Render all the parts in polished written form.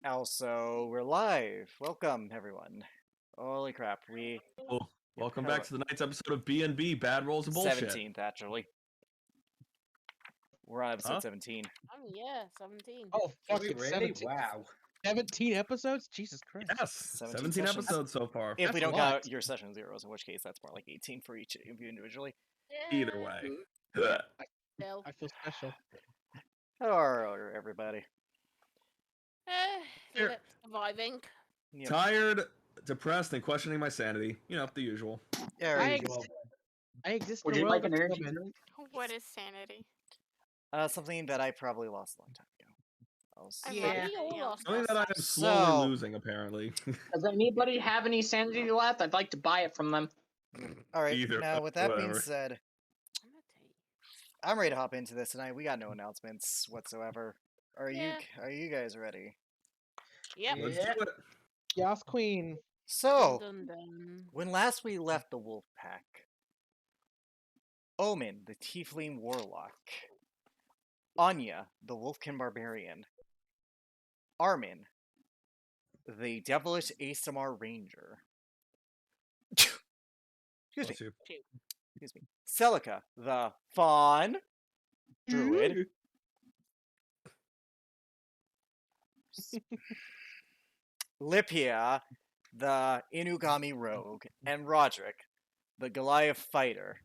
Also, we're live. Welcome, everyone. Holy crap, we Oh, welcome back to the night's episode of B&B, Bad Rolls of Bullshit. 17th actually. We're on episode 17. Oh yeah, 17. Oh fuck, Wait, it's really? 17. Wow. 17 episodes? Jesus Christ. Yes, 17 17 sessions. episodes so far. If That's we a don't lot. count your session zeros, in which case that's more like 18 for each of you individually. Either way. Still. I feel special. Hello, everybody. Here. Surviving. Yep. Tired, depressed, and questioning my sanity. You know, the usual. Yeah, I right. exist Would in a you world like an of energy women. drink? What is sanity? Something that I probably lost a long time ago. Yeah. We all lost Something our that I am stuff. slowly So- losing, apparently. Does anybody have any sanity left? I'd like to buy it from them. All right. Either, Now, with that being whatever. said, I'm gonna tell you. I'm ready to hop into this tonight. We got no announcements whatsoever. Are Yeah. you guys ready? Yep. Let's Yeah. do it. Yas Queen. So, Dun, dun, dun. when last we left the wolf pack, Omen, the tiefling warlock, Anya, the Wolfkin Barbarian. Armin, the Devilish ASMR Ranger. Excuse me. Bless you. Excuse me. Celica, the Fawn Druid. Lipia, the Inugami Rogue. And Roderick, the Goliath Fighter.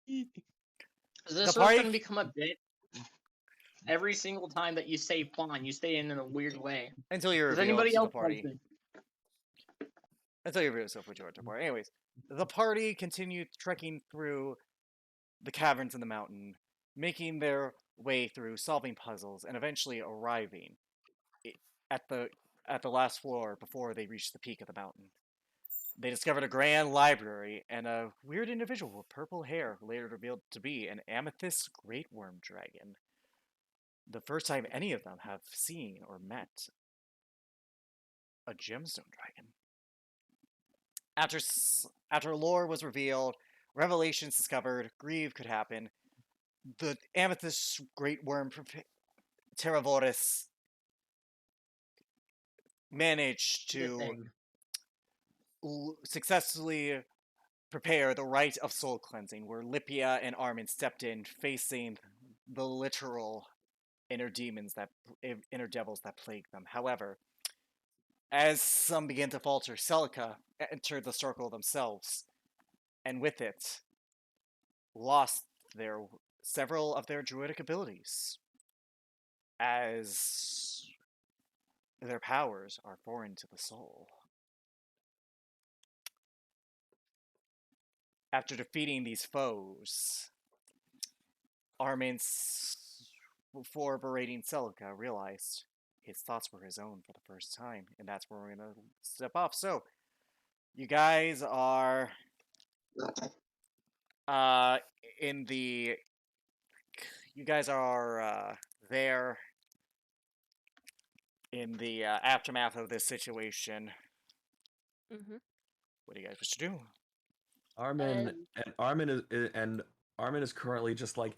Is The this party- going to become a bit? Every single time that you say fawn, you say it in a weird way. Until you're Does revealed anybody to the else party. like it? Until you reveal yourself with your party. Anyways, the party continued trekking through the caverns in the mountain, making their way through solving puzzles, and eventually arriving at the last floor before they reached the peak of the mountain. They discovered a grand library and a weird individual with purple hair, later revealed to be an Amethyst Great Worm Dragon. The first time any of them have seen or met a gemstone dragon. After lore was revealed, revelations discovered, grieve could happen, the Amethyst Great Worm Terravoris managed Good to thing. successfully prepare the rite of soul cleansing, where Lipia and Armin stepped in, facing the literal inner devils that plague them. However, as some began to falter, Celica entered the circle themselves, and with it, lost several of their druidic abilities, as their powers are foreign to the soul. After defeating these foes, Armin, before berating Celica, realized his thoughts were his own for the first time, and that's where we're going to step off. So, you guys are there in the aftermath of this situation. Mm-hmm. What do you guys wish to do? Armin is currently just like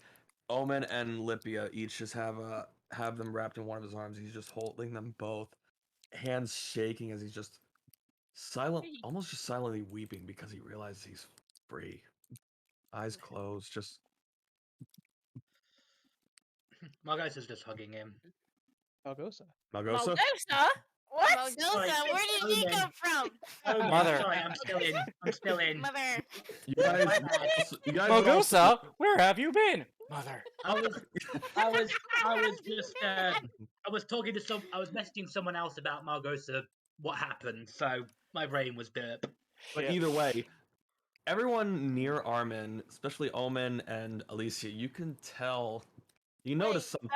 Omen and Lipia each just have them wrapped in one of his arms. He's just holding them both, hands shaking as he's just almost just silently weeping because he realizes he's free. Eyes closed, just Margosa's just hugging him. Malgosa. Malgosa. Malgosa? What? Sorry, Malgosa? Where did he Omen. come from? Oh, Mother. Sorry, I'm still in. Mother. You guys would also- Malgosa, where have you been? Mother. I was messaging someone else about Margosa, what happened, so my brain was derp. But Yeah. either way, everyone near Armin, especially Omen and Alicia, you can tell. You notice some.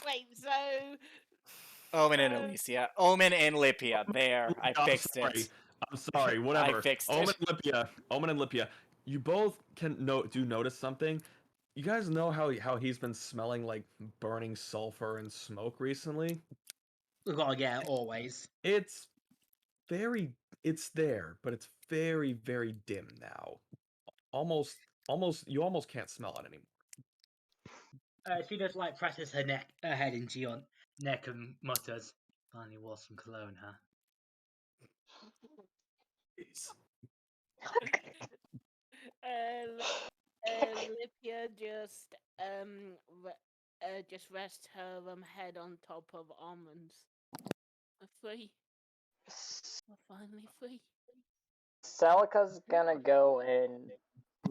Wait, so Omen and Alicia. Omen and Lipia. There. I I'm fixed sorry. it. I'm sorry. Whatever. I fixed Omen it. and Lipia. You both do notice something. You guys know how he's been smelling like burning sulfur and smoke recently? Well, yeah, always. It's there, but it's very, very dim now. You almost can't smell it anymore. She just like presses her head into your neck and mutters, "Finally wore some cologne, huh?" It's- Lipia just rests her head on top of Almonds. We're free. We're finally free. Celica's gonna go and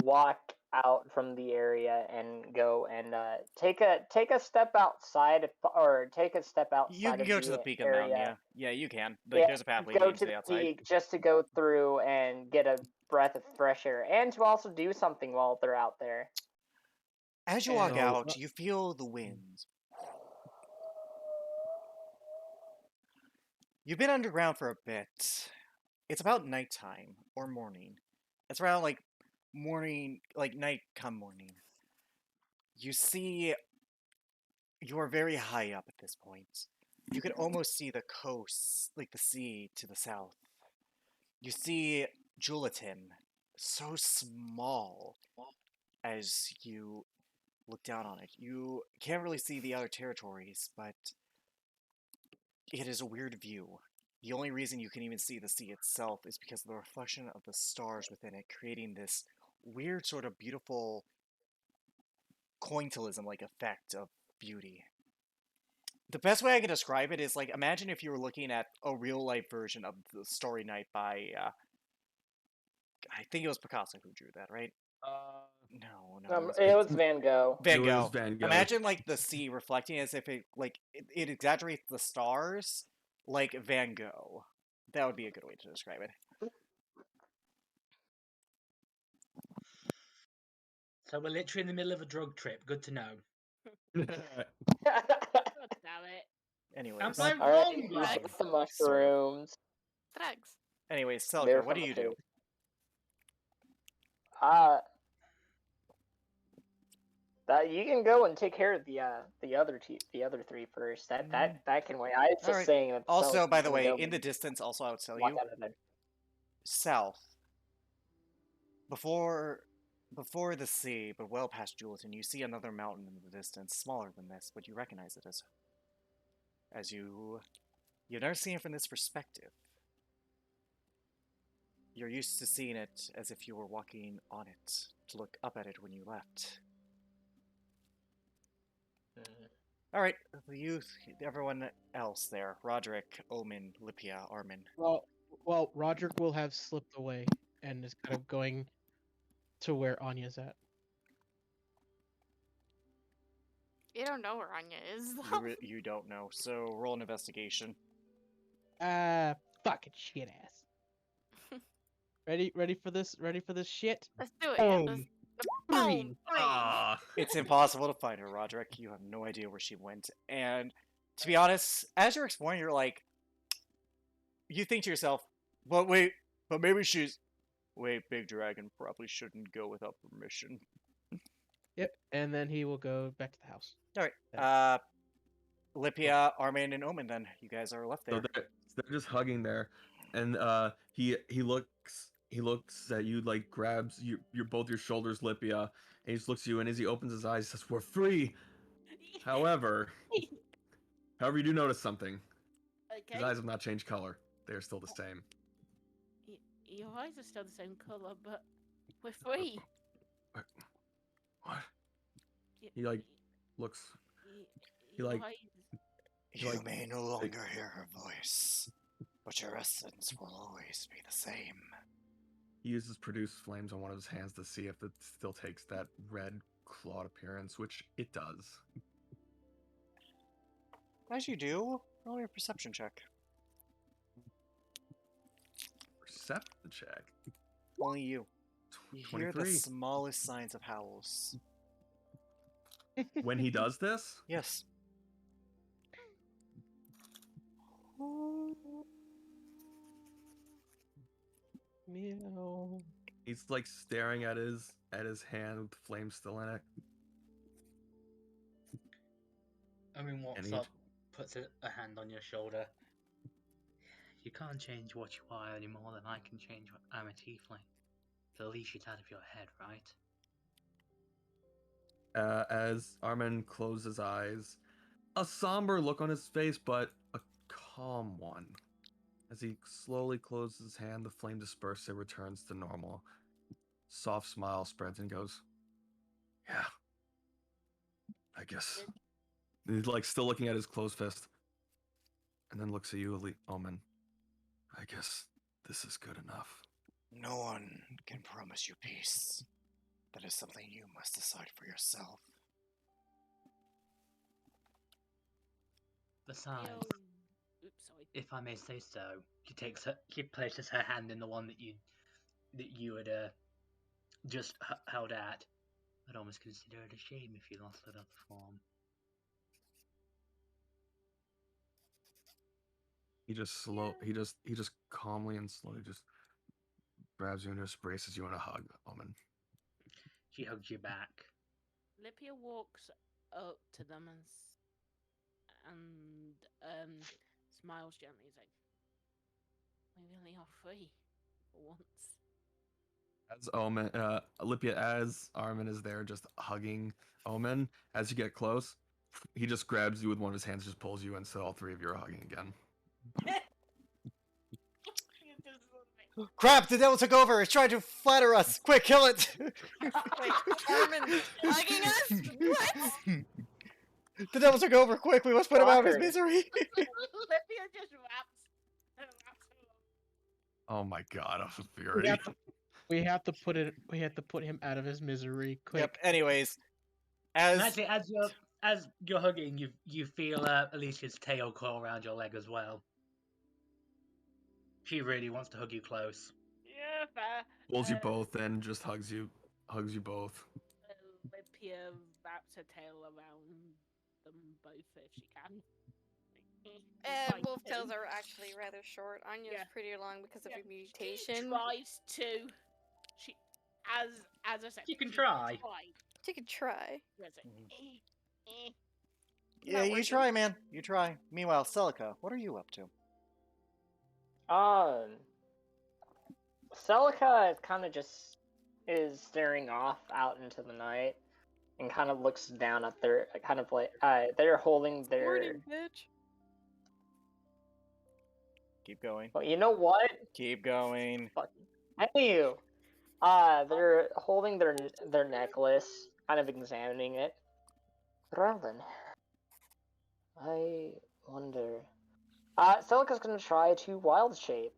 walk out from the area and go and take a step outside, or take a step outside. You can of go to the peak of the area. mountain, yeah. Yeah, you can. There's a path leading Go into to the the outside. peak just to go through and get a breath of fresh air, and to also do something while they're out there. As you walk So, out, you feel the wind. You've been underground for a bit. It's about nighttime or morning. It's around morning, night come morning. You see, you are very high up at this point. You could almost see the coast, like the sea to the south. You see Julatin, so small as you look down on it. You can't really see the other territories, but it is a weird view. The only reason you can even see the sea itself is because of the reflection of the stars within it, creating this weird sort of beautiful pointillism-like effect of beauty. The best way I can describe it is like, imagine if you were looking at a real-life version of the Starry Night by, I think it was Picasso who drew that, right? No, It was Van Gogh. Van It Gogh. was Van Gogh. Imagine like the sea reflecting as if it exaggerates the stars like Van Gogh. That would be a good way to describe it. So we're literally in the middle of a drug trip. Good to know. God damn it. Anyways, Am I Alright, wrong, use guys? the mushrooms. Drugs. anyways, They're Celica, what do you do? That you can go and take care of the other three first. That can wait. I was just Alright. saying that. Also, Celica's by the gonna way, go in the and distance, also I would tell walk you, out of there. south, before the sea, but well past Juleton, you see another mountain in the distance, smaller than this, but you recognize it as you've never seen it from this perspective. You're used to seeing it as if you were walking on it, to look up at it when you left. Alright, the youth, everyone else there, Roderick, Omen, Lipia, Armin. Well, Roderick will have slipped away and is kind of going to where Anya's at. You don't know where Anya is. You don't know, so roll an investigation. Fucking shit ass. Ready for this? Ready for this shit? Let's do it. Boom. Let's... Three. Boom. Ah. It's impossible to find her, Roderick. You have no idea where she went. And to be honest, as you're exploring, you're like, you think to yourself, but wait, but maybe she's. Wait, Big Dragon probably shouldn't go without permission. Yep. And then he will go back to the house. Alright. Lipia, Armin, and Omen, then. You guys are left there. So they're just hugging there, and he looks at you, like grabs your both your shoulders, Lipia, and he just looks at you, and as he opens his eyes, he says, "We're free." However, you do notice something. Okay. His eyes have not changed color; they are still the same. Your eyes are still the same colour, but we're free. What? Y- He like y- looks. y- he, your like- eyes- You like- may no longer hear her voice, but your essence will always be the same. He uses produce flames on one of his hands to see if it still takes that red clawed appearance, which it does. As you do, roll your perception check. Perception check. Only you. You hear the 23. smallest signs of howls. When he does this, Yes. Meow. he's like staring at his hand with the flame still in it. I mean, walks And he- up, puts a hand on your shoulder. You can't change what you are any more than I can change what I'm a tiefling. So at least it's out of your head, right? As Armin closes his eyes, a somber look on his face, but a calm one. As he slowly closes his hand, the flame disperses and returns to normal. Soft smile spreads and goes, "Yeah, I guess." He's like still looking at his closed fist, and then looks at you, Omen. "I guess this is good enough." No one can promise you peace. That is something you must decide for yourself. Besides, Oops, sorry. if I may say so, she places her hand in the one that you had just held at. I'd almost consider it a shame if you lost that other form. He just calmly and slowly just grabs you and just braces you in a hug, Omen. She hugs you back. Lipia walks up to them and smiles gently. He's like, "We really are free for once." As Omen, Olympia, as Armin is there just hugging Omen, as you get close, he just grabs you with one of his hands, just pulls you in, so all three of you are hugging again. Crap! The devil took over. It's trying to flatter us. Quick, kill it! Wait, Armin hugging us? What? The devil took over. Quick, we must put him out of his Shocker. misery. Olivia just wraps her. Oh my god, I'm We fury. have to, we have to put him out of his misery quick. Yep. Anyways, And as actually, as you're hugging, you feel Alicia's tail curl around your leg as well. She really wants to hug you close. Yeah, fair. Pulls you both in, just hugs you both. Olympia wraps her tail around them both if she can. Wolf tails are actually rather short. Anya's Yeah. pretty long because of her She mutation. tries to. She, as I said, You can try. She could try. Where's it? yeah, Not you working. try, man. You try. Meanwhile, Celica, what are you up to? Celica kind of just is staring off out into the night and kind of looks down at their kind of like they're holding their. Morning, bitch. Keep going. Well, you know what? Keep going. Anywho, they're holding their necklace, kind of examining it. Rowland, I wonder. Celica's gonna try to wild shape.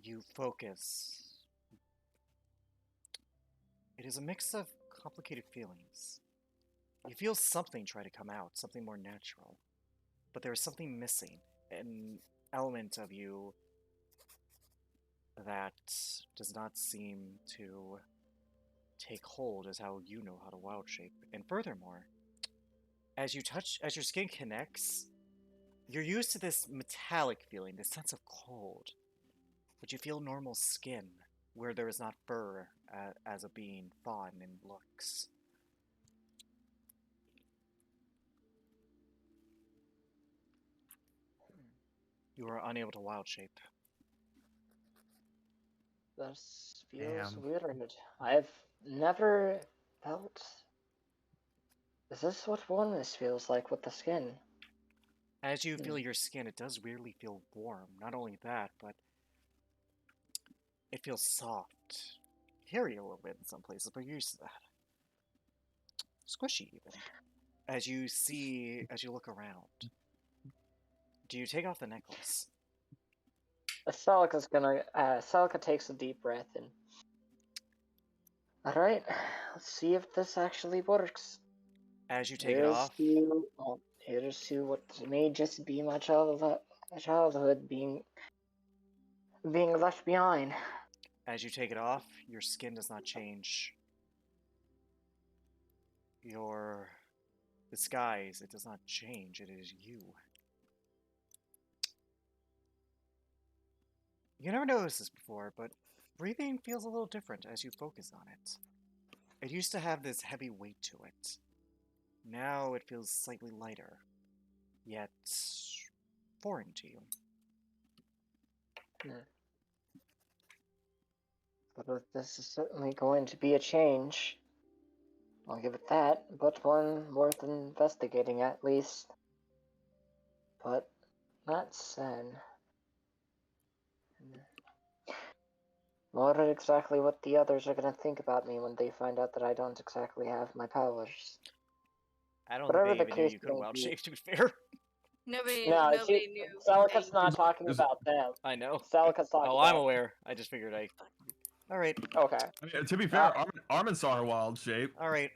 You focus. It is a mix of complicated feelings. You feel something try to come out, something more natural. But there is something missing, an element of you that does not seem to take hold as how you know how to wild shape. And furthermore, as your skin connects, you're used to this metallic feeling, this sense of cold. But you feel normal skin, where there is not fur as a being fawn in looks. You are unable to wild shape. This feels Damn. weird. I've never felt. Is this what warmness feels like with the skin? As you feel your skin, it does weirdly feel warm. Not only that, but it feels soft. Hairy a little bit in some places, but you're used to that. Squishy, even. As you look around. Do you take off the necklace? Celica takes a deep breath and. Alright, let's see if this actually works. As you take it off, Here's to what may just be my childhood being left behind. as you take it off, your skin does not change. Your disguise, it does not change. It is you. You never noticed this before, but breathing feels a little different as you focus on it. It used to have this heavy weight to it. Now it feels slightly lighter, yet foreign to you. But this is certainly going to be a change. I'll give it that, but one worth investigating at least. But that said, wonder exactly what the others are going to think about me when they find out that I don't exactly have my powers. I don't Whatever think the they even knew case you could may wild be. shape, to be fair. Nobody No, knew. Celica's not anything. talking about them. I know. Celica's talking Oh, about... I'm aware. I just figured Alright, Okay. I mean, to be fair, Armin saw her wild shape. alright.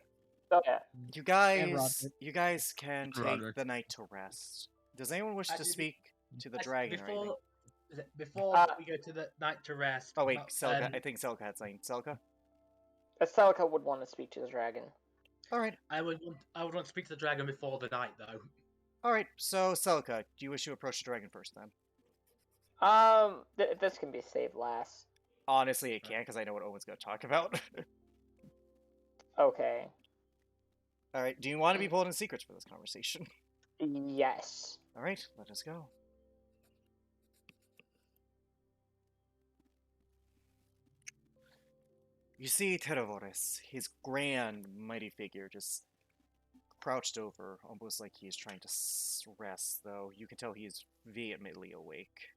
Okay. You Roderick. guys can take Roderick. the night to rest. Does anyone wish to Actually, speak to the dragon or anything? Before we go to the night to rest. Oh wait, Celica. um, I think Celica had something. Celica? Celica would want to speak to the dragon. Alright. I would want to speak to the dragon before the night, though. Alright, so Celica, do you wish to approach the dragon first then? This can be saved last. Honestly, it can, because I know what Owen's going to talk about. Okay. Alright, do you want to be pulled in secrets for this conversation? Yes. Alright, let us go. You see Teravoris, his grand, mighty figure, just crouched over, almost like he's trying to rest, though you can tell he is vehemently awake.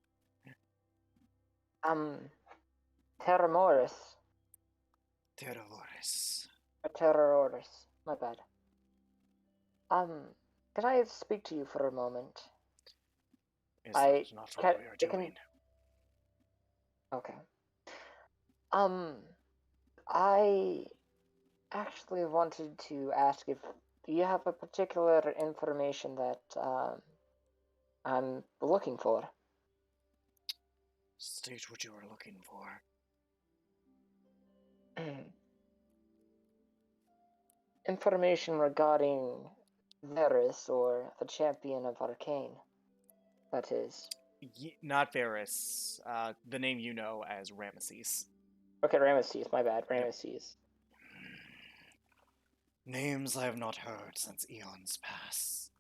Terramoris. Teravoris. Terrororis. My bad. Can I speak to you for a moment? Is that not what we are doing? Okay. I actually wanted to ask if you have a particular information that I'm looking for. State what you are looking for. Information regarding Varys, or the Champion of Arcane. That is. Not Varys. The name you know as Ramesses. Okay, Ramesses, my bad, Ramesses. Names I have not heard since eons past.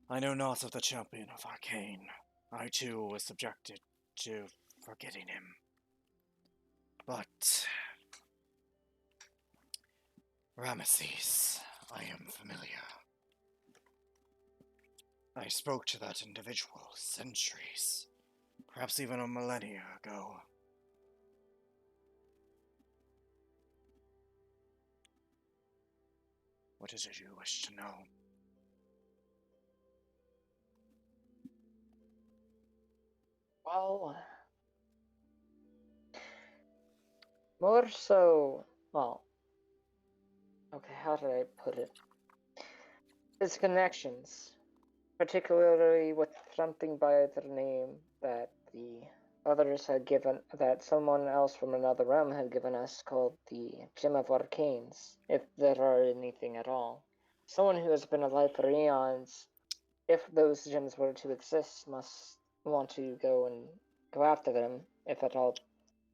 I know not of the Champion of Arcane. I too was subjected to forgetting him. But Ramesses, I am familiar. I spoke to that individual centuries, perhaps even a millennia ago. What is it you wish to know? Well, more so, well, okay, how did I put it? His connections, particularly with something by the name that the others had given, that someone else from another realm had given us, called the Gem of Arcanes, if there are anything at all. Someone who has been alive for eons, if those gems were to exist, must want to go after them, if at all,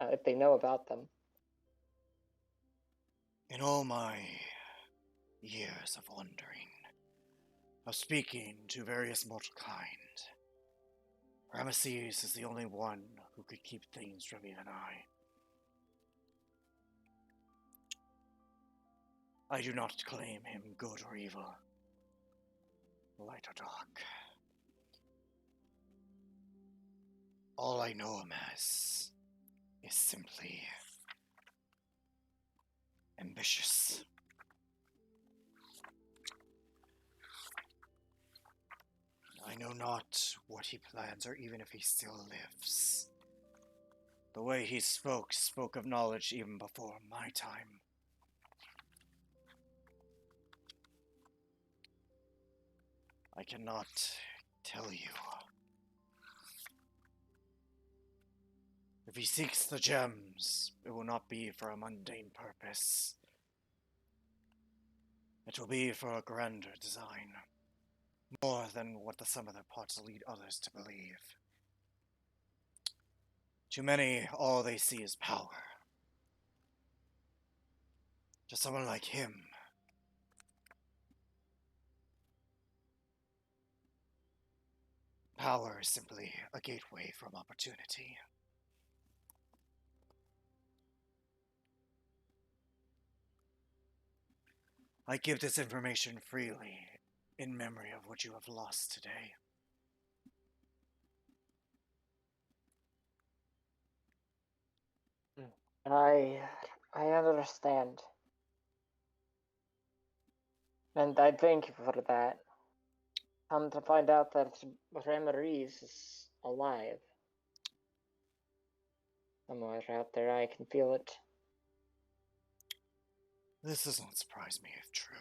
if they know about them. In all my years of wandering, of speaking to various mortal kind, Ramesses is the only one who could keep things from even I do not claim him good or evil, light or dark. All I know him as is simply ambitious. I know not what he plans, or even if he still lives. The way he spoke of knowledge even before my time. I cannot tell you. If he seeks the gems, it will not be for a mundane purpose. It will be for a grander design. More than what the sum of their parts lead others to believe. To many, all they see is power. To someone like him, power is simply a gateway from opportunity. I give this information freely, in memory of what you have lost today. I understand. And I thank you for that. Come to find out that Ramesses is alive. Somewhere out there, I can feel it. This does not surprise me if true.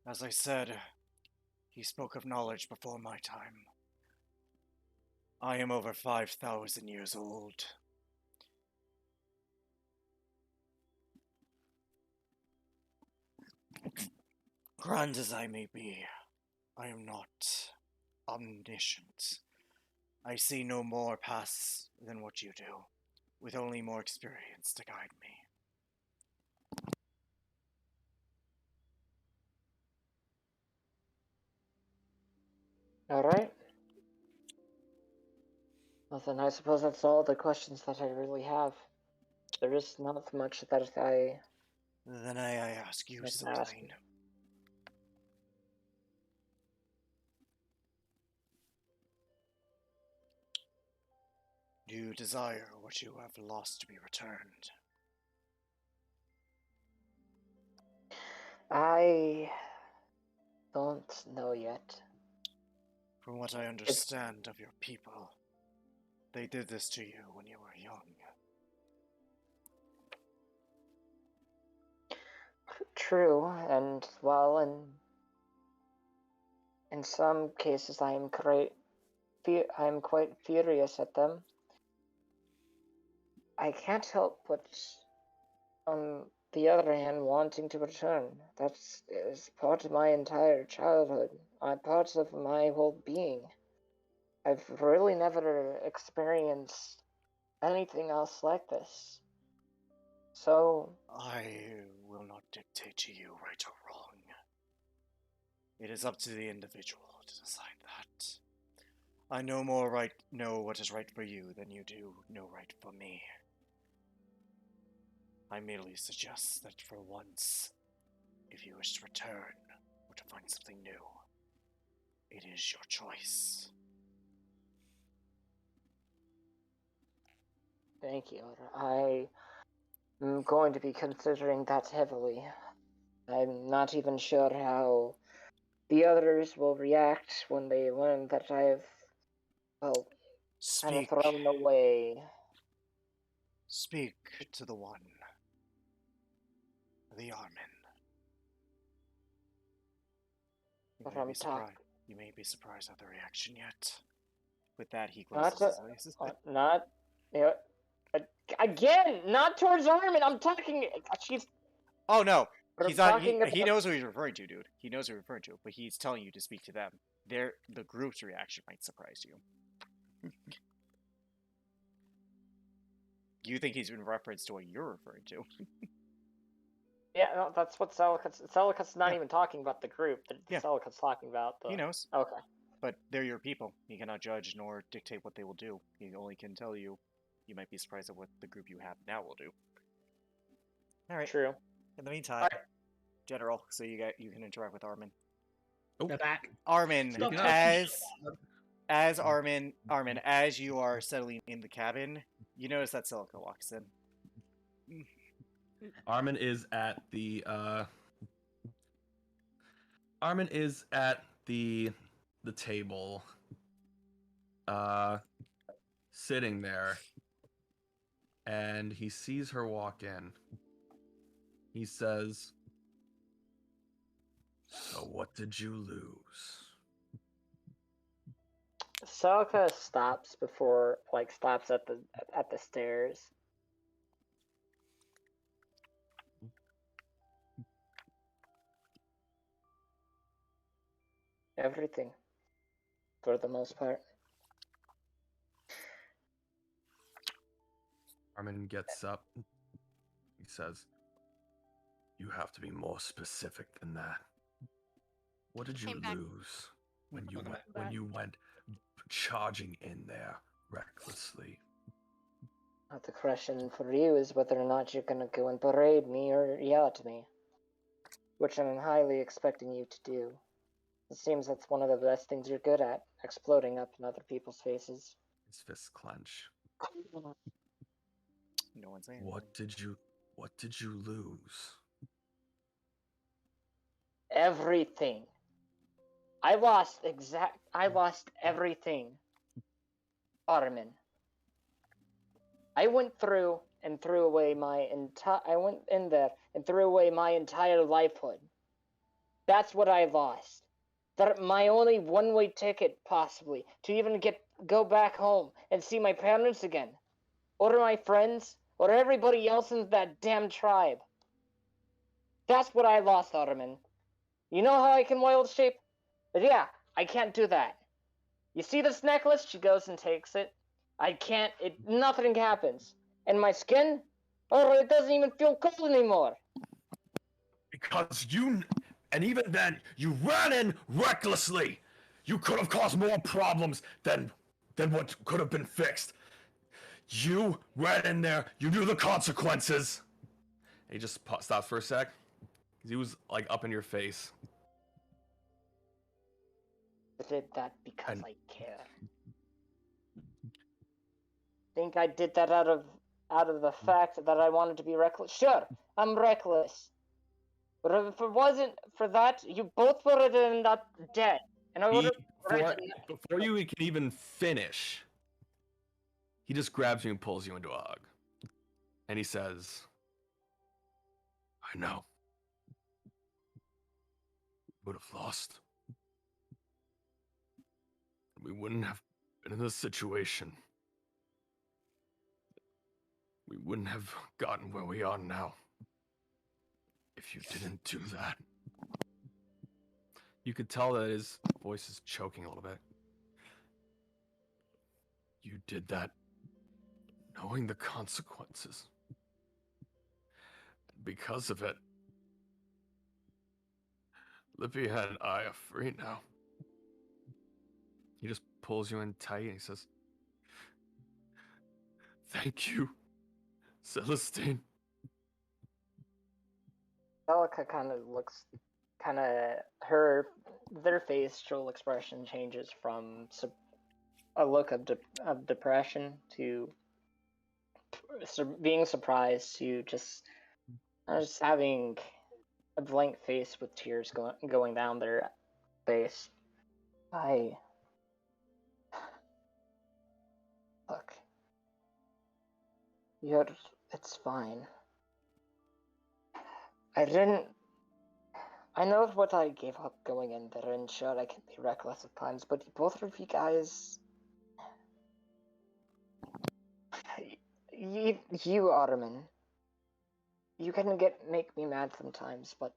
As I said, he spoke of knowledge before my time. I am over 5,000 years old. Grand as I may be, I am not omniscient. I see no more paths than what you do, with only more experience to guide me. Alright. Well, then I suppose that's all the questions that I really have. There is not much that I Then I ask you can ask. something. Do you desire what you have lost to be returned? I don't know yet. From what I understand of your people, they did this to you when you were young. True, and well, in some cases I am quite furious at them. I can't help but, on the other hand, wanting to return. That is part of my entire childhood, part of my whole being. I've really never experienced anything else like this. So, I will not dictate to you right or wrong. It is up to the individual to decide that. I know what is right for you than you do know right for me. I merely suggest that for once, if you wish to return or to find something new, it is your choice. thank you. I am going to be considering that heavily. I'm not even sure how the others will react when they learn that I've, well, kind of Speak, thrown away. speak to the one, the Armin. But I'm You may be surprised at the reaction yet. With that, he Not closes his eyes. not, you know, again, not towards Armin. I'm talking. She's. Oh no, we're he's not. talking He about- knows who he's referring to, dude. He knows who he's referring to, but he's telling you to speak to them. The group's reaction might surprise you. You think he's in reference to what you're referring to? Yeah, no, that's what Celica's not Yeah. even talking about the group. Yeah. Celica's talking about the. He knows, Okay. but they're your people. He cannot judge nor dictate what they will do. He only can tell you. You might be surprised at what the group you have now will do. All right. True. In the meantime, Alright. General, so you can interact with Armin. They're back. Armin, Stop as Armin, as you are settling in the cabin, you notice that Celica walks in. Armin is at the table, sitting there, and he sees her walk in. He says, "So what did you lose?" Celica stops at the stairs. Everything, for the most part. Armin gets up. He says, "You have to be more specific than that. What did you Came back. lose when you went charging in there recklessly?" The question for you is whether or not you're gonna go and berate me or yell at me, which I'm highly expecting you to do. It seems that's one of the best things you're good at, exploding up in other people's faces. His fists clench. No one's saying. What did you lose? Everything. I lost everything. Armin. I went through and threw away I went in there and threw away my entire lifehood. That's what I lost. My only one-way ticket, possibly, to even go back home and see my parents again. Or my friends, or everybody else in that damn tribe. That's what I lost, Armin. You know how I can wild shape? But yeah, I can't do that. You see this necklace? She goes and takes it. I can't, nothing happens. And my skin? Oh, it doesn't even feel cold anymore. Because and even then, you ran in recklessly. You could have caused more problems than then what could have been fixed? You went in there, you knew the consequences. And he just stops for a sec. He was like up in your face. I did that because And- I care. Think I did that out of the fact that I wanted to be reckless? Sure, I'm reckless. But if it wasn't for that, you both would have ended up dead. And I would have Before you can even finish, he just grabs you and pulls you into a hug. And he says, I know. Would have lost. We wouldn't have been in this situation. We wouldn't have gotten where we are now if you didn't do that. You could tell that his voice is choking a little bit. You did that knowing the consequences. Because of it, Livia and I are free now. He just pulls you in tight and he says, thank you, Celestine. Celica kind of looks, their facial expression changes from a look of depression to being surprised to just having a blank face with tears going down their face. Look, it's fine. I know what I gave up going in there, and sure, I can be reckless at times, but both of you guys... You, Ottoman, you can make me mad sometimes, but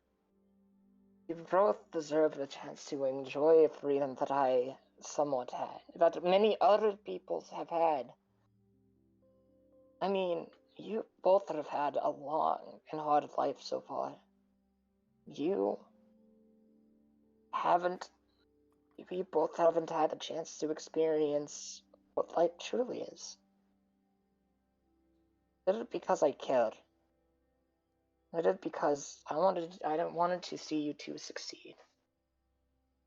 you both deserve the chance to enjoy a freedom that I somewhat had, that many other people have had. I mean, you both have had a long and hard life so far. You both haven't had the chance to experience what life truly is. I did it because I cared. I did it because I wanted to see you two succeed.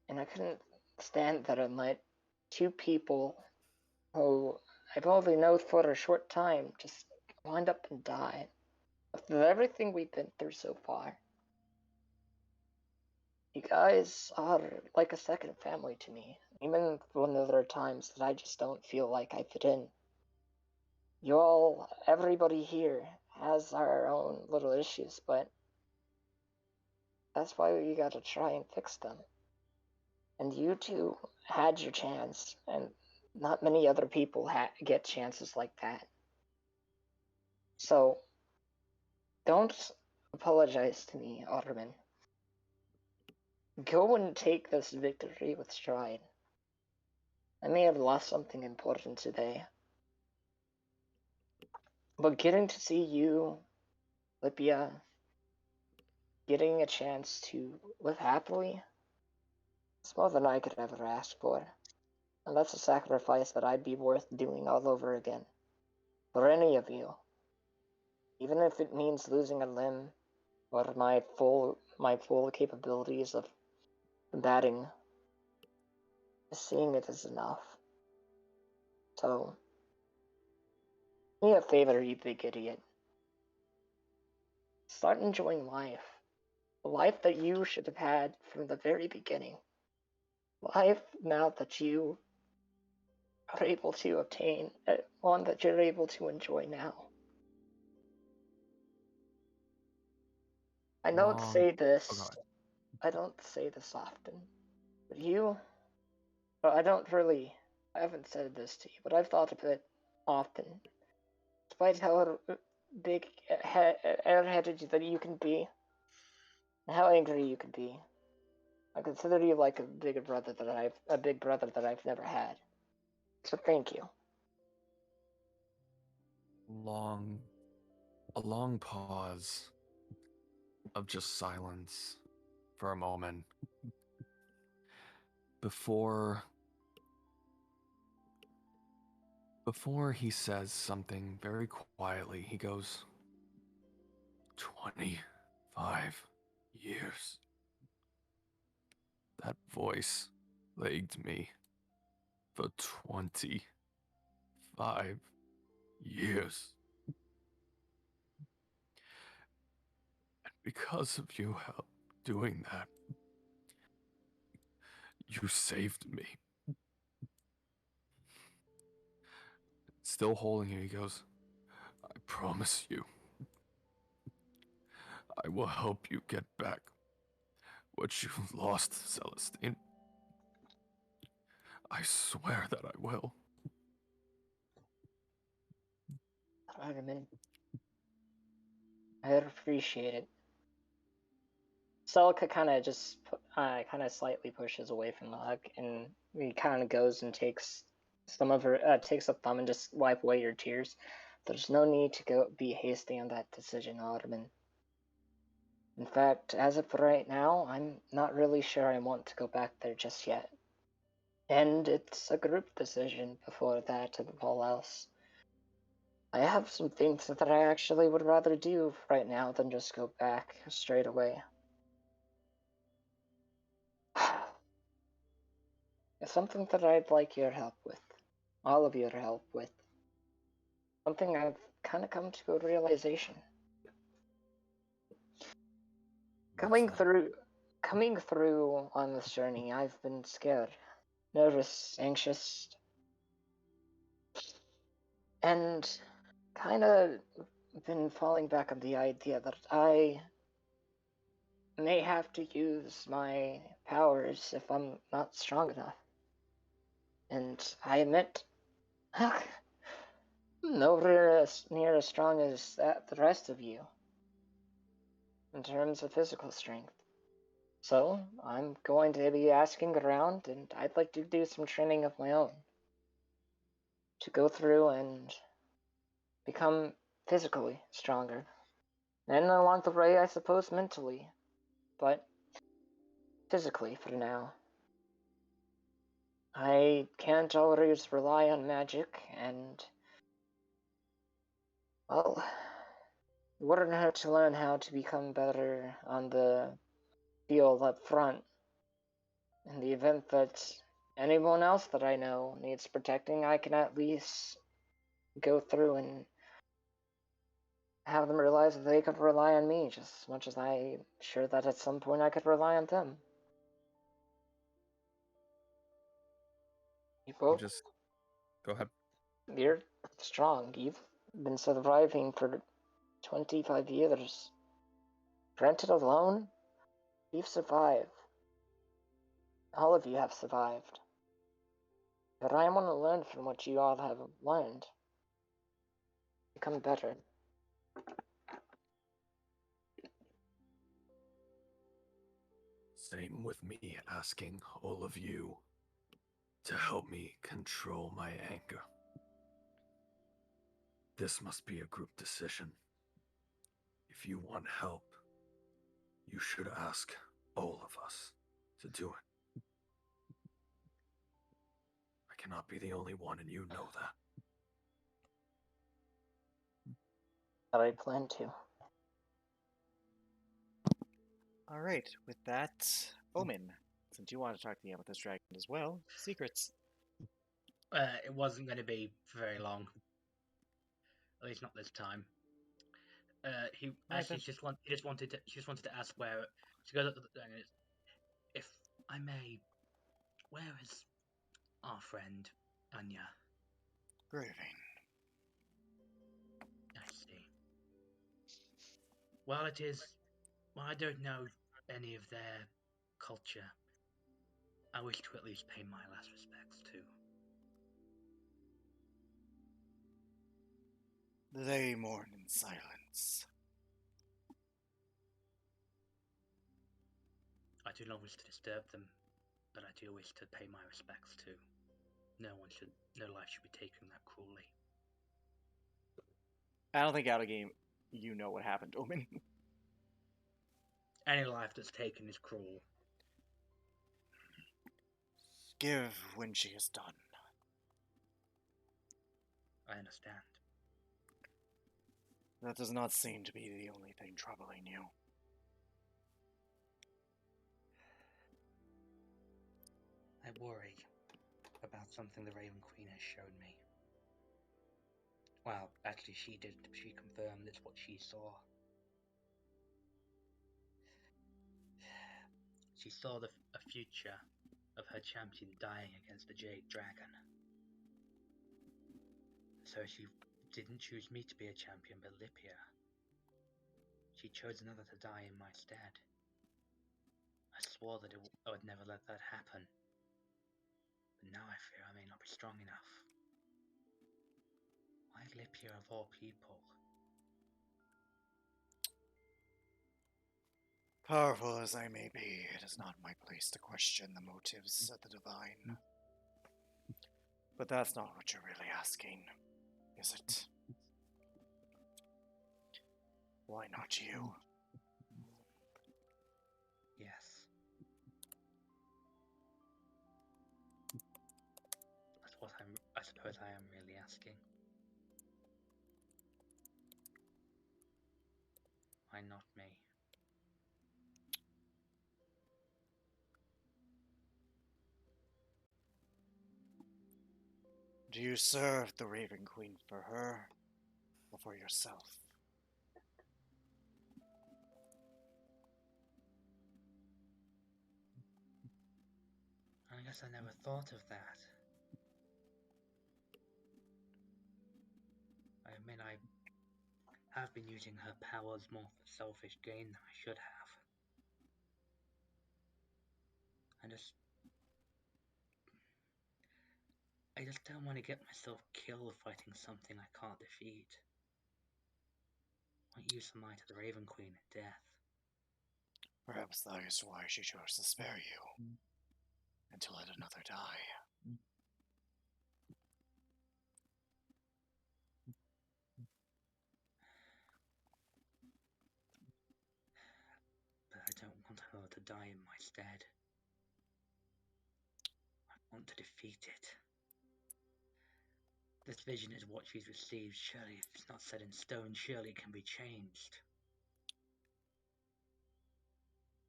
And I couldn't stand there and let two people who I've only known for a short time just wind up and die. After everything we've been through so far. You guys are like a second family to me, even when there are times that I just don't feel like I fit in. Everybody here has our own little issues, but that's why we gotta try and fix them. And you two had your chance, and not many other people get chances like that. So, don't apologize to me, Otterman. Go and take this victory with stride. I may have lost something important today, but getting to see you, Lippia, getting a chance to live happily, it's more than I could ever ask for. And that's a sacrifice that I'd be worth doing all over again. For any of you. Even if it means losing a limb, or my full capabilities of combating, seeing it is enough. So, do me a favor, you big idiot. Start enjoying life. The life that you should have had from the very beginning. Life now that you are able to obtain, one that you're able to enjoy now. I don't say this, I don't say this often, but I haven't said this to you, but I've thought of it often. Despite how big airheaded that you can be, and how angry you can be, I consider you like a big brother that I've never had. So thank you. A long pause of just silence for a moment before Before he says something very quietly, he goes, 25 years. That voice plagued me for 25 years. And because of you doing that, you saved me. Still holding you, he goes, I promise you, I will help you get back what you've lost, Celestine. I swear that I will. Ottoman, I'd appreciate it. Celica kind of just kind of slightly pushes away from the hug, and he kind of goes and takes some of her takes a thumb and just wipe away your tears. There's no need to be hasty on that decision, Ottoman. In fact, as of right now, I'm not really sure I want to go back there just yet. And it's a group decision before that and all else. I have some things that I actually would rather do right now than just go back straight away. It's something that I'd like your help with. All of your help with. Something I've kind of come to a realization. Coming through on this journey, I've been scared, nervous, anxious, and kind of been falling back on the idea that I may have to use my powers if I'm not strong enough. And I admit, nowhere near as strong as the rest of you in terms of physical strength. So I'm going to be asking around, and I'd like to do some training of my own to go through and become physically stronger. And along the way, I suppose mentally, but physically for now. I can't always rely on magic, and well, it wouldn't hurt to learn how to become better on the field up front. In the event that anyone else that I know needs protecting, I can at least go through and have them realize that they could rely on me just as much as I'm sure that at some point I could rely on them. You both, Just go ahead. you're strong. You've been surviving for 25 years. Granted alone, you've survived. All of you have survived. But I want to learn from what you all have learned. Become better. Same with me asking all of you to help me control my anger. This must be a group decision. If you want help, you should ask all of us to do it. I cannot be the only one, and you know that. But I plan to. All right, with that, Omen, since you want to talk to the Amethyst Dragon as well, secrets. It wasn't going to be very long. At least not this time. He actually just wanted to ask where. She goes up to the, if I may, where is our friend Anya? Grieving. I see. Well, I don't know any of their culture. I wish to at least pay my last respects too. They mourn in silence. I do not wish to disturb them, but I do wish to pay my respects too. No life should be taken that cruelly. I don't think out of game you know what happened, Omen. Any life that's taken is cruel. Give when she is done. I understand. That does not seem to be the only thing troubling you. I worry about something the Raven Queen has shown me. Well, actually she did. She confirmed it's what she saw. She saw a future of her champion dying against the Jade Dragon. So she didn't choose me to be a champion, but Lipia. She chose another to die in my stead. I swore that I would never let that happen. But now I fear I may not be strong enough. Why Lipia of all people? Powerful as I may be, it is not my place to question the motives of the divine. But that's not what you're really asking, is it? Why not you? Yes. That's what I suppose I am really asking. Why not me? Do you serve the Raven Queen for her, or for yourself? I guess I never thought of that. I mean, I have been using her powers more for selfish gain than I should have. I just don't want to get myself killed fighting something I can't defeat. What use am I to the Raven Queen at death? Perhaps that is why she chose to spare you, and to let another die. But I don't want her to die in my stead. I want to defeat it. This vision is what she's received. Surely, if it's not set in stone, surely it can be changed.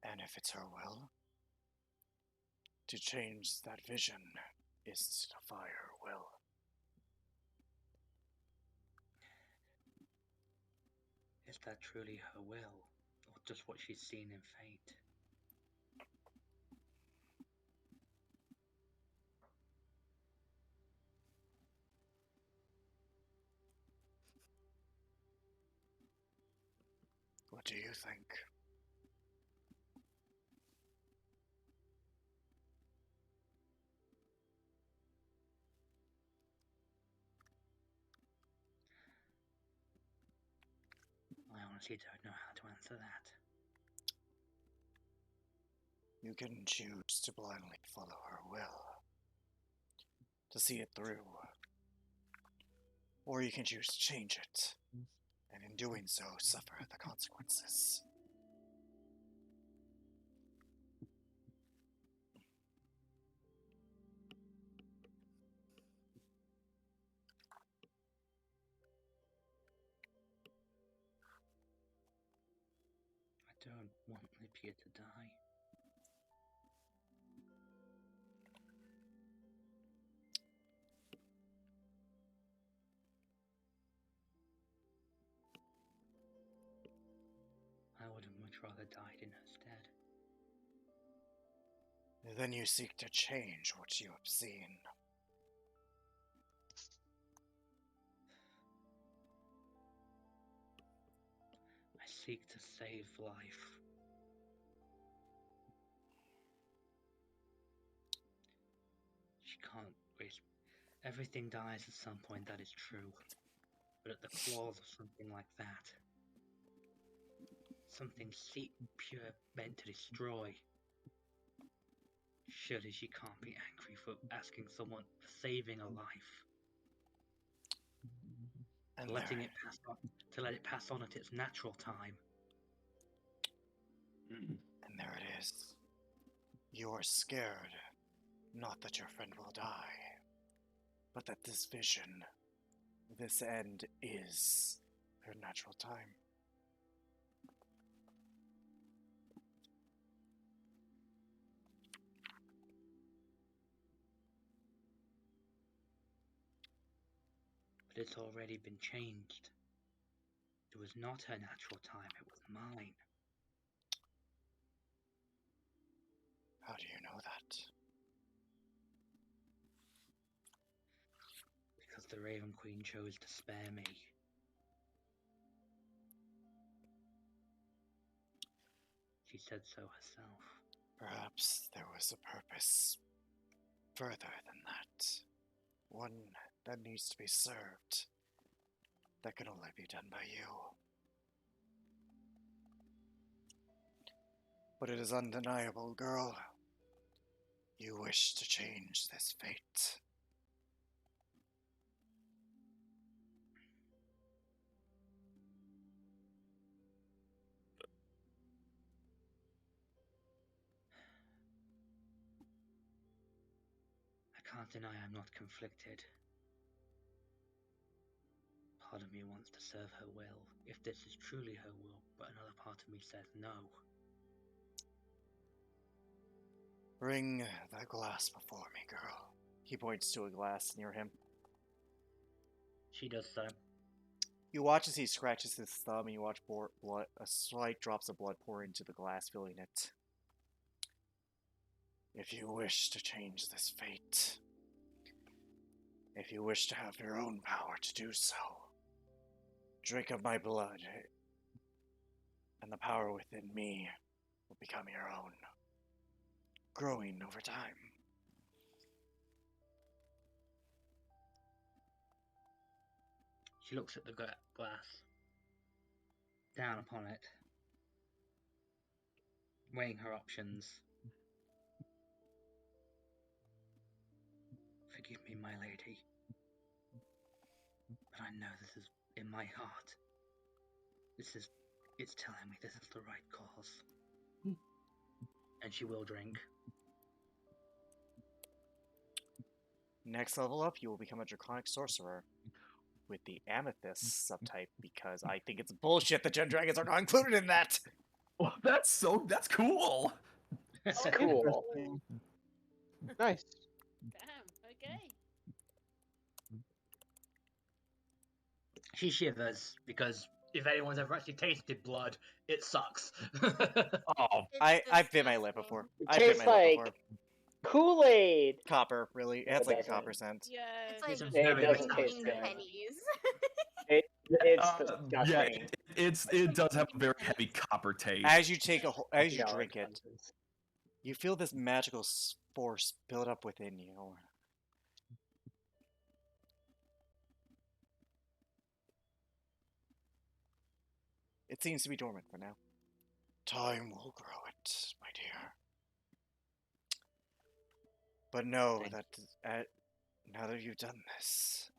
And if it's her will, to change that vision is to defy her will. Is that truly her will, or just what she's seen in fate? What do you think? I honestly don't know how to answer that. You can choose to blindly follow her will, to see it through. Or you can choose to change it, and in doing so, suffer the consequences. I don't want Lipia to die. I would have much rather died in her stead. Then you seek to change what you have seen. I seek to save life. She can't waste. Everything dies at some point, that is true. But at the claws of something like that, something pure meant to destroy, surely she can't be angry for asking someone for saving a life. And Letting it pass on, to let it pass on at its natural time. And there it is. You are scared, not that your friend will die, but that this vision this end is her natural time. But it's already been changed. It was not her natural time, it was mine. How do you know that? Because the Raven Queen chose to spare me. She said so herself. Perhaps there was a purpose further than that. One that needs to be served. That can only be done by you. But it is undeniable, girl. You wish to change this fate. I can't deny I'm not conflicted. Part of me wants to serve her will, if this is truly her will, but another part of me says no. Bring that glass before me, girl. He points to a glass near him. She does so. You watch as he scratches his thumb, and you watch blood, a slight drops of blood pour into the glass, filling it. If you wish to change this fate, if you wish to have your own power to do so, drink of my blood, and the power within me will become your own, growing over time. She looks at the glass, down upon it, weighing her options. Forgive me, my lady, but I know this is in my heart. It's telling me this is the right cause. And she will drink. Next level up, you will become a Draconic Sorcerer with the Amethyst subtype, because I think it's bullshit that Gem Dragons are not included in that! Well, that's cool. It's Oh, cool. Nice. Damn, okay. She shivers because if anyone's ever actually tasted blood, it sucks. Oh, I've bit my lip disgusting. before. It I've bit tastes my lip like before. Kool-Aid. Copper, really? It No, has it like a doesn't. copper scent. Yeah. It's like It's It very doesn't metallic. taste drinking good. pennies. It's yeah, disgusting. it does have a very heavy copper taste. As you take as you No, drink it, doesn't. you feel this magical force build up within you. It seems to be dormant for now. Time will grow it, my dear. But know Thank that now that you've done this,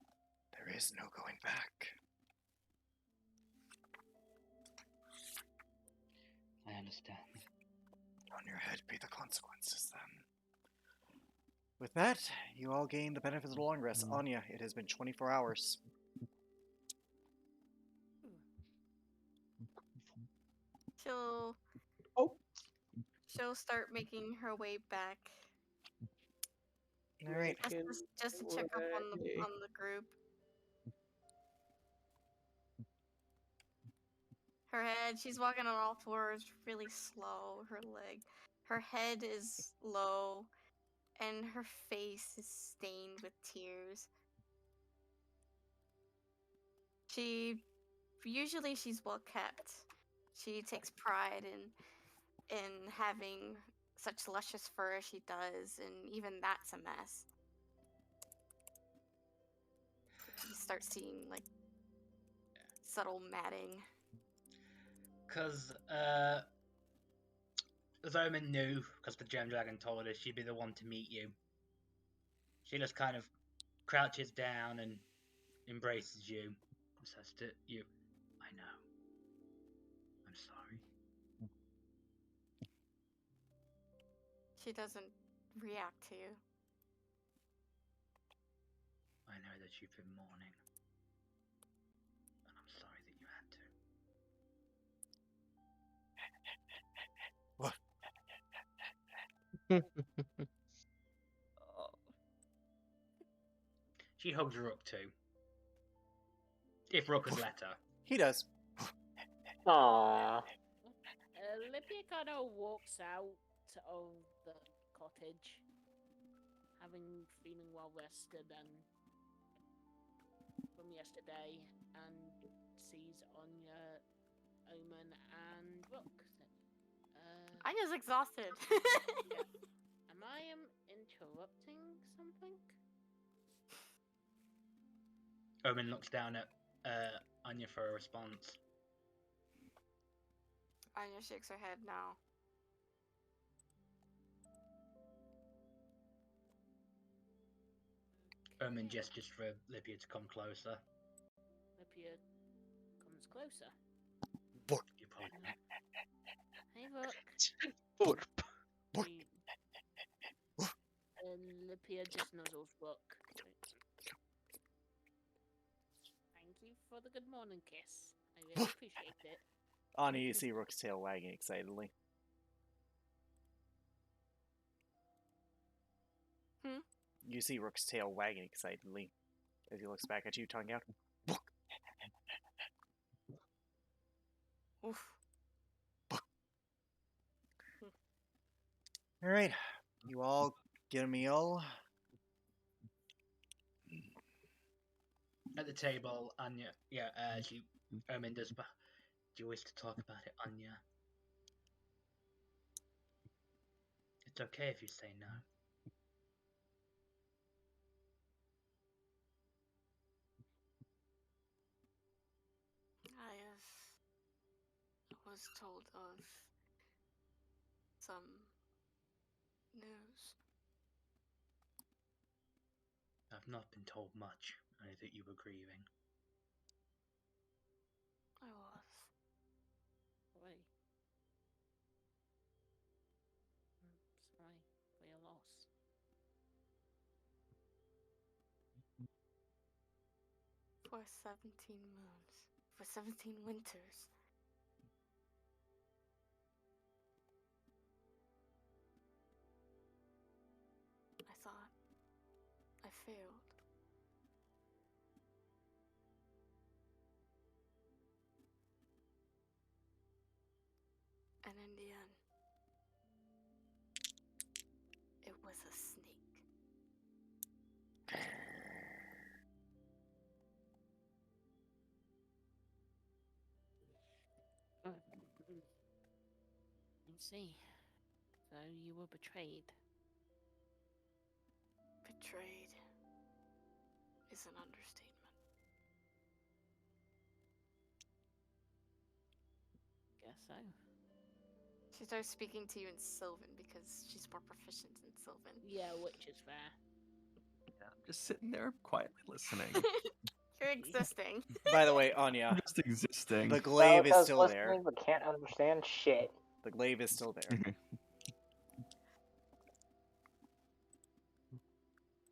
there is no going back. I understand. On your head be the consequences, then. With that, you all gain the benefit of the long rest. Anya, it has been 24 hours. She'll Oh. she'll start making her way back. Alright. Just to check up on the group. Her head, she's walking on all fours, really slow. Her head is low, and her face is stained with tears. Usually she's well kept. She takes pride in having such luscious fur as she does, and even that's a mess. You start seeing like subtle matting. Because, Zoman knew, because the Gem Dragon told her she'd be the one to meet you. She just kind of crouches down and embraces you and says to you, I know. I'm sorry. She doesn't react to you. I know that you've been mourning. She hugs Rook too. If Rook has let her. He does. Aww. Libya kind of walks out of the cottage, feeling well rested and from yesterday, and sees Anya, Omen, and Rook. I'm just exhausted. Am I interrupting something? Omen looks down at Anya for a response. Anya shakes her head now. Omen gestures for Libya to come closer. Libya comes closer. You probably Hey, Rook. Borp. Libya just nuzzles Rook. Thank you for the good morning kiss. I really appreciate it. Anya, you see Rook's tail wagging excitedly. You see Rook's tail wagging excitedly as he looks back at you, tongue out. Oof. All right, you all get a meal. At the table, Anya, Omen does. Do you wish to talk about it, Anya? It's okay if you say no. I was told of some news. I've not been told much, only that you were grieving. I was. Sorry. Sorry for your loss. For 17 moons. For 17 winters. I thought I failed. And in the end, it was a snake. I see. So you were betrayed. Betrayed is an understatement. Guess so. She starts speaking to you in Sylvan because she's more proficient in Sylvan. Yeah, which is fair. Yeah, I'm just sitting there quietly listening. You're existing. By the way, Anya, Just existing. the glaive is Valika's still there. listening but can't understand shit. The glaive is still there.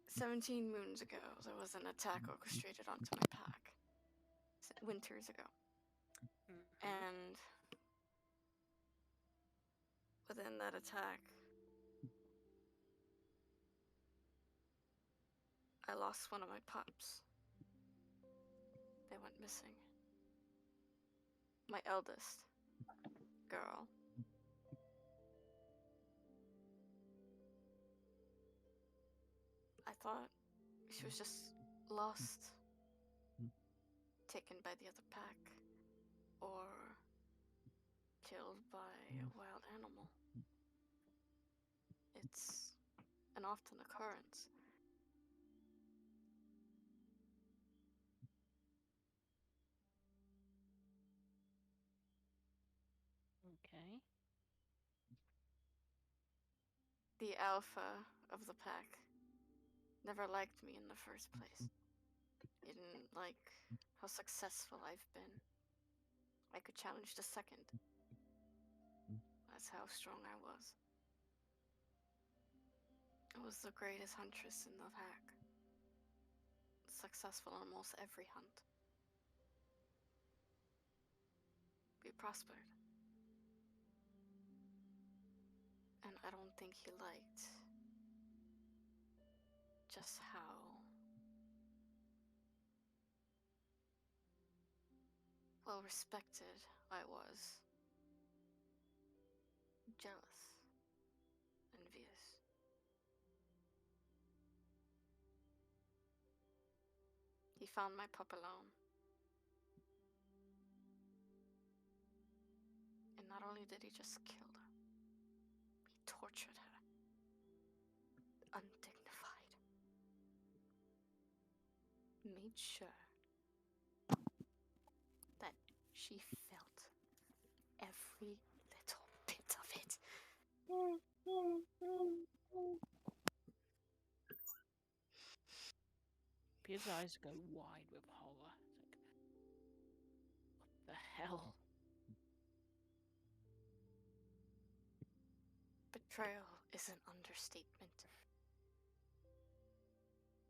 17 moons ago, there was an attack orchestrated onto my pack. Winters ago. And within that attack, I lost one of my pups. They went missing. My eldest girl. I thought she was just lost, taken by the other pack, or killed by a wild animal. It's an often occurrence. Okay. The alpha of the pack never liked me in the first place. He didn't like how successful I've been. I could challenge the second. That's how strong I was. I was the greatest huntress in the pack. Successful on almost every hunt. We prospered. And I don't think he liked just how well respected I was. Jealous. Envious. He found my pup alone. And not only did he just kill her, he tortured her. Undignified. Made sure that she felt every little bit of it. His eyes go wide with horror. It's like, what the hell? Betrayal is an understatement.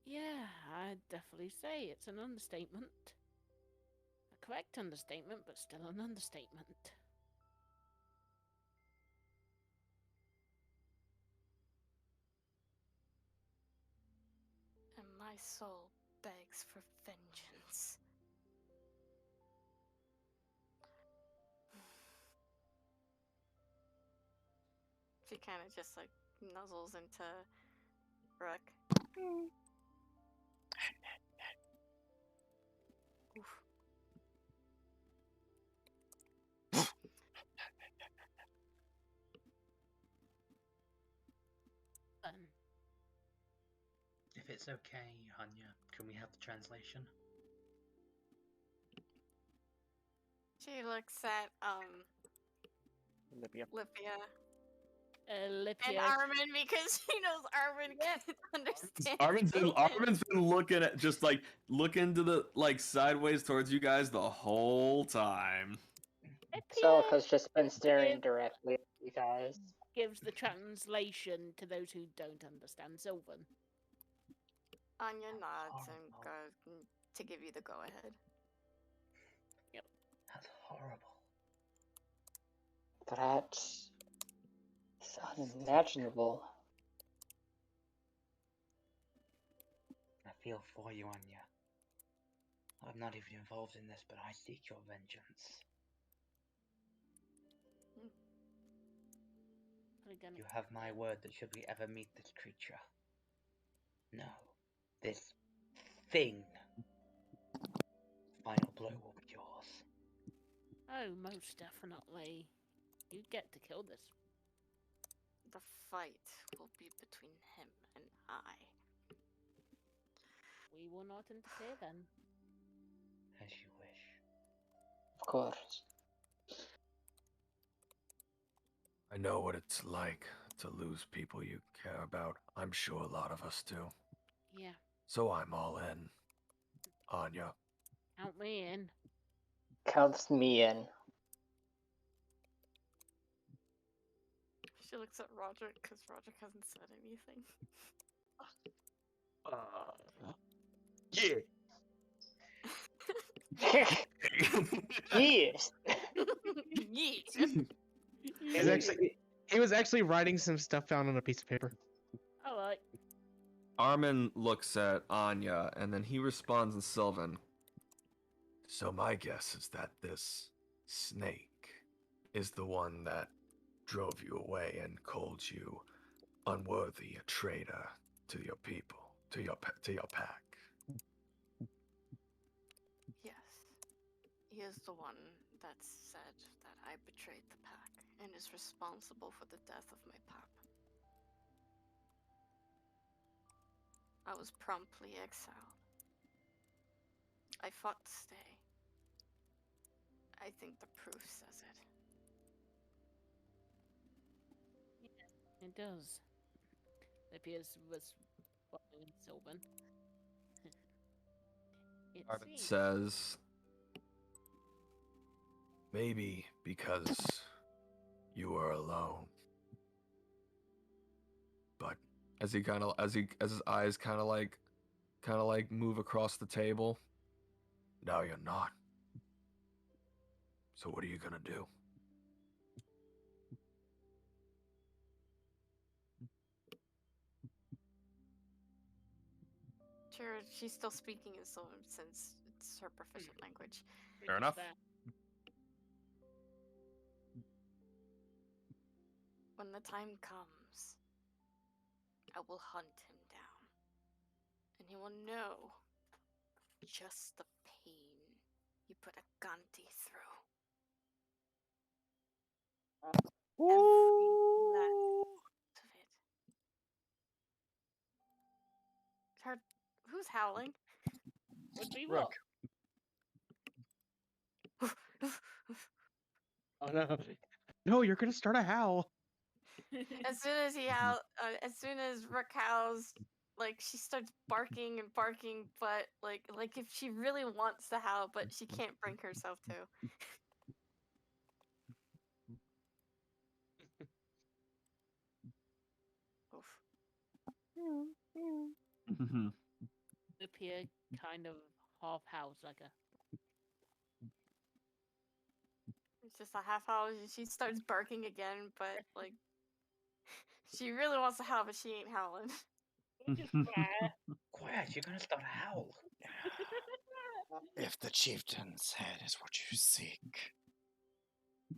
Yeah, I'd definitely say it's an understatement. A correct understatement, but still an understatement. And my soul begs for vengeance. She kind of just like nuzzles into Rook. Oof. If it's okay, Anya, can we have the translation? She looks at Libya. Lipia Lipia. and Armin because she knows Armin can understand. Armin's been looking at looking to the sideways towards you guys the whole time. Celica's just been staring directly at you guys. Gives the translation to those who don't understand Sylvan. Anya nods and goes to give you the go ahead. Yep. That's horrible. That's unimaginable. I feel for you, Anya. I'm not even involved in this, but I seek your vengeance. You have my word that should we ever meet this creature, no, this thing, final blow will be yours. Oh, most definitely. You get to kill this. The fight will be between him and I. We will not interfere then. As you wish. Of course. I know what it's like to lose people you care about. I'm sure a lot of us do. Yeah. So I'm all in. Anya. Count me in. Counts me in. She looks at Roderick because Roderick hasn't said anything. Yeah. Yes. Yes. He was actually writing some stuff down on a piece of paper. Alright. Armin looks at Anya and then he responds in Sylvan. So my guess is that this snake is the one that drove you away and called you unworthy, a traitor to your people, to your pack. Yes. He is the one that said that I betrayed the pack and is responsible for the death of my pup. I was promptly exiled. I fought to stay. I think the proof says it. It does. Lipia's was following Sylvan. It Armin seems. says, Maybe because you were alone. But as his eyes kind of like move across the table. now you're not. So what are you gonna do? Sure, she's still speaking in Sylvan since it's her proficient language. Fair enough. When the time comes, I will hunt him down, and he will know just the pain you put a Ganti through. Every last of it. Who's howling? Would be Rook. Oh no. No, you're gonna start a howl. As soon as as soon as Rook howls, like she starts barking and barking, but like if she really wants to howl, but she can't bring herself to. Oof. Lipia kind of half howls like a. It's just a half howl. She starts barking again, but like she really wants to howl, but she ain't howling. Just quiet. Quiet, you're gonna start a howl. If the chieftain's head is what you seek,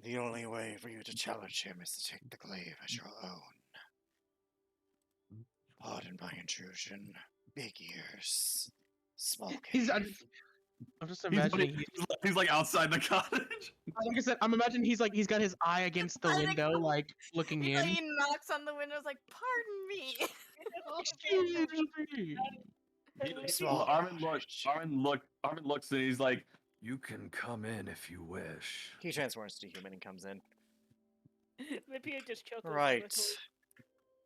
the only way for you to challenge him is to take the glaive as your own. Pardon my intrusion. Big ears, small cave. I'm just imagining He's like outside the cottage. like I said, I'm imagining he's got his eye against the I think- window, like looking He's in. like, he knocks on the window, like, "Pardon me." Excuse me. Small Armin looks and he's like, "You can come in if you wish." He transforms to human and comes in. Lipia just chuckles. Right. little.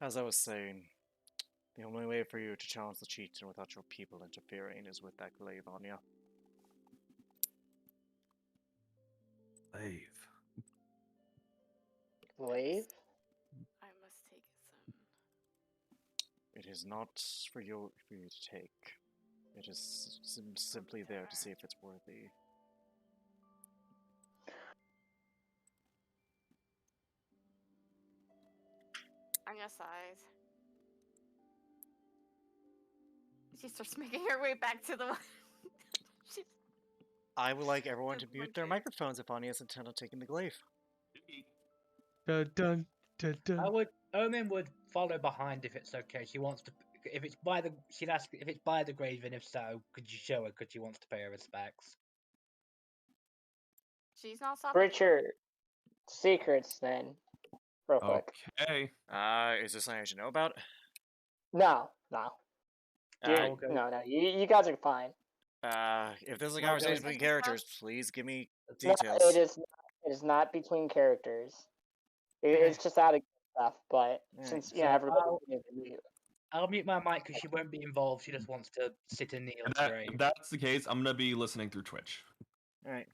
As I was saying, the only way for you to challenge the chieftain without your people interfering is with that glaive on you. Glaive. Glaive? I must take it then. It is not for you to take. It is simply there to see if it's worthy. Anya sighs. She starts making her way back to the. She's I would like everyone to So mute their funky. microphones if Anya is intent on taking the glaive. Dun, dun, dun, dun. Omen would follow behind if it's okay. She wants to. If it's by the, she'd ask if it's by the grave, and if so, could you show her? Because she wants to pay her respects. She's not stopping. Richard, secrets then. Real quick. Okay. Is this something I should know about? No, no. Dude, okay. no, you guys are fine. If this is a Well, conversation guys, between characters, please give me No, details. it is not between characters. Okay. It's just out of stuff, but Alright, since so everybody I'll mute my mic because she won't be involved. She just wants to sit in Neil's If grave. that's the case, I'm gonna be listening through Twitch. Alright.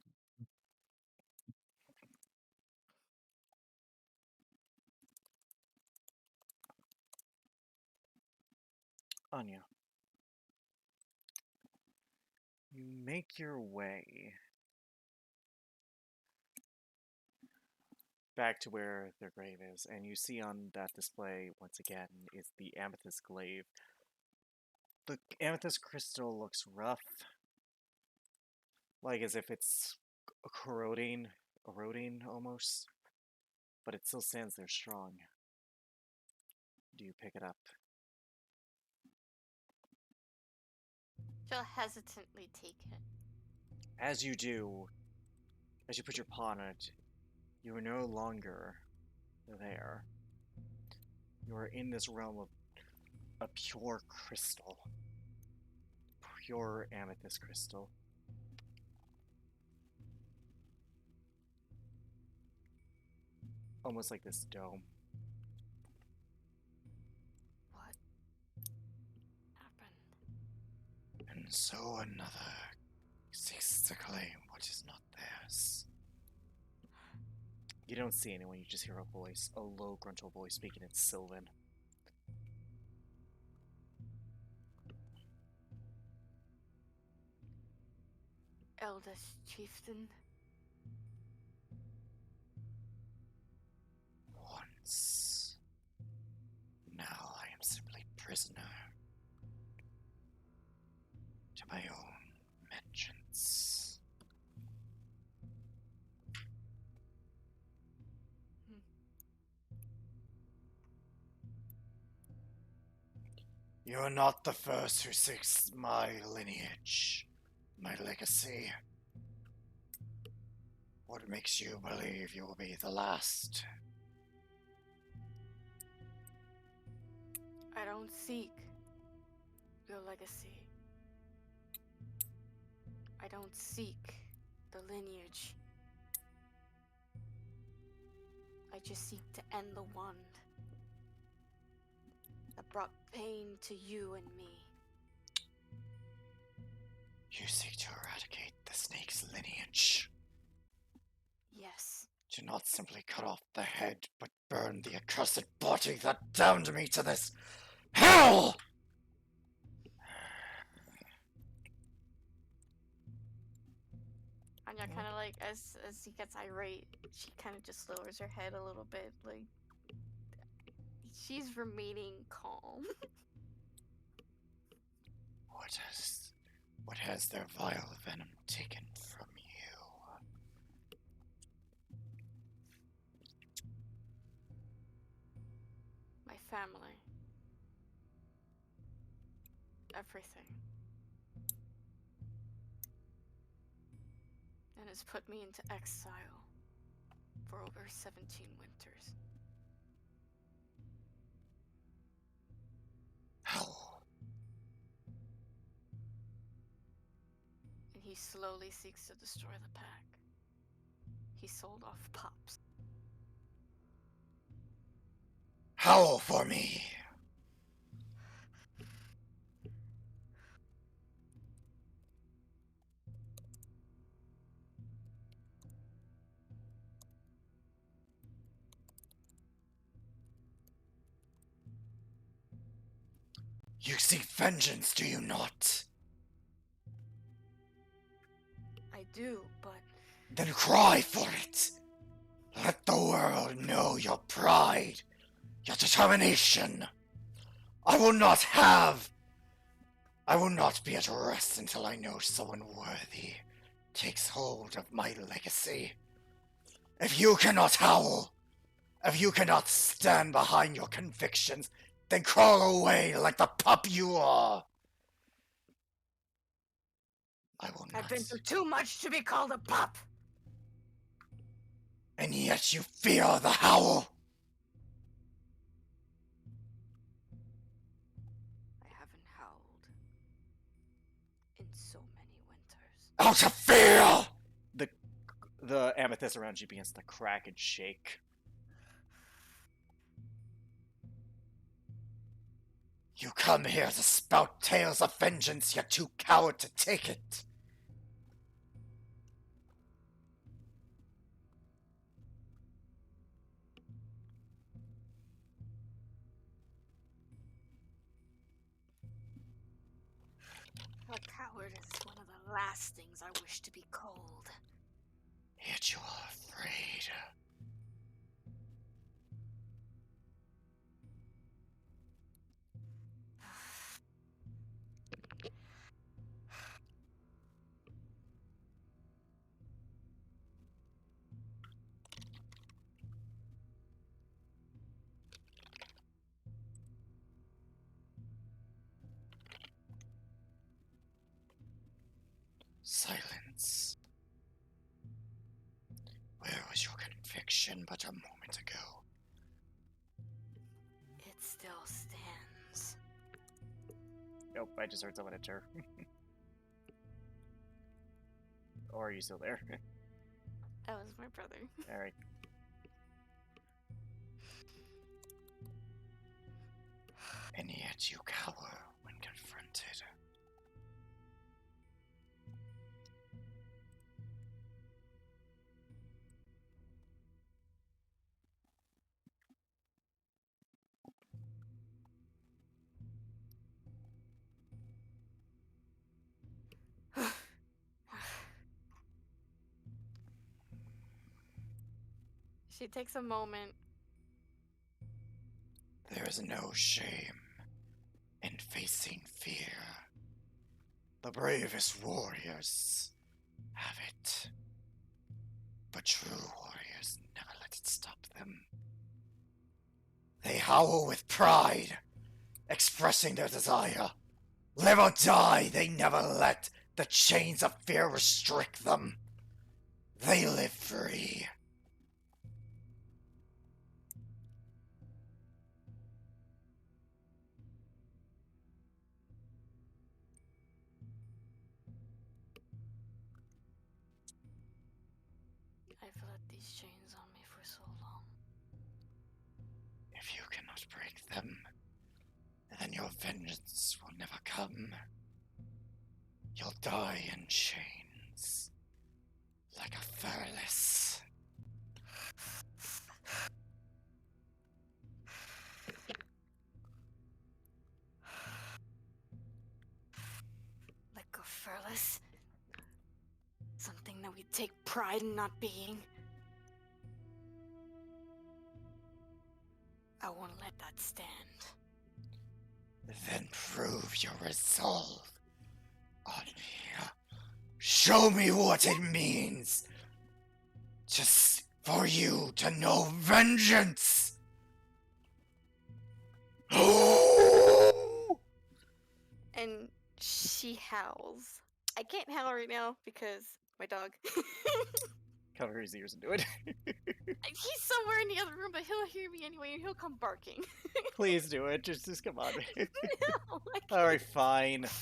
Anya. You make your way back to where their grave is, and you see on that display, once again, is the Amethyst Glaive. The amethyst crystal looks rough, like as if it's eroding almost, but it still stands there strong. Do you pick it up? She'll hesitantly take it. As you do, as you put your paw on it, you are no longer there. You are in this realm of a pure crystal. Pure amethyst crystal. Almost like this dome. What happened? And so another seeks to claim what is not theirs. You don't see anyone, you just hear a voice, a low gruntal voice speaking in Sylvan. Eldest chieftain. Once. Now I am simply prisoner. You're not the first who seeks my lineage, my legacy. What makes you believe you will be the last? I don't seek your legacy. I don't seek the lineage. I just seek to end the wand that brought pain to you and me. You seek to eradicate the snake's lineage. Yes. To not simply cut off the head, but burn the accursed body that damned me to this hell! Anya kind of like, as he gets irate, she kind of just lowers her head a little bit, like, she's remaining calm. What has their vile venom taken from you? My family. Everything. And has put me into exile for over 17 winters. How? And he slowly seeks to destroy the pack. He sold off Pops. Howl for me! You seek vengeance, do you not? I do, but Then cry for it! Let the world know your pride, your determination. I will not be at rest until I know someone worthy takes hold of my legacy. If you cannot howl, if you cannot stand behind your convictions, then crawl away like the pup you are. I will not. I've been through too much to be called a pup. And yet you fear the howl. I haven't howled in so many winters. Out of fear! The amethyst around you begins to crack and shake. You come here to spout tales of vengeance, yet too coward to take it. A coward is one of the last things I wish to be called. Yet you are afraid. Silence. Where was your conviction but a moment ago? It still stands. Nope, I just heard someone enter. Or are you still there? That was my brother. Alright. And yet you cower when confronted. She takes a moment. There is no shame in facing fear. The bravest warriors have it. But true warriors never let it stop them. They howl with pride expressing their desire. Live or die, they never let the chains of fear restrict them. They live free. I've let these chains on me for so long. If you cannot break them, then your vengeance will never come. You'll die in chains, like a furless. Like a furless. Something that we take pride in not being. I won't let that stand. Then prove your resolve on me. Show me what it means just for you to know vengeance. And she howls. I can't howl right now because my dog. Cover his ears and do it. He's somewhere in the other room, but he'll hear me anyway and he'll come barking. Please do it. Just come on. No, I All right, fine. can't.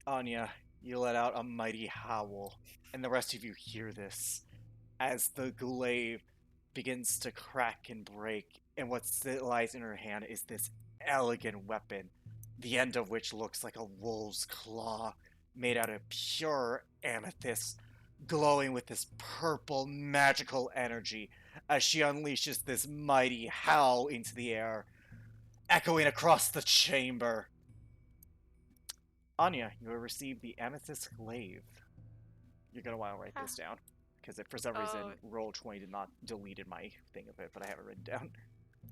Anya, you let out a mighty howl, and the rest of you hear this as the glaive begins to crack and break, and what lies in her hand is this elegant weapon, the end of which looks like a wolf's claw made out of pure amethyst, glowing with this purple magical energy as she unleashes this mighty howl into the air, echoing across the chamber. Anya, you have received the Amethyst Glaive. You're going to want to write this down, because for some reason, Roll20 did not deleted my thing of it, but I have it written down.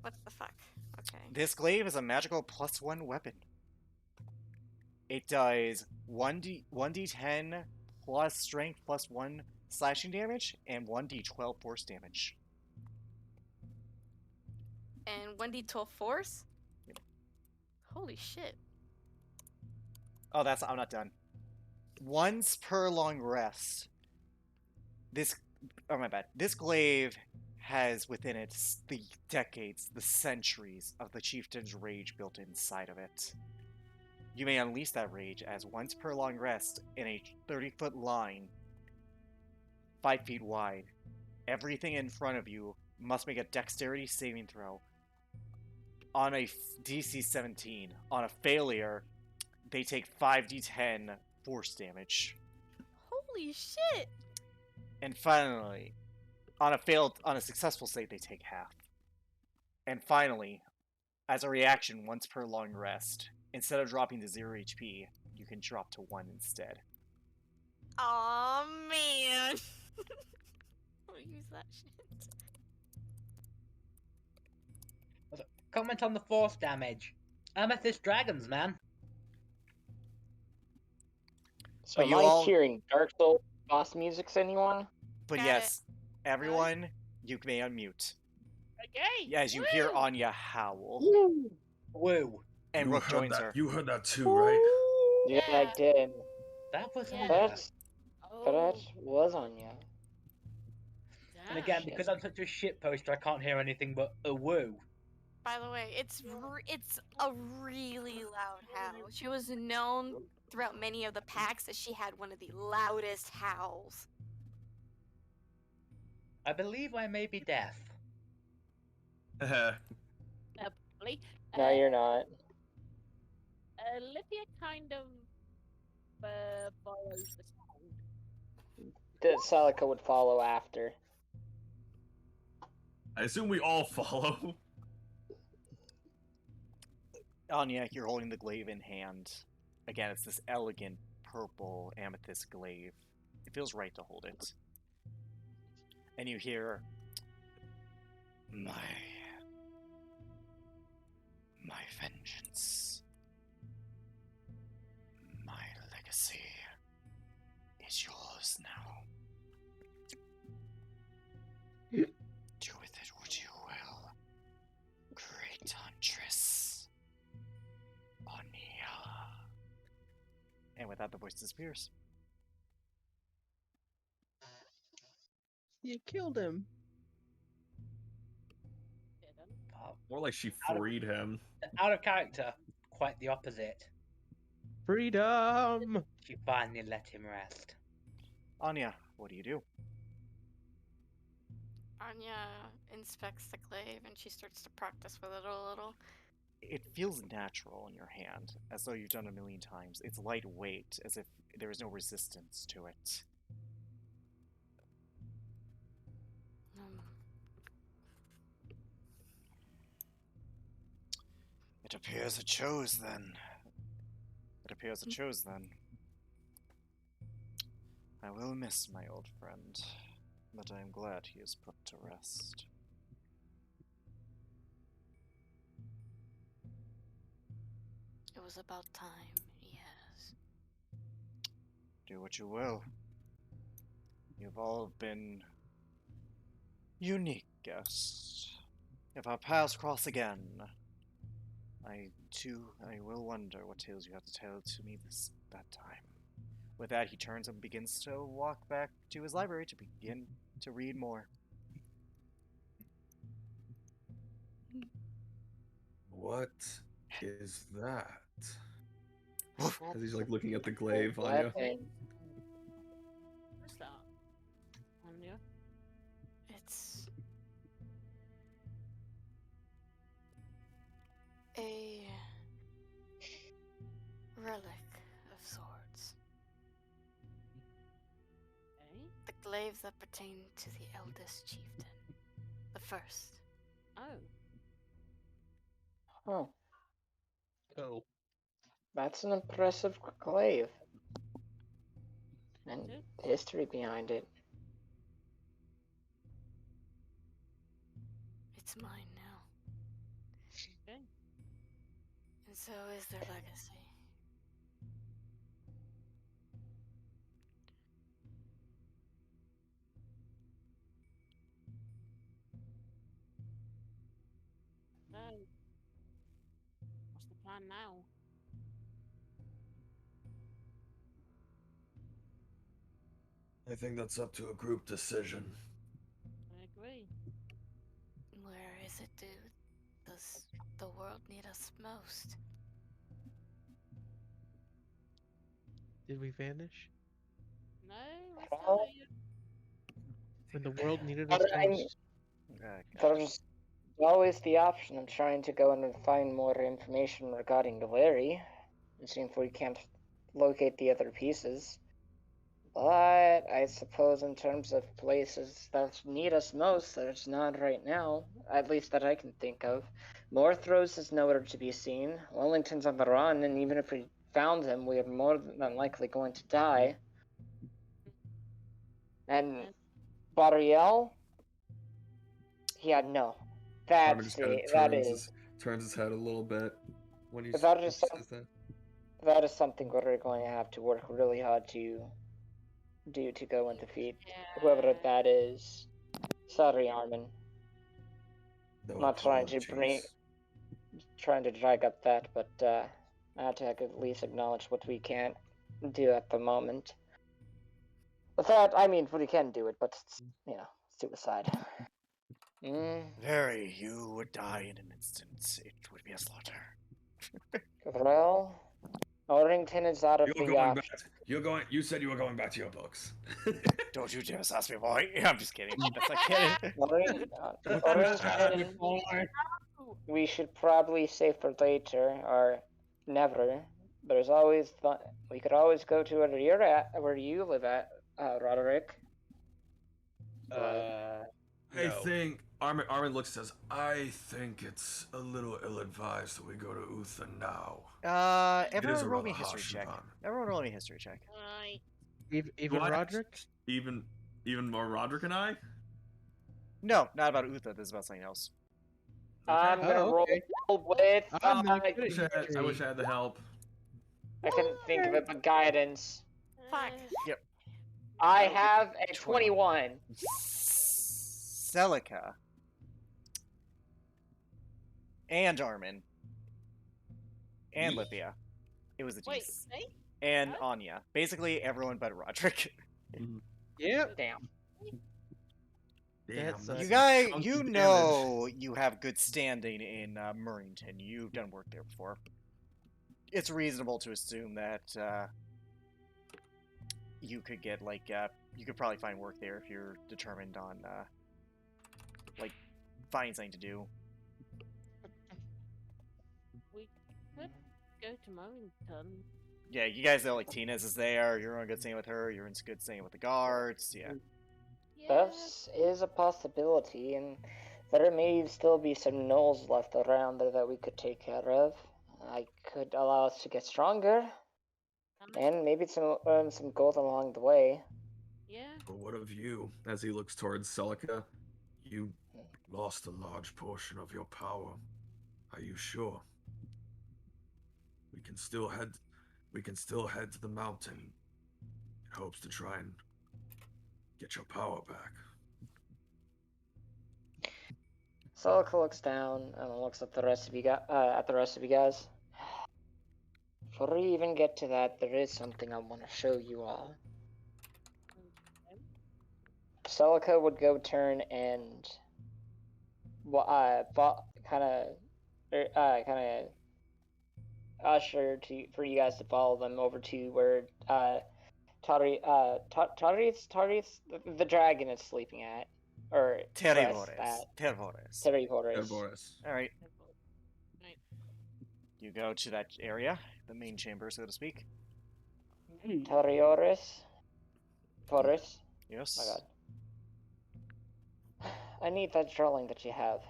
What the fuck? Okay. This glaive is a magical +1 weapon. It does 1d10 plus strength +1 slashing damage, and 1d12 force damage. And 1d12 force? Yep. Holy shit. Oh, I'm not done. Once per long rest, my bad. This glaive has within it the decades, the centuries of the chieftain's rage built inside of it. You may unleash that rage as once per long rest in a 30-foot line, 5 feet wide. Everything in front of you must make a dexterity saving throw on a DC 17. On a failure, they take 5d10 force damage. Holy shit! And finally, on a successful save, they take half. And finally, as a reaction, once per long rest, instead of dropping to 0 HP, you can drop to 1 instead. Aw, man. I'll use that shit. Comment on the force damage. Amethyst dragons, man. So am I hearing Dark Souls boss musics, anyone? But Got yes, everyone, you may unmute. Okay. As you hear Anya howl. Woo. And You Rook heard joins that. her. You heard that too, right? Yeah, I did. That was Yeah. Anya. That was Anya. And again, because I'm such a shit poster, I can't hear anything but a woo. By the way, it's a really loud howl. She was known throughout many of the packs that she had one of the loudest howls. I believe I may be deaf. Probably. No, you're not. Lydia kind of follows the sound. The Celica would follow after. I assume we all follow. Anya, you're holding the glaive in hand. Again, it's this elegant purple amethyst glaive. It feels right to hold it. And you hear, My vengeance, my legacy is yours now. Do with it what you will, great huntress. voice disappears. You killed him. More like she Out of- freed him. Out of character, quite the opposite. Freedom! She finally let him rest. Anya, what do you do? Anya inspects the glaive and she starts to practice with it a little. It feels natural in your hand, as though you've done it a million times. It's lightweight, as if there is no resistance to it. It appears it chose then. I will miss my old friend, but I am glad he is put to rest. It was about time, yes. Do what you will. You've all been unique guests. If our paths cross again, I will wonder what tales you have to tell to me that time. With that, he turns and begins to walk back to his library to begin to read more. What is that? That's As he's like looking at the glaive, a Anya. weapon. What's that? Anya? It's a relic of sorts. Okay. The glaive that pertained to the eldest chieftain. The first. Oh. Huh. Oh. That's an impressive glaive. And Yep. history behind it. It's mine now. Okay. And so is their legacy. So, what's the plan now? I think that's up to a group decision. I agree. Where is it, dude? Does the world need us most? Did we vanish? No, we're Well, still here. When the world needed us But I mean, most? there's always the option of trying to go in and find more information regarding the Larry, and see if we can't locate the other pieces. But I suppose in terms of places that need us most, there's none right now, at least that I can think of. Morthros is nowhere to be seen. Wellington's on the run, and even if we found him, we are more than likely going to die. And Bariel? Yeah, no. Armin That's just kind of it. That is. turns his head a little bit when he That is says that. That is something we're going to have to work really hard to do to go and defeat whoever that is. Sorry, Armin. No I'm not trying to apologies. trying to drag up that, but I had to at least acknowledge what we can't do at the moment. With that, I mean, we can do it, but it's, suicide. Very, you would die in an instant. It would be a slaughter. Well, Orrington is out of the option. You said you were going back to your books. Don't you dare sass me, boy. I'm just kidding. That's not kidding. Orrington, we should probably save for later or never. There's always we could always go to where you're at, where you live at, Roderick. I think Armin looks and says, I think it's a little ill-advised that we go to Uther now. Everyone a roll me a rather history harsh check. environment. Everyone roll me a history check. Right. Even What? Roderick? Even more Roderick and I? No, not about Uther. This is about something else. I'm gonna Oh, okay. roll with. I'm not I good wish at I wish I had the help. I couldn't think of it, but guidance. Fuck. Yep. I have a 21. Celica. And Armin. And Me? Lithia. It was a Wait, DC. hey? and Anya. Basically, everyone but Roderick. Yep. Damn. Damn, That's that's You some guys, chunky you damage. know you have good standing in Murrington. You've done work there before. It's reasonable to assume that you could get you could probably find work there if you're determined on finding something to do. We could go to Morrington. Yeah, you guys know Tina's is there. You're in good standing with her. You're in good standing with the guards. Yeah. That is a possibility, and there may still be some gnolls left around there that we could take care of. I could allow us to get stronger, and maybe earn some gold along the way. Yeah. But what of you? As he looks towards Celica, you lost a large portion of your power. Are you sure? We can still head to the mountain in hopes to try and get your power back. Celica looks down and looks at the rest of you guys. Before we even get to that, there is something I want to show you all. Celica would go turn and kind of usher for you guys to follow them over to where Tari's the dragon is sleeping at, or Terrores. Terrores. All right. Right. You go to that area, the main chamber, so to speak. Torres. Yes. My God. I need that drawing that you have.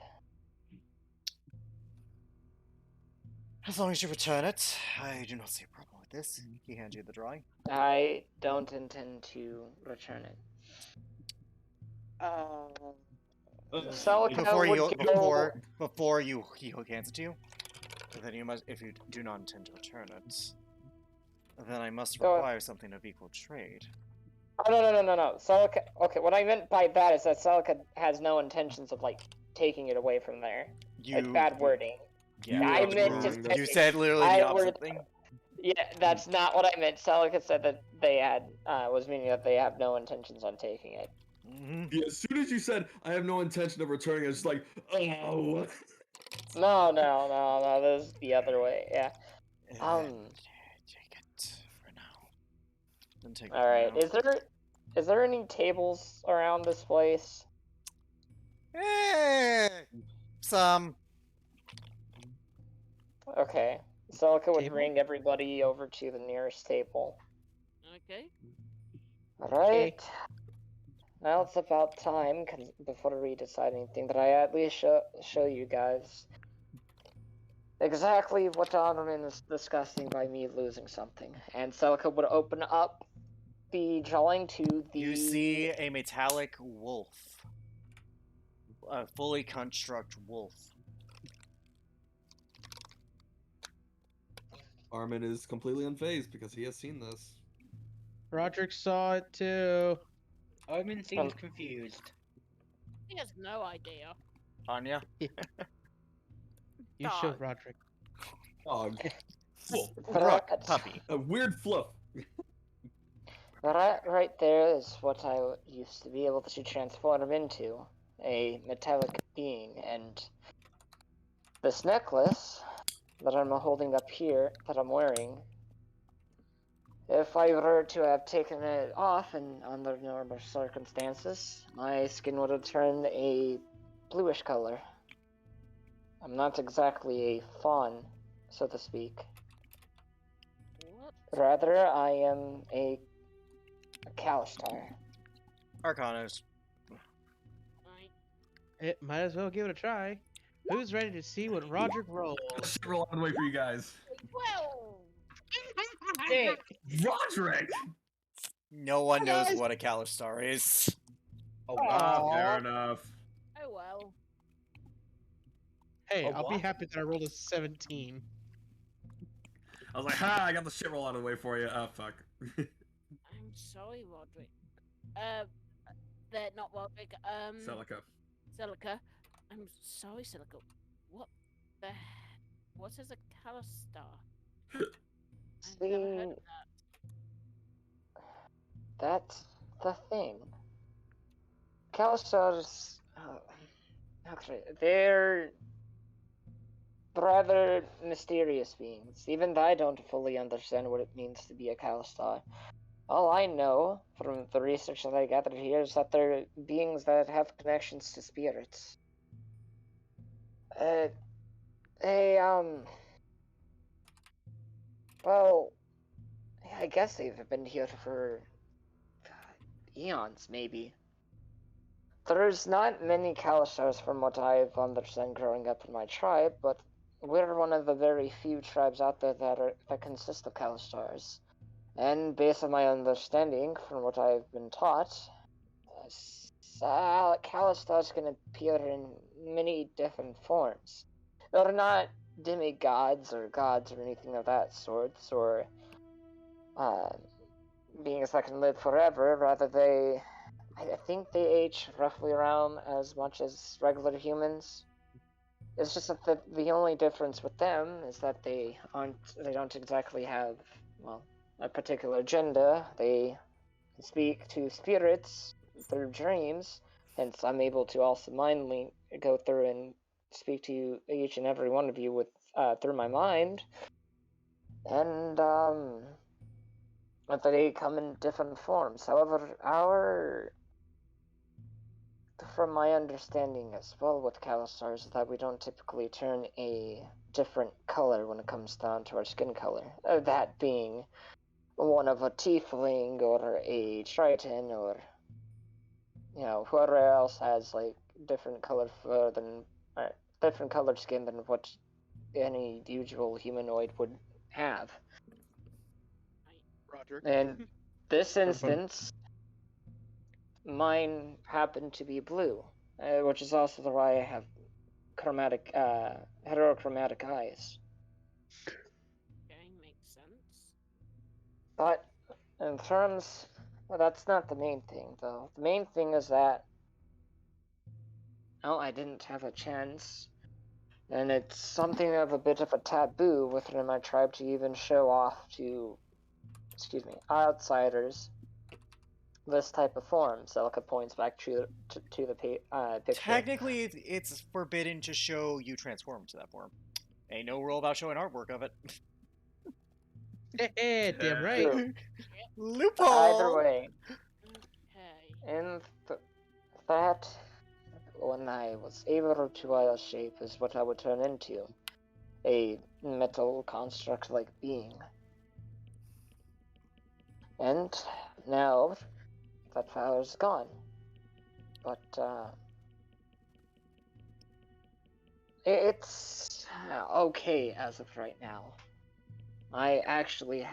As long as you return it, I do not see a problem with this. He hands you the drawing. I don't intend to return it. Celica Before he hands it to you, then you must, if you do not intend to return it, then I must require something of equal trade. Oh, no. Celica. Okay, what I meant by that is that Celica has no intentions of taking it away from there. It's bad wording. Yeah, I meant to say, you said literally the opposite thing. Yeah, that's not what I meant. Celica said that they had was meaning that they have no intentions on taking it. Mm-hmm. Yeah, as soon as you said I have no intention of returning, I was just like, oh. No, this is the other way. Yeah. Take it for now. Then take it All right. for now. Is there any tables around this place? Some. Okay. Celica would Table? bring everybody over to the nearest table. Okay. Alright. Now it's about time, before we decide anything, that I at least show you guys exactly what Donovan is discussing by me losing something. And Celica would open up the drawing to the... You see a metallic wolf. A fully construct wolf. Armin is completely unfazed because he has seen this. Roderick saw it too. Omen seems confused. He has no idea. Anya? You Dog. showed Roderick. Dog. Rook, puppy. A weird fluff. Right there is what I used to be able to transform into. A metallic being, and this necklace that I'm holding up here, that I'm wearing, if I were to have taken it off and under normal circumstances, my skin would have turned a bluish color. I'm not exactly a fawn, so to speak. What? Rather, I am a Calistar. Arcanos. Right. It might as well give it a try. Who's ready to see what Roderick rolls? Shit roll on the way for you guys. Well. Hey, Roderick! No one knows what a Calistar is. oh Ah, wow. fair enough. Oh well. Hey, Oh, I'll be what? happy that I rolled a 17. I was like, ha, I got the shit roll out of the way for you. Oh, fuck. I'm sorry, Roderick. They're not Roderick. Celica. Celica. I'm sorry, Celica. What is a Calistar? I've never heard of that. that's the thing. Kalistars, they're rather mysterious beings. Even I don't fully understand what it means to be a Kalistar. All I know from the research that I gathered here is that they're beings that have connections to spirits. Well, I guess they've been here for eons, maybe. There's not many Kalistars from what I've understood growing up in my tribe, but we're one of the very few tribes out there that consist of Kalistars. And based on my understanding, from what I've been taught, Kalistars can appear in many different forms. They're not demigods or gods or anything of that sort, or beings that can live forever. Rather, I think they age roughly around as much as regular humans. It's just that the only difference with them is that they don't exactly have, well, a particular gender. They can speak to spirits through dreams, hence I'm able to also mind link, go through and speak to each and every one of you with through my mind. And but they come in different forms. However, from my understanding as well with Kalistars, is that we don't typically turn a different color when it comes down to our skin color. That being one of a tiefling or a triton or, you know, whoever else has like different colored fur than different colored skin than what any usual humanoid would have. Roger. In this instance, mine happened to be blue, which is also why I have heterochromatic eyes. Okay, makes sense. But in terms, well, that's not the main thing, though. The main thing is that, oh, I didn't have a chance, and it's something of a bit of a taboo within my tribe to even show off to, outsiders this type of form. Celica points back to the picture. Technically, it's forbidden to show you transform to that form. Ain't no rule about showing artwork of it. Damn right. True. Loophole! Either way, Okay. in that, when I was able to wild shape, is what I would turn into. A metal construct-like being. And now, that power's gone. But, it's okay as of right now. I actually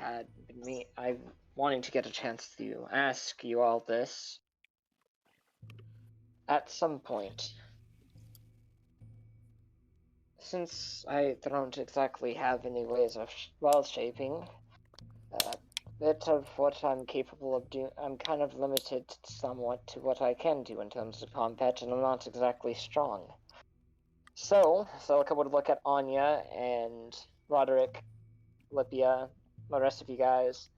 I'm wanting to get a chance to ask you all this at some point. Since I don't exactly have any ways of wild shaping, bit of what I'm capable of doing, I'm kind of limited somewhat to what I can do in terms of combat, and I'm not exactly strong. So, Celica would look at Anya and Roderick, Lipia, the rest of you guys.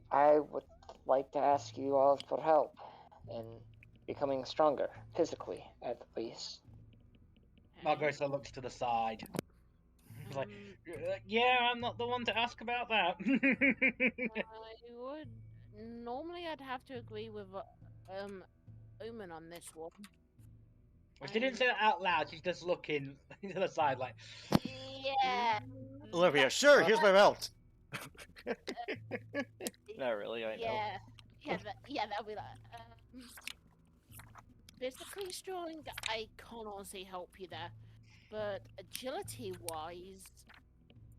I would like to ask you all for help in becoming stronger, physically at least. Margarita looks to the side. He's like, yeah, I'm not the one to ask about that. I would normally I'd have to agree with Omen on this one. Well, she didn't say that out loud. She's just looking to the side, like, Yeah. Olivia, sure, here's my belt. Not really, I know. That'll be like. Physically strong, I can't honestly help you there, but agility-wise,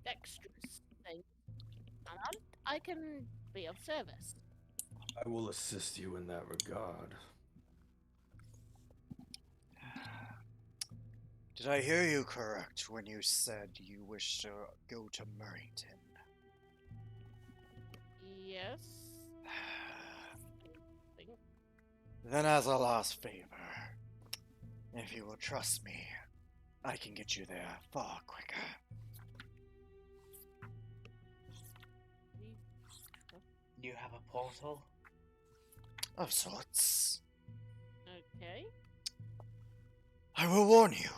dexterous thing, I can be of service. I will assist you in that regard. Did I hear you correct when you said you wish to go to Murrington? Yes. Then as a last favor, if you will trust me, I can get you there far quicker. you have a portal? of sorts. Okay. I will warn you.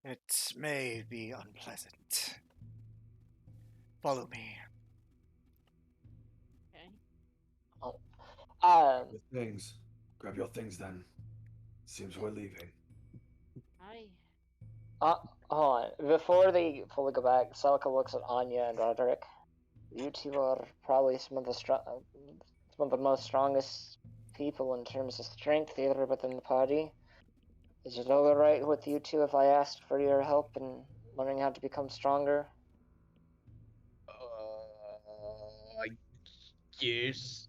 It may be unpleasant. Follow me. Okay. Your things. Grab your things then. Seems we're leaving. Aye. Hold on. Before they fully go back, Celica looks at Anya and Roderick. You two are probably some of the most strongest people in terms of strength here within the party. Is it alright with you two if I asked for your help in learning how to become stronger? Yes.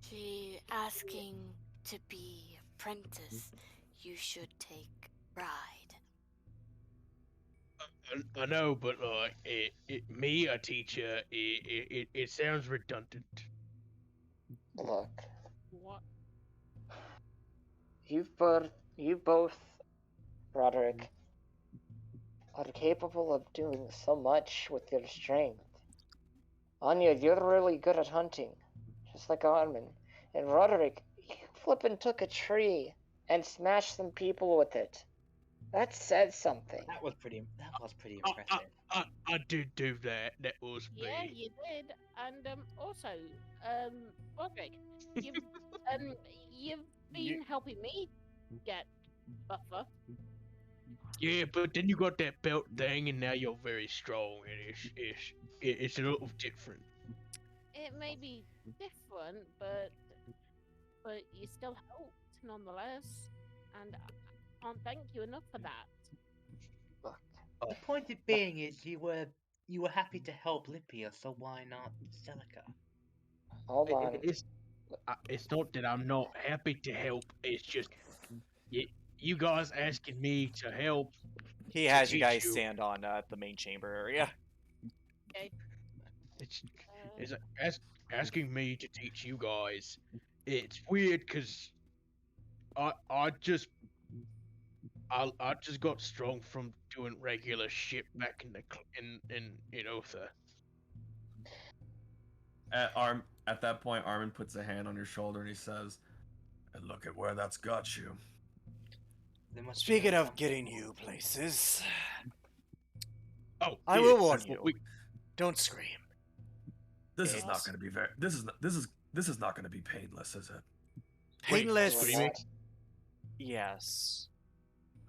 She asking to be apprentice. You should take bride. I know, but me a teacher, it sounds redundant. Look, What? you both, Roderick, are capable of doing so much with your strength. Anya, you're really good at hunting, just like Armin. And Roderick, you flippin' took a tree and smashed some people with it. That said something. That was pretty impressive. I did do that. That was me. Yeah, you did. And also, Roderick, you've been helping me get buffer. Yeah, but then you got that belt thing, and now you're very strong, and it's a little different. It may be different, but you still helped nonetheless, and I can't thank you enough for that. The point of being is you were happy to help Lipia, so why not Celica? Hold on. It's not that I'm not happy to help. It's just you guys asking me to help. He has to you guys teach stand on the main chamber area. Okay. It's asking me to teach you guys. It's weird because I just got strong from doing regular shit back in Otha. At that point, Armin puts a hand on your shoulder and he says, And look at where that's got you. Speaking of getting you places, oh, I will warn you. Don't scream. This is not going to be very. This is not going to be painless, is it? Painless. Screaming? Yes.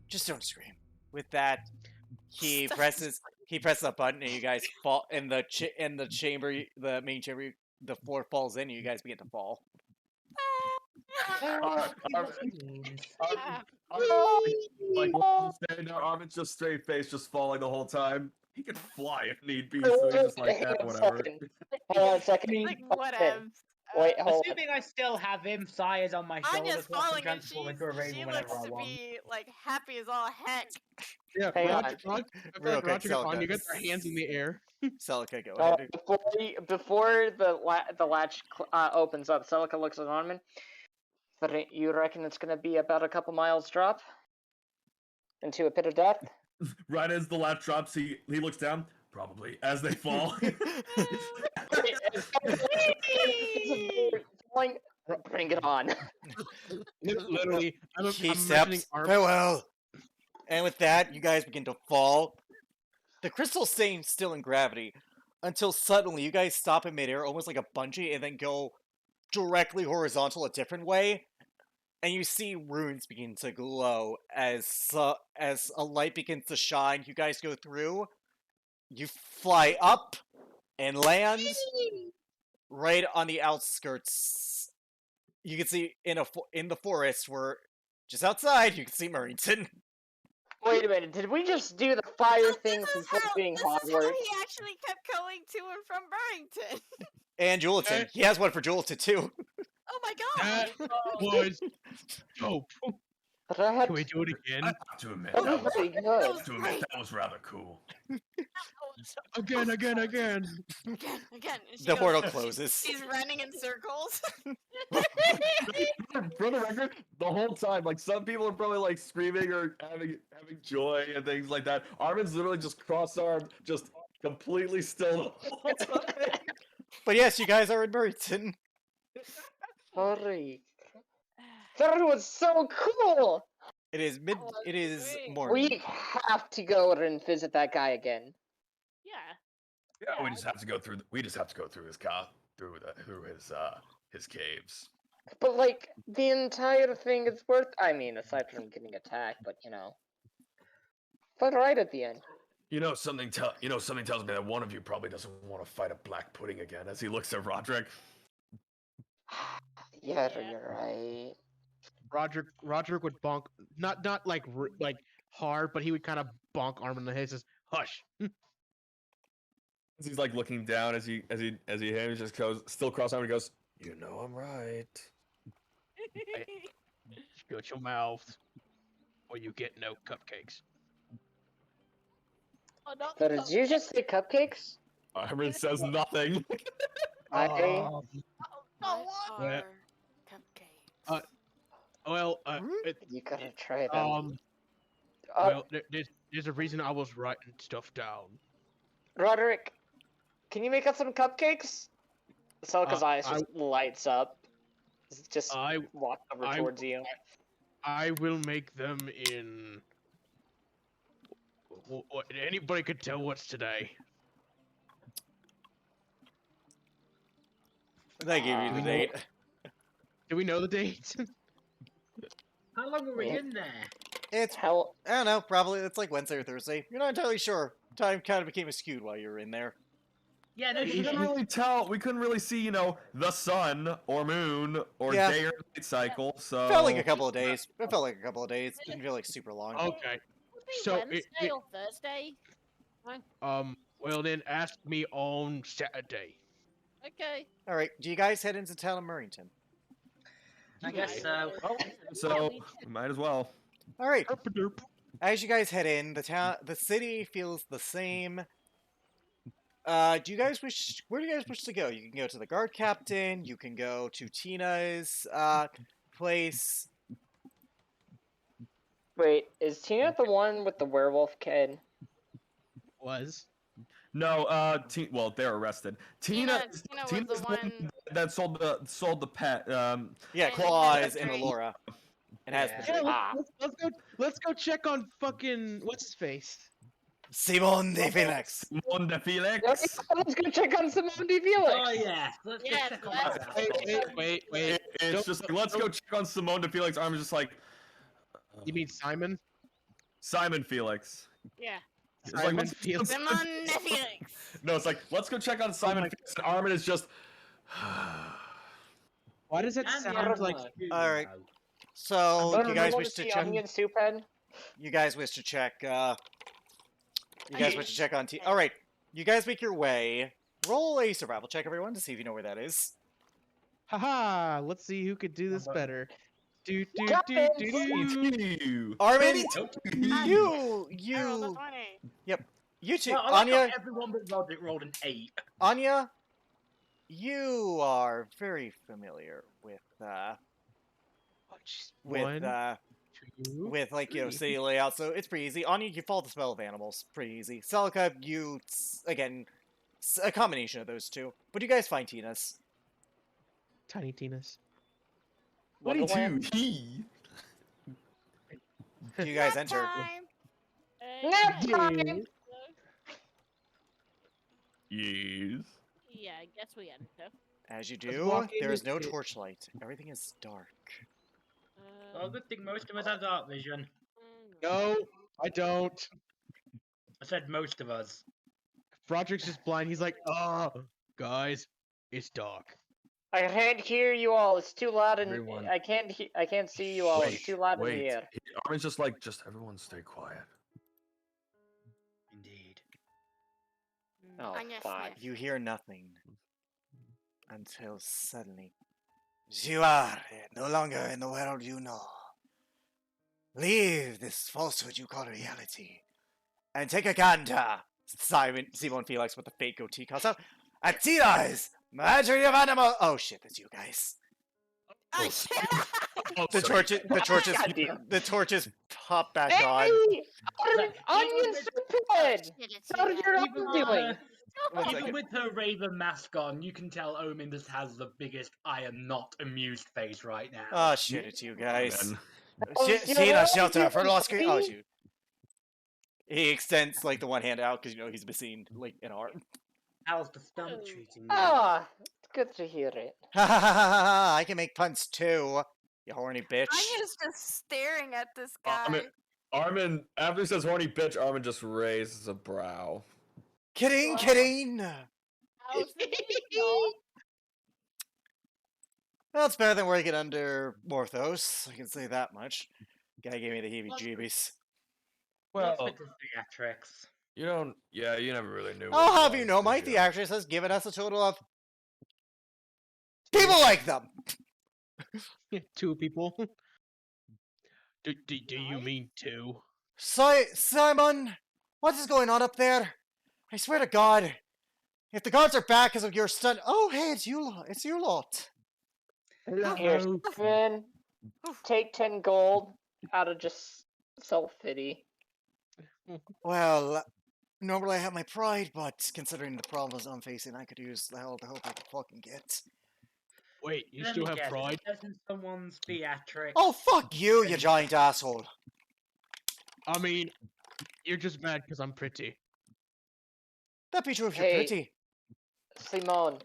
Just don't scream. With that, he presses a button, and you guys fall in the chamber, the main chamber. The floor falls in, and you guys begin to fall. Armin's just straight face, just falling the whole time. He can fly if need be, so he's just like, whatever. Hold on a second. Like, whatever. Wait, hold Assuming I still have him, Saya's on my shoulders, Anya's so I can falling and transform into a raven she whenever looks I to want. be like happy as all heck. Yeah, Hang on. Roger and Anya got their hands in the air. Celica, go ahead. Before the latch opens up, Celica looks at Armin. But you reckon it's gonna be about a couple miles drop into a pit of death? Right as the latch drops, he looks down. Probably as they fall. Bring it on. Literally, I'm Steps imagining farewell. And with that, you guys begin to fall. The crystal stays still in gravity until suddenly you guys stop in midair, almost like a bungee, and then go directly horizontal a different way. And you see runes begin to glow as a light begins to shine. You guys go through. You fly up and land right on the outskirts. You can see in the forest, where just outside you can see Murrington. Wait a minute, did we just do the fire thing from being This is how Hogwarts? he actually kept going to and from Burrington. And Juleton. He has one for Juleton too. Oh my god! that was dope. But I had Can we do it I again? have to admit, that was pretty good. that was rather cool. Again. Again. And she The goes- portal closes. She's running in circles. For the record, the whole time, like some people are probably like screaming or having joy and things like that. Armin's literally just cross-armed, just completely still the whole time. But yes, you guys are in Murrayton. Hurry. That was so cool! It is was It is great. morning. We have to go and visit that guy again. Yeah. Yeah, we Yeah. just have to go through. We just have to go through his his caves. But like, the entire thing is worth. I mean, aside from getting attacked, but you know. But right at the end. Something tells me that one of you probably doesn't want to fight a black pudding again. As he looks at Roderick. Yeah, Yeah. you're right. Roderick would bonk, not like like hard, but he would kind of bonk Armin in the head. Says, "Hush." As he's like looking down as he just goes still cross-armed and goes, "You know I'm right." Shut your mouth, or you get no cupcakes. Oh, not So the did you just say cupcakes? Armin says nothing. I. Oh, What what? Yeah. are cupcakes? Well, You gotta try them. well, there's a reason I was writing stuff down. Roderick, can you make us some cupcakes? Celica's eyes I- just lights up. Just I walk over I- towards you. I will make them in. Anybody could tell what's today. They give you the Uh, date. Do we know the date? How long were we Yeah. in there? It's Hell, I don't know. Probably it's like Wednesday or Thursday. You're not entirely sure. Time kind of became skewed while you were in there. Yeah, no We shit. couldn't really tell. We couldn't really see, the sun or moon or Yeah. day or night cycle. So Felt like a couple of days. It felt like a couple of days. Didn't feel like super long. Okay. Would it be So Wednesday or Thursday? Well then, ask me on Saturday. Okay. All right. Do you guys head into town of Murrington? I guess so. So we might as well. All right. Herp-a-derp. As you guys head in, the city feels the same. Where do you guys wish to go? You can go to the guard captain. You can go to Tina's place. wait, is Tina the one with the werewolf kid? Was. No, well, they're arrested. Tina Tina was the Tina's the one one- that sold the pet. Yeah, Yeah, Claws and Drake. Allura. And has Yeah. the Yeah, drink. let's go check on fucking what's his face. Simon de Felix. Simon de Felix. Let's go check on Simone de Felix. Oh yeah. Let's Yeah, check on let's- that. Wait. It's just like, let's go check on Simone de Felix. Armin's just like, You mean Simon? Simon Felix. Yeah. It's like, Simon let's- Felix. Simon de Felix. No, it's like, let's go check on Simon Felix. And Armin is just. Why does that And the sound like? Emperor, All right. you know. So But you guys remember wish the to check. onion soup head? You guys wish to check. You guys wish to check on. All right. You guys make your way. Roll a survival check, everyone, to see if you know where that is. Haha! Let's see who could do this better. Do do Captain! do do do. You. Armin, Nope. you, I rolled a you, 20. you two, Well, I like how Anya, everyone but Roderick rolled an 8. Anya, you are very familiar with One, two. with like three. city layout, so it's pretty easy. Anya, you follow the smell of animals, pretty easy. Celica, again, a combination of those two. But you guys find Tina's. Tiny Tina's. Wonderland? 22. He. Do you guys Nap enter? time. Nap Yeah. time! Yes. Yeah, I guess we enter. As you Let's do, walk in there is and no see- torchlight. Everything is dark. Well, good thing most of us have dark vision. No, I don't. I said most of us. Roderick's just blind. He's like, guys, it's dark. I can't hear you all. It's too loud and Everyone. I can't see you all. It's too loud in the Wait. air. Armin's just like, just everyone stay quiet. Indeed. Oh, Anya fuck. sniffed. You hear nothing until suddenly you are no longer in the world you know. Leave this falsehood you call reality and take a gander Simon Felix with the fake goatee calls out, Atinas! Mastery of animal. Oh shit, that's you guys. Oh, The torches pop back on. Hey! Like, Onion stupid! How did your Even, oven doing? One even second. with her Raven mask on, you can tell Omin just has the biggest I am not amused face right now. Oh shit, it's you guys. Man. See in a shelter for lost creatures. Oh shoot. He extends like the one hand out because he's missing like an arm. How's the stomach treating you? Ah, good to hear it. Ha ha ha ha ha! I can make puns too. You horny bitch. Anya's just staring at this guy. Armin, after he says horny bitch, Armin just raises a brow. Kidding, kidding. How's the meal? Well, it's better than working under Morthos. I can say that much. Guy gave me the heebie-jeebies. What's Well, with the theatrics? you don't. Yeah, you never really knew. I'll what have it you was, know, did my you? theatrix has given us a total of people like them. 2 people. Do you mean 2? Simon, what is going on up there? I swear to God, if the gods are back because of your stunt. Oh, hey, it's you lot. It's you lot. Here, Finn, take 10 gold out of just self-pity. Well, normally I have my pride, but considering the problems I'm facing, I could use the help I could fucking get. Wait, you Let still me have guess, pride? Doesn't someone's theatrics? Oh, fuck you, you giant asshole. I mean, you're just mad because I'm pretty. That'd be true if you're Hey. pretty. Simone,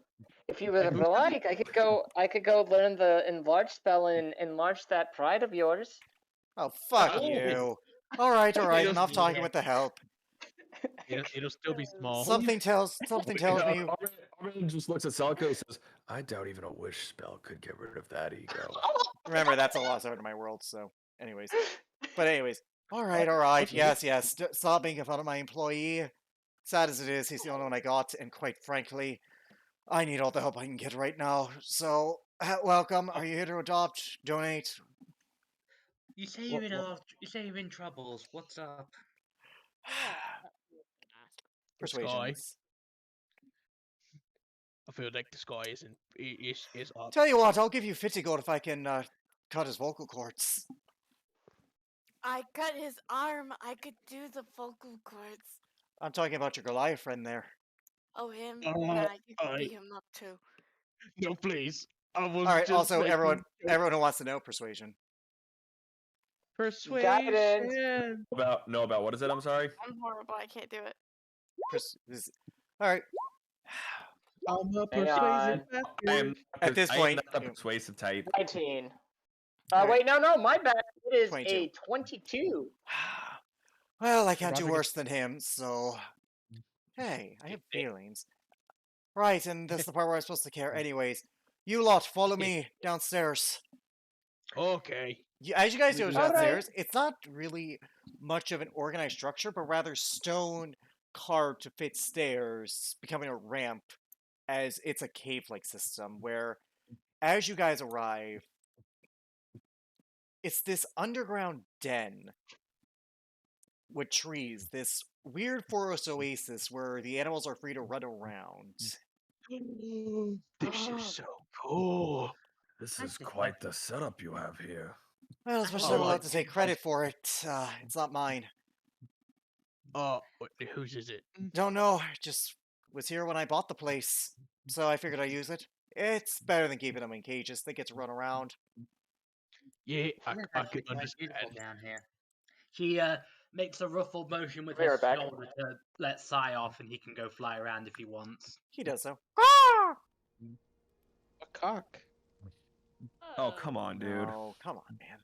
if you would like, I could go learn the enlarge spell and enlarge that pride of yours. Oh, fuck Oh. you. Alright, Just enough talking yeah. with the help. It'll still be small. Something tells me. Armin just looks at Selko and says, I doubt even a wish spell could get rid of that ego. Remember, that's a lost art in my world, so. Anyways. Alright. Yes. Stop making fun of my employee. Sad as it is, he's the only one I got, and quite frankly, I need all the help I can get right now. So, welcome. Are you here to adopt, donate? You say you're in you say you're in troubles. What's up? Persuasions. I feel like the sky is up. Tell you what, I'll give you 50 gold if I can cut his vocal cords. I cut his arm. I could do the vocal cords. I'm talking about your Goliath friend there. Oh, him? Uh, Yeah, you can I- beat him up too. No, please. I was Alright, just also, making everyone a who wants to know, persuasion. Persuasion. About what is it? I'm sorry. I'm horrible. I can't do it. Alright. I'm a Hang on. persuasive I am, At this I am point, not the persuasive type. 19. Alright. Wait, no, my bad. It is 22. a 22. Well, I can't do Roger- worse than him, so. Hey, I have feelings. Right, and this is the part where I'm supposed to care. Anyways, you lot, follow me downstairs. Okay. As you guys go Alright. downstairs, it's not really much of an organized structure, but rather stone carved to fit stairs, becoming a ramp, as it's a cave-like system where, as you guys arrive, it's this underground den with trees, this weird forest oasis where the animals are free to run around. This is so cool. This is quite the setup you have here. Well, as much as Oh, I'm allowed like- to take credit for it, it's not mine. Whose is it? Don't know, just was here when I bought the place, so I figured I'd use it. It's better than keeping them in cages. They get to run around. Yeah, I It's can actually quite beautiful understand. down here. She makes a ruffled motion with Be right her back. shoulder to let Sai off, and he can go fly around if he wants. He does so. A cock. Oh, come on, dude. Oh, come on, man.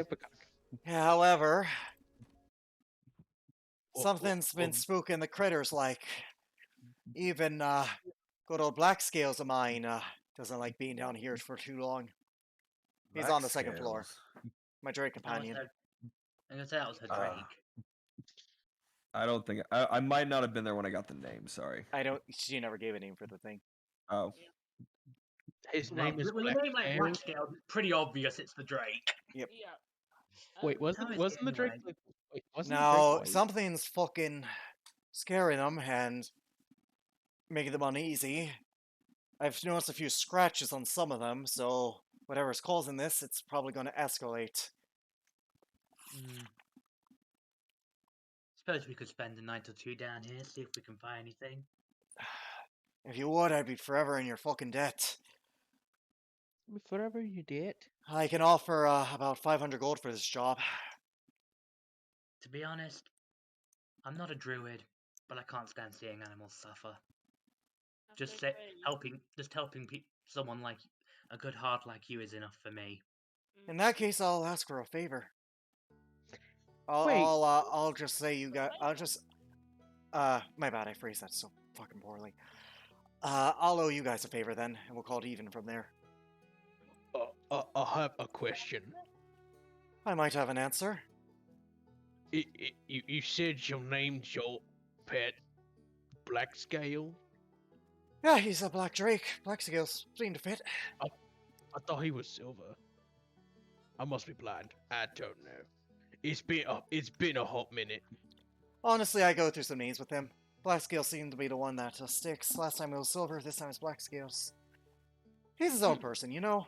Peacock. However, Wha- something's been spooking the critters like. Even good old Black Scales of mine doesn't like being down here for too long. He's on the second floor. Scales. My Drake companion. I'm gonna say that was her Ah. Drake. I don't think I might not have been there when I got the name. Sorry. I don't. She never gave a name for the thing. Oh, His name is When you Black name like Scales. Black Scale, it's pretty obvious it's the Drake. Yeah. Wait, How is wasn't it the Drake anyway? like? Wait, wasn't the No, Drake white? something's fucking scaring them and making them uneasy. I've noticed a few scratches on some of them, so whatever's causing this, it's probably going to escalate. Suppose we could spend a night or two down here, see if we can find anything. If you would, I'd be forever in your fucking debt. Forever you did. I can offer about 500 gold for this job. To be honest, I'm not a druid, but I can't stand seeing animals suffer. Just helping someone like a good heart like you is enough for me. In that case, I'll ask for a favor. Wait. I'll just say you got. I'll just. My bad. I phrased that so fucking poorly. I'll owe you guys a favor then, and we'll call it even from there. I have a question. I might have an answer. You said your name's your pet Black Scale? Yeah, he's a black drake. Black scales seem to fit. I thought he was silver. I must be blind. I don't know. It's been a hot minute. Honestly, I go through some names with him. Black scales seem to be the one that sticks. Last time it was silver, this time it's black scales. He's his own person, you know?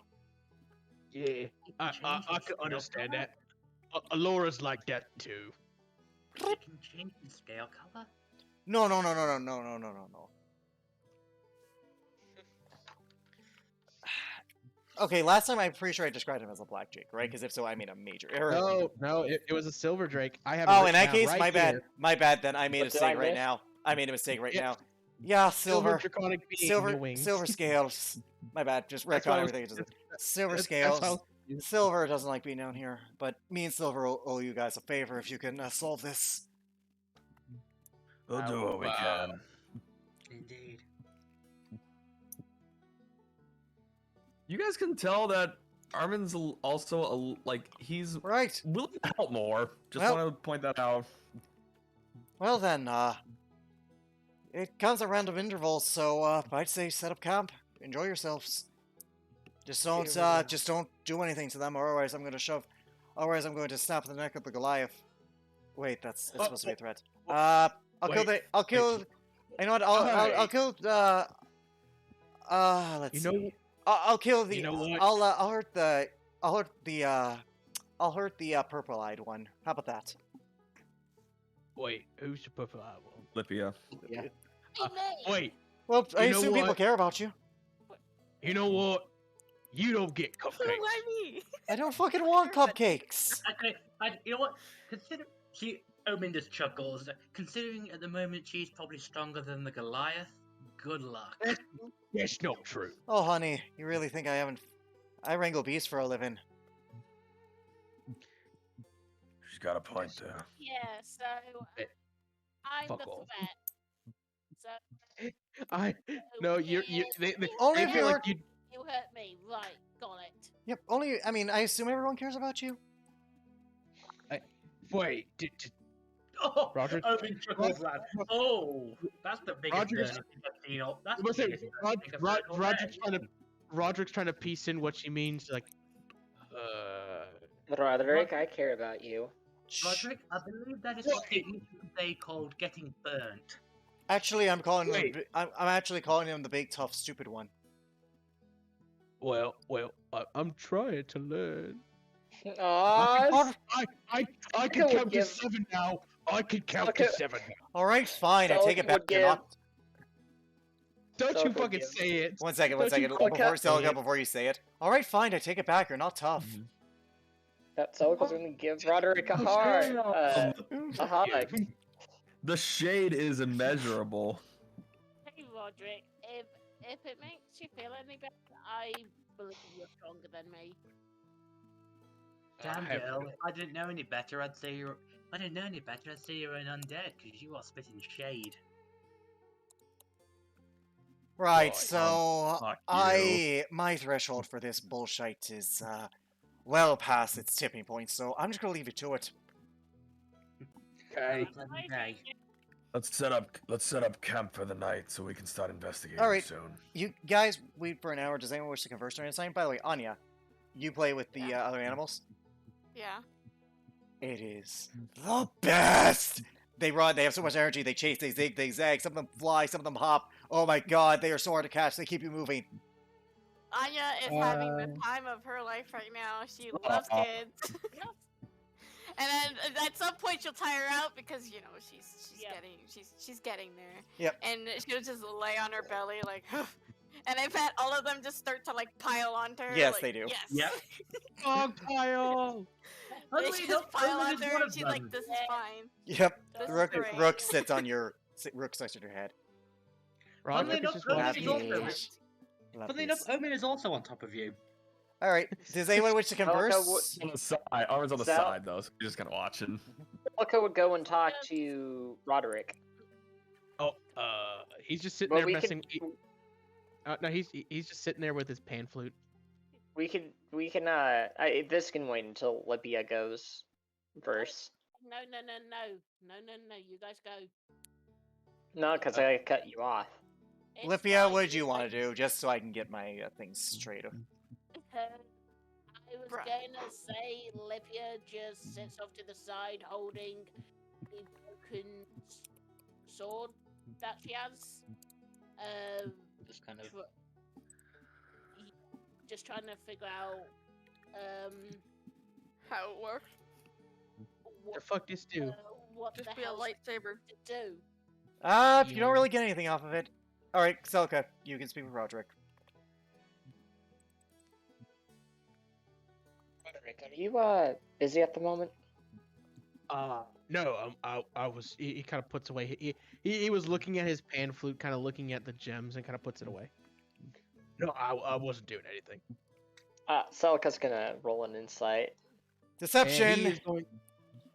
Yeah, I can understand that. Alora's like that too. You can change the scale color? No. Okay, last time I'm pretty sure I described him as a black drake, right? Because if so, I made a major error. No, it was a silver drake. I have. Oh, in that case, my bad. Here. My bad. Then I made a What did I mistake right miss? now. I made a mistake right Yeah. now. Yeah, silver, draconic being silver, wings. silver scales. My bad. Just That's retcon what I was- everything. Silver That's scales. how- Silver doesn't like being down here, but me and Silver will owe you guys a favor if you can solve this. We'll do what we can. Indeed. You guys can tell that Armin's also he's Right. willing to help more. Just Well- want to point that out. Well then, it comes at random intervals, so I'd say set up camp. Enjoy yourselves. Just don't do anything to them, or otherwise I'm going to shove. Otherwise I'm going to snap the neck of the Goliath. Wait, it's supposed to be a threat. I'll kill. You know what? I'll kill. Let's You see. know, I'll kill the. you know what? I'll hurt the purple-eyed one. How about that? wait, who's the purple eye one? Lipia. Yeah. Wait, Well, I You know assume people what? care about you. you know what? You don't get cupcakes. Why me? I don't fucking want cupcakes. Okay, you know what? Consider Omin just chuckles. Considering at the moment she's probably stronger than the Goliath. Good luck. That's not true. Oh, honey, you really think I haven't? I wrangle bees for a living. She's got a point there. Yeah, so Eh, I'm fuck the off. threat. So No, you. They Only if feel you're- like you. you hurt me, right? Got it. Yep. Only. I mean, I assume everyone cares about you. Wait, Oh, Roger- Omin chuckles loud. Oh, that's the biggest Roger's- burn I've seen. That's I the must say, biggest burn I think I've seen all day. Roderick's trying to piece in what she means. Like, Roderick, I care about you. Roderick, I believe that is what they used to say called getting burnt. Actually, I'm calling him. Wait. I'm actually calling him the big, tough, stupid one. well, I'm trying to learn. Aww. I Someone can count to give- 7 now. I can count Okay. to 7 now. All right, fine. I So take it back. would You're give- not. don't So you good fucking gift. say it. One second. Don't you Before fucking- before you say it. All right, fine. I take it back. You're not tough. That Soul's gonna give Roderick a heart. A hug. The shade is immeasurable. Hey, Roderick, if it makes you feel any better, I believe you're stronger than me. Damn have- girl, if I didn't know any better, I'd say you're. If I didn't know any better, I'd say you're an undead because you are spitting shade. Right. Oh, So fuck my threshold for this bullshit is well past its tipping point. So I'm just gonna leave you to it. Okay. Okay. Let's set up camp for the night so we can start investigating All right. soon. You guys wait for an hour. Does anyone wish to converse during this time? By the way, Anya, you play with the other animals. Yeah. It is the best. They run, they have so much energy, they chase, they zig, they zag, some of them fly, some of them hop. Oh my god, they are so hard to catch, they keep you moving. Anya is having the time of her life right now. She loves kids. And then at some point she'll tire out because you know she's getting there. Yep. And she'll just lay on her belly like, and I bet all of them just start to like pile onto her. Yes, like, they do. Yes. Yep. Dog pile. They Funnily just enough, pile Omen onto is her one and of she's like, them. "This is fine." Yep. This is Rook, great. Rook sits on your Rook sits on your head. Funnily Roderick is enough, just Omen Love is watching. also. these. Love Funnily enough, these. Omen is also on top of you. All right. Does anyone wish to converse? On the side. Armin's on the Sal- side though, so you're just kind of watching. Celica would go and talk to Roderick. Oh, he's just sitting Well, there we messing. can, No, he's just sitting there with his pan flute. we can, this can wait until Libya goes first. No. You guys go. No, because I cut you off. It's Lipia, fine, what did you want to guys. do, just so I can get my things straight? I was Bruh. gonna say Lipia just sits off to the side holding the broken sword that she has. Just kind of. Just trying to figure out How it works? The fuck this do? what Just the be a hell's lightsaber. to do. If you don't really get anything off of it. All right, Selka, you can speak with Roderick. Roderick, are you busy at the moment? No, I was. He kind of puts away. He was looking at his pan flute, kind of looking at the gems, and kind of puts it away. No, I wasn't doing anything. Celica's gonna roll an insight. And he Deception. is going.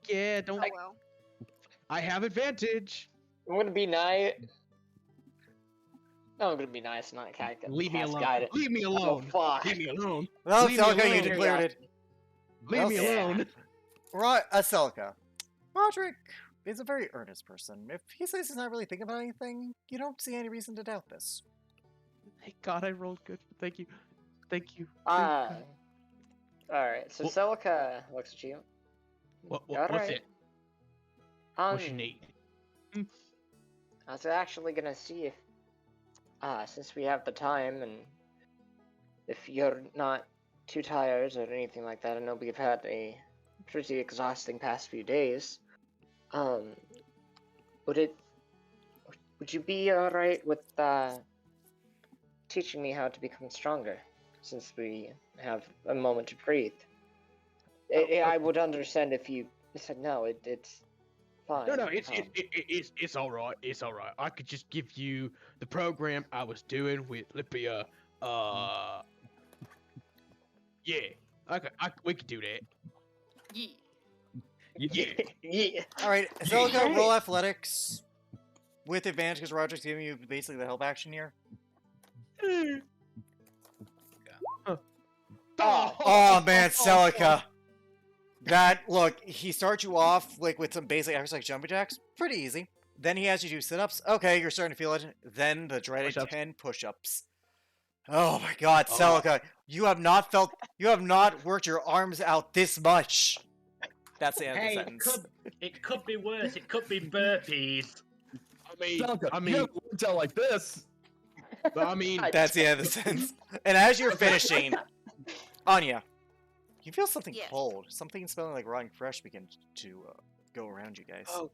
Yeah, don't. Oh well. I have advantage. I'm gonna be nice. No, I'm gonna be nice and not cast Leave me alone. guidance. Leave me Oh, alone. fuck. Leave me alone. Well, Leave me Selka, you alone. declared it. Leave me Yeah. alone. Selka. Roderick is a very earnest person. If he says he's not really thinking about anything, you don't see any reason to doubt this. Thank God I rolled good. Thank you. Thank you. Alright, so Well- Celica looks at you. What's Alright. it? Um, What you need? I was actually gonna see if, since we have the time and if you're not too tired or anything like that, I know we've had a pretty exhausting past few days. Would you be alright with, teaching me how to become stronger, since we have a moment to breathe? I would understand if you said no, it's fine. No, it's all right. It's all right. I could just give you the program I was doing with Lipia. Yeah. We could do that. Yeah. Yeah. Yeah. All right, Selka, roll athletics with advantage because Roderick's giving you basically the help action here. Oh man, Celica. Look, he starts you off like with some basic exercise like jumping jacks, pretty easy. Then he has you do sit-ups. Okay, you're starting to feel it. Then the dreaded Push-ups. 10 push-ups. Oh my god, Oh. Celica, you have not worked your arms out this much. That's the end Hey, of the sentence. it could be worse. It could be burpees. I mean, you have worked out like this. That's the end of the sentence. And as you're finishing, Anya, you feel something Yes. cold. Something smelling like rotting fresh begin to go around you guys. Oh,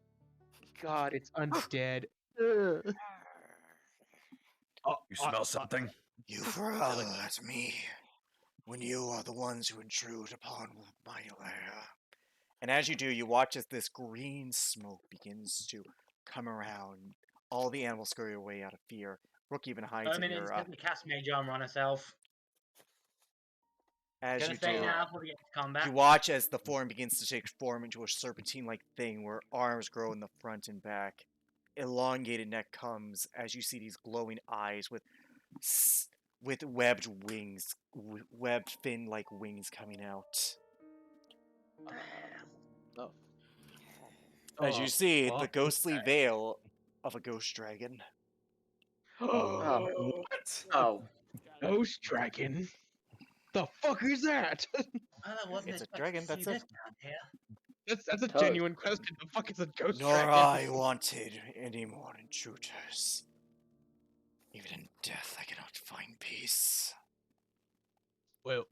God, it's undead. You smell something? You growl at me when you are the ones who intrude upon my lair. And as you do, you watch as this green smoke begins to come around. All the animals scurry away out of fear. Rook even hides in Omen your. instantly cast Mage Armor on herself. As Gonna you say do, now before we get to combat. you watch as the form begins to take form into a serpentine-like thing, where arms grow in the front and back. Elongated neck comes as you see these glowing eyes with webbed wings, webbed fin-like wings coming out. As you see the ghostly veil of a ghost dragon. Oh. What? Oh. Ghost dragon? The fuck is that? I wasn't It's a expecting dragon, to that's see it. this down here. That's a Toad. genuine question. The fuck is a ghost Nor dragon? I wanted any more intruders. Even in death, I cannot find peace. Well,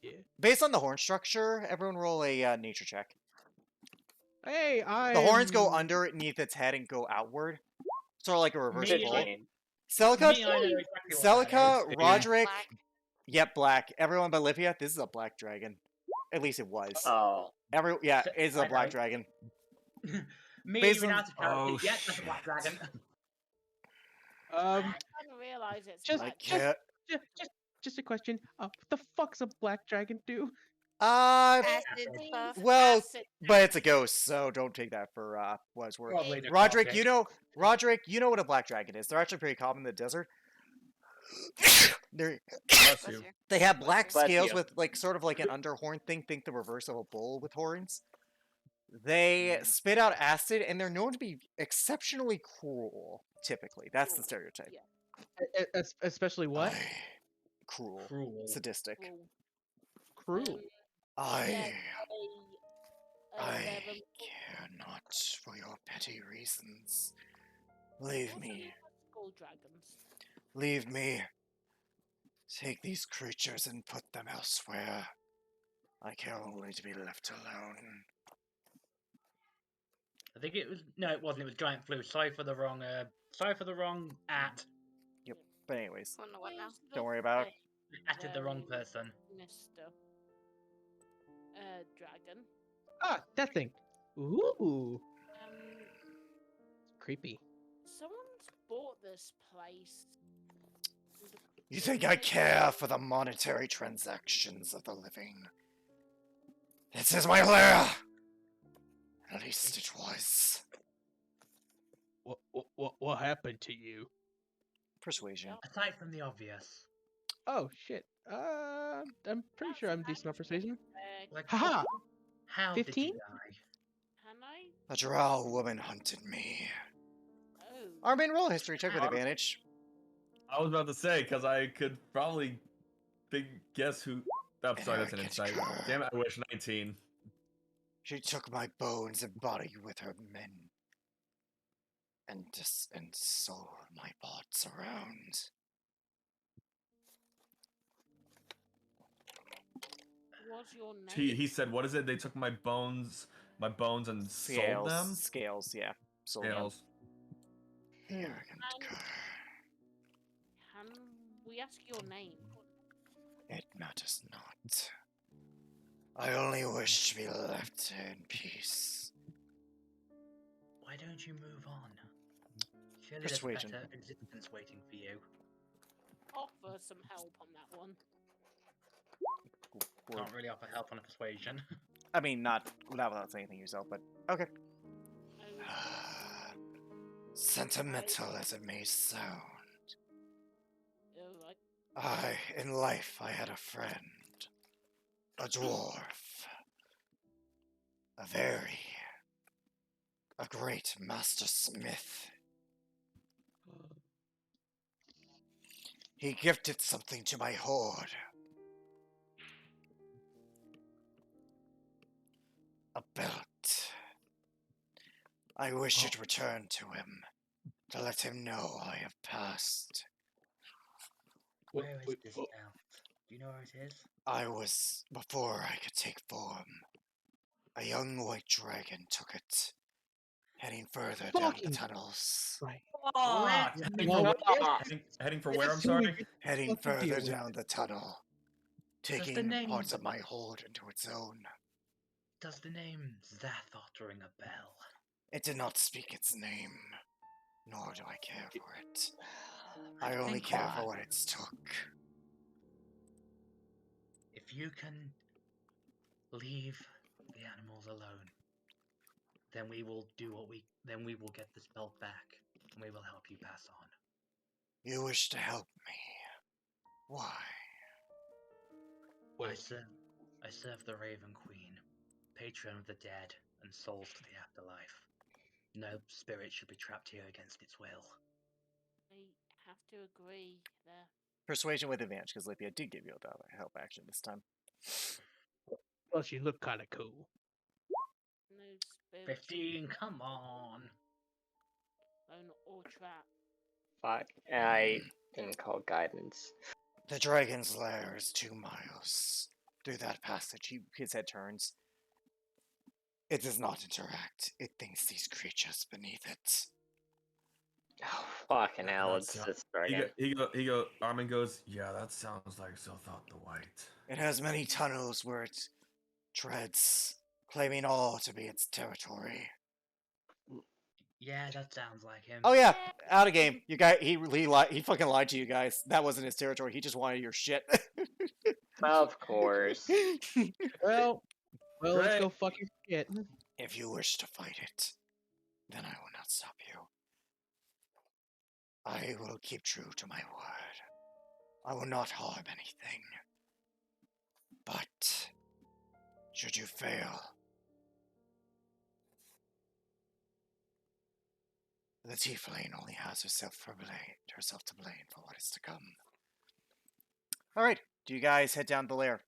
yeah. Based on the horn structure, everyone roll a nature check. Hey, I. The horns go underneath its head and go outward, sort of like a reverse Me, pull. like, 15. Celica, me, I know exactly what that Celica, is. Roderick, Black. yep, black. Everyone but Lithia, this is a black dragon. At least it was. Oh. Yeah, So- it's I a black know. dragon. Me, Based even on- out of character. Oh, Yeah, that's a black shit. dragon. I didn't realize it's just- I black. can't. Just a question. What the fuck's a black dragon do? Acid Means stuff. well, acid. but it's a ghost, so don't take that for what it's worth. Probably Roderick, necrotic. Roderick, you know what a black dragon is. They're actually pretty common in the desert. Bless Bless you. you. They have black Bless scales you. with like sort of like an underhorn thing. Think the reverse of a bull with horns. They spit out acid, and they're known to be exceptionally cruel. Typically, that's the stereotype. Yeah. Especially what? Cruel, Cruel. sadistic. Cruel. Cruel. I Yeah, I they're care not for your petty reasons. Leave me. Skull dragons. Leave me. Take these creatures and put them elsewhere. I care only to be left alone. I think it was no, it wasn't. It was giant flu. Sorry for the wrong. Sorry for the wrong at. But anyways, Wonder what now? don't worry about it. Atted the wrong person. Mr. Dragon. Ah, that thing. Ooh, Um, creepy. someone's bought this place. You think I care for the monetary transactions of the living? This is my lair! At least it was. What happened to you? Persuasion. Aside from the obvious, Oh shit. I'm pretty sure I'm decent on persuasion. like Haha. how 15? did you die? Can I? A drow woman hunted me. Oh. Armin, roll a history check with Ow. advantage. I was about to say, because I could probably guess who. Oh, sorry, that's an Arrogant insight. cur. Damn it, I wish 19. She took my bones and body with her men. And sold my pots around. What's your name? He said, what is it? They took my bones and sold them? Scales, yeah. Sold them. Scales. Arrogant And- cur. Can we ask your name? It matters not. I only wish to be left in peace. Why don't you move on? Surely Persuasion. there's a better existence waiting for you. Offer some help on that one. Can't really offer help on a persuasion. I mean, not without saying anything yourself, but okay. Oh, Sentimental as it may sound, right. in life, I had a friend, a dwarf, a great master smith. He gifted something to my horde. A belt. I wish it returned to him, to let him know I have passed. Where is this belt? Do you know where it is? I was, before I could take form, a young white dragon took it, heading further down the Fucking- tunnels. Right. Let Heading me for, know. heading for where, I'm sorry? Heading Fucking deal further with down the tunnel, the taking name- parts of my horde into its own. Does the name Zathoth ring a bell? It did not speak its name, nor do I care for it. I only Thank care for God. what it's took. If you can leave the animals alone, then we will get this belt back, and we will help you pass on. You wish to help me. Why? I serve the Raven Queen, patron of the dead and souls to the afterlife. No spirit should be trapped here against its will. I have to agree there. Persuasion with advantage, because Lithia did give you a help action this time. Plus, you look kind of cool. Boot. 15, come on. Phone or trap. Fuck. I didn't call guidance. The Dragon's Lair is 2 miles. Through that passage, his head turns. It does not interact. It thinks these creatures beneath it. Oh, fucking hell, it's That's- this dragon. Armin goes, yeah, that sounds like so thought the white. It has many tunnels where it treads, claiming all to be its territory. Yeah, that sounds like him. Oh yeah, out of game. You guys, he fucking lied to you guys. That wasn't his territory. He just wanted your shit. Of course. Well, let's Right. go fucking shit. If you wish to fight it, then I will not stop you. I will keep true to my word. I will not harm anything. But should you fail, the tiefling only has herself to blame for what is to come. All right, do you guys head down the lair?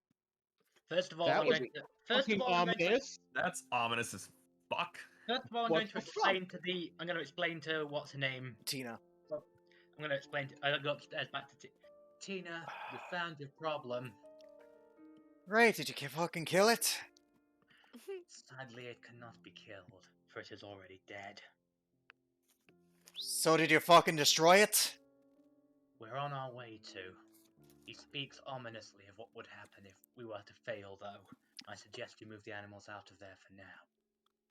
First of all, That I'm was going to, first of Fucking all, I'm going to, ominous. That's ominous as fuck. first of all, I'm What going to the fuck? explain to the, I'm going to explain to what's her name. Tina. I'm going to explain to, I'll go upstairs back to Tina. We found your problem. Right, did you fucking kill it? Sadly, it cannot be killed, for it is already dead. So did you fucking destroy it? We're on our way to. He speaks ominously of what would happen if we were to fail, though. I suggest you move the animals out of there for now.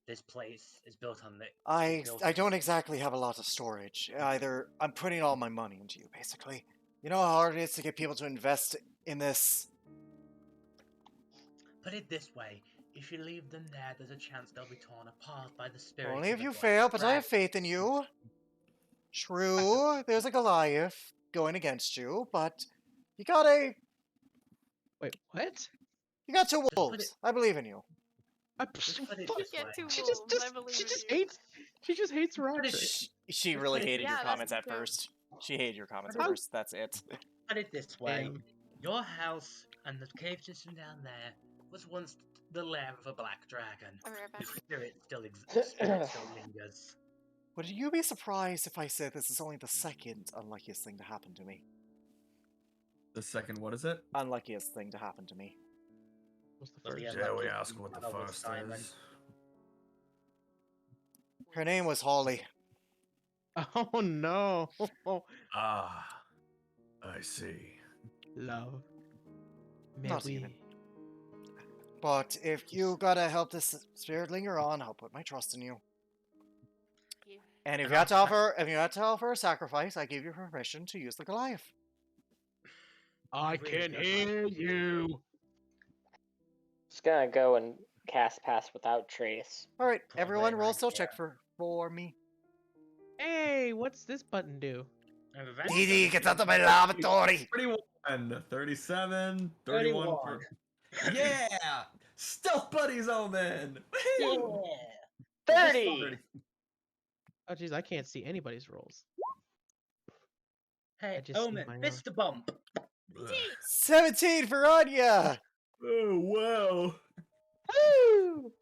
This place is built on the. I don't exactly have a lot of storage. Either I'm putting all my money into you, basically. You know how hard it is to get people to invest in this? Put it this way: if you leave them there, there's a chance they'll be torn apart by the spirits. Only of if the you Black fail, but I have Dragon. faith in you. True, there's a Goliath going against you, but you got Wait, what? 2 put wolves. it- I believe in you. Just put it Fuck, this Get way. two She wolves, just, I believe she in just you. hates. She just hates Roger. She really hated Yeah, your that's comments the at joke. first. She hated your comments at How- first. That's it. Put it this way: Damn. your house and the cave system down there was once the lair of a black dragon. I'll be right back. The spirit still spirit still lingers. Would you be surprised if I said this is only the second unluckiest thing to happen to me? The second, what is it? Unluckiest thing to happen to me. What's the Well, first? yeah, Dare we lucky ask what the Albert first Simon. is? Her name was Holly. Oh no. Ah, I see. Love. May Not we- even. But if you gotta help this spirit linger on, I'll put my trust in you. You. And if And you had to I'll offer a sacrifice, I give you permission to use the Goliath. I really can don't hear you. Just gonna go and cast Pass Without Trace. All right, Put a everyone, ring roll right still there. check for me. Hey, what's this button do? And revenge Dee Dee, them. get out of my lavatory! 31, 37, 31. 31. Yeah! Stealth Buddies, Omen! Yeah. Woohoo! 30! Oh jeez, I can't see anybody's rolls. Hey, just see Omen, my own. fist bump. Ugh. 17 for Anya! Oh, wow! Woo!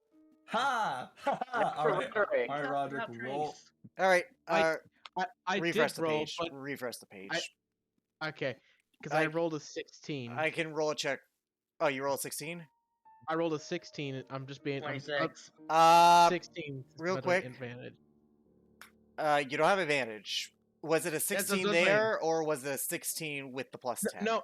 Ha! Ha ha! For Alright, Roderick. alright, Roderick, Without roll. trace. All right, I refresh did the roll, page. but Refresh the page. okay, because I I- rolled a 16. I can roll a check. Oh, you rolled 16? I rolled a 16. I'm just being. I'm 26. 16. real but an quick. Advantage. You don't have advantage. Was it a what 16 I'm saying. there, or was it a 16 with the plus 10? No,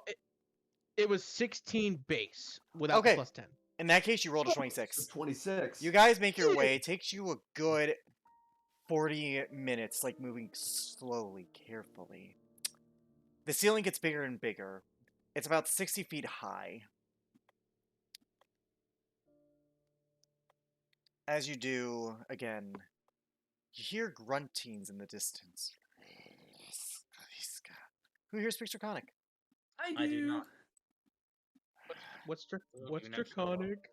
it was 16 base without Okay. the plus 10. In that case, you rolled a So 26. 26. You guys make your way. It takes you a good 40 minutes, like moving slowly, carefully. The ceiling gets bigger and bigger. It's about 60 feet high. As you do, again, you hear gruntings in the distance. Who here speaks Draconic? I do not. What's Look, what's you next door. draconic?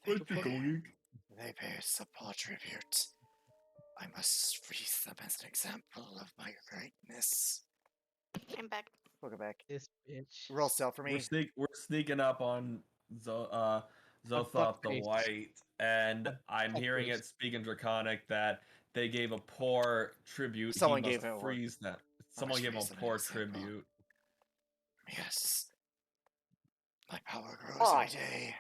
They pay a subpar tribute. I must freeze them as an example of my greatness. I'm back. Welcome back. This bitch. Roll stealth for me. We're sneaking up on Zothop the fuckface. White. and I'm Oh, hearing please. it speak in Draconic that they gave a poor tribute. Someone he gave must him a- freeze them. Someone gave him a poor tribute. Yes. My power grows Oh. by day.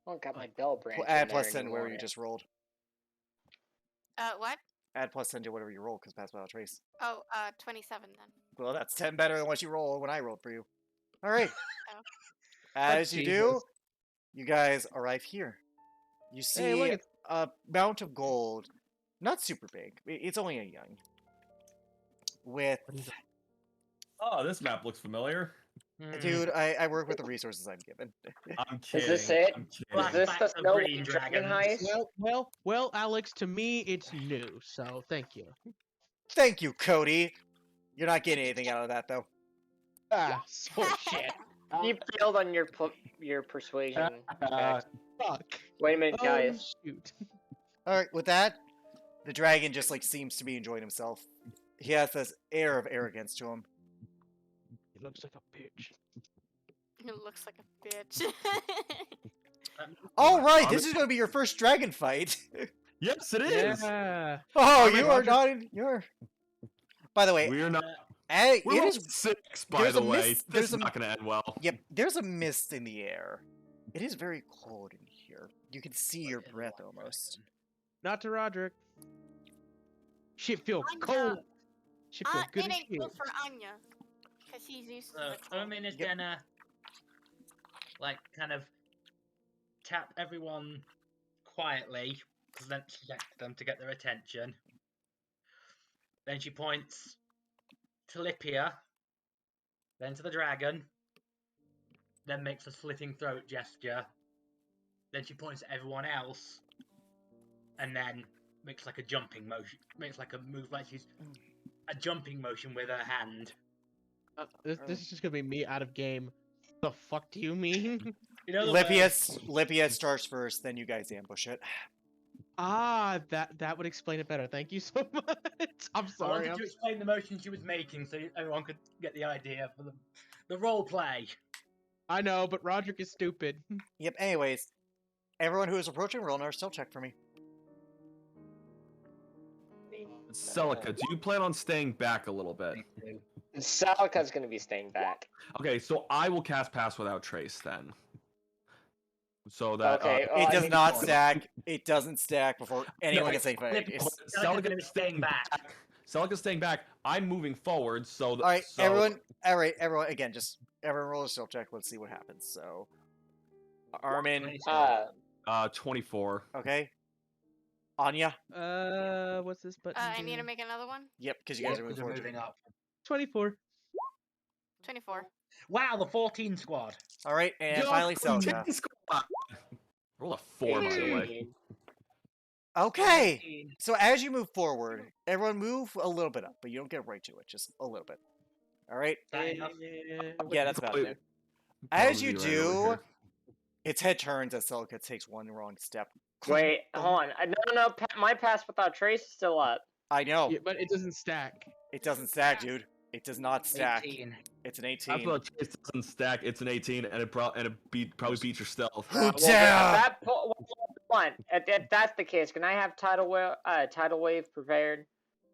I don't got my bell branch. Add in plus there 10 wherever you anymore. just rolled. What? Add plus 10 to whatever you roll, because pass without trace. Oh, 27 then. Well, that's 10 better than what you rolled when I rolled for you. Alright. Oh. As you do, you guys arrive here. You Hey, see look, it's a mount of gold. Not super big. It's only a young. With... Oh, this map looks familiar. Dude, I work with the resources I'm given. I'm kidding. Is this it? I'm Is kidding. this the Flashbacks of Snow green White Dragon dragons. heist? Well, Alex, to me, it's new, so thank you. Thank you, Cody. You're not getting anything out of that, though. Ah, so shit. You failed on your persuasion. check. Fuck. Wait a minute, Oh, guys. shoot. Alright, with that, the dragon just, like, seems to be enjoying himself. He has this air of arrogance to him. He looks like a bitch. It looks like a bitch. Alright, this is gonna be your first dragon fight. Yes, it is. Yeah. Oh, Alright, you are Roger. not in your... By the way, We're not. it We're is... 6, by there's the a way. mist- This there's is a- not going to end well. Yep, there's a mist in the air. It is very cold in here. You can see your breath almost. Not to Roderick. Shit feels Anya. cold. Shit feels good It as ain't shit. good for Anya. Because she's used to the cold. Omen is Yep. gonna, like, kind of tap everyone quietly, because then she gets them to get their attention. Then she points to Lipia, then to the dragon, then makes a slitting throat gesture. Then she points at everyone else, and then makes like a jumping motion. Makes like a move, like she's a jumping motion with her hand. This is just gonna be me out of game. The fuck do you mean? In other Lipia starts first, then you guys ambush it. Ah, that would explain it better. Thank you so much. I'm I sorry. wanted to explain the motion she was making so everyone could get the idea for the role play. I know, but Roderick is stupid. Yep, anyways. Everyone who is approaching, roll another stealth check for me. Celica, do you plan on staying back a little bit? Salika's gonna be staying back. Okay, so I will cast Pass Without Trace then. So that Okay, It I does need not to- stack. It doesn't stack before anyone can say Flip- anything. Celica's gonna be staying back. Celica's staying back. I'm moving forward. So Alright, so, everyone, again, just everyone roll a stealth check. Let's see what happens. So, Armin, 24. okay. Anya, What's this button? I need to do? make another one. yep, because you guys are Because moving we're forward. moving up. 24. 24. Wow, the 14 squad. Alright, and Yo, finally Celica. Roll a 4, by the way. Okay, 14. so as you move forward, everyone move a little bit up, but you don't get right to it, just a little bit. Alright? That enough? Yeah, that's about it. As you do, its head turns as Celica takes one wrong step. Wait, hold on. No, my pass without trace is still up. I know. Yeah, but it doesn't stack. It doesn't stack, dude. It does not stack. 18. It's an Pass 18. Without Trace doesn't stack. It's an 18, and it probably beats your stealth. Who Well, dare? if that's the case, can I have tidal wave prepared?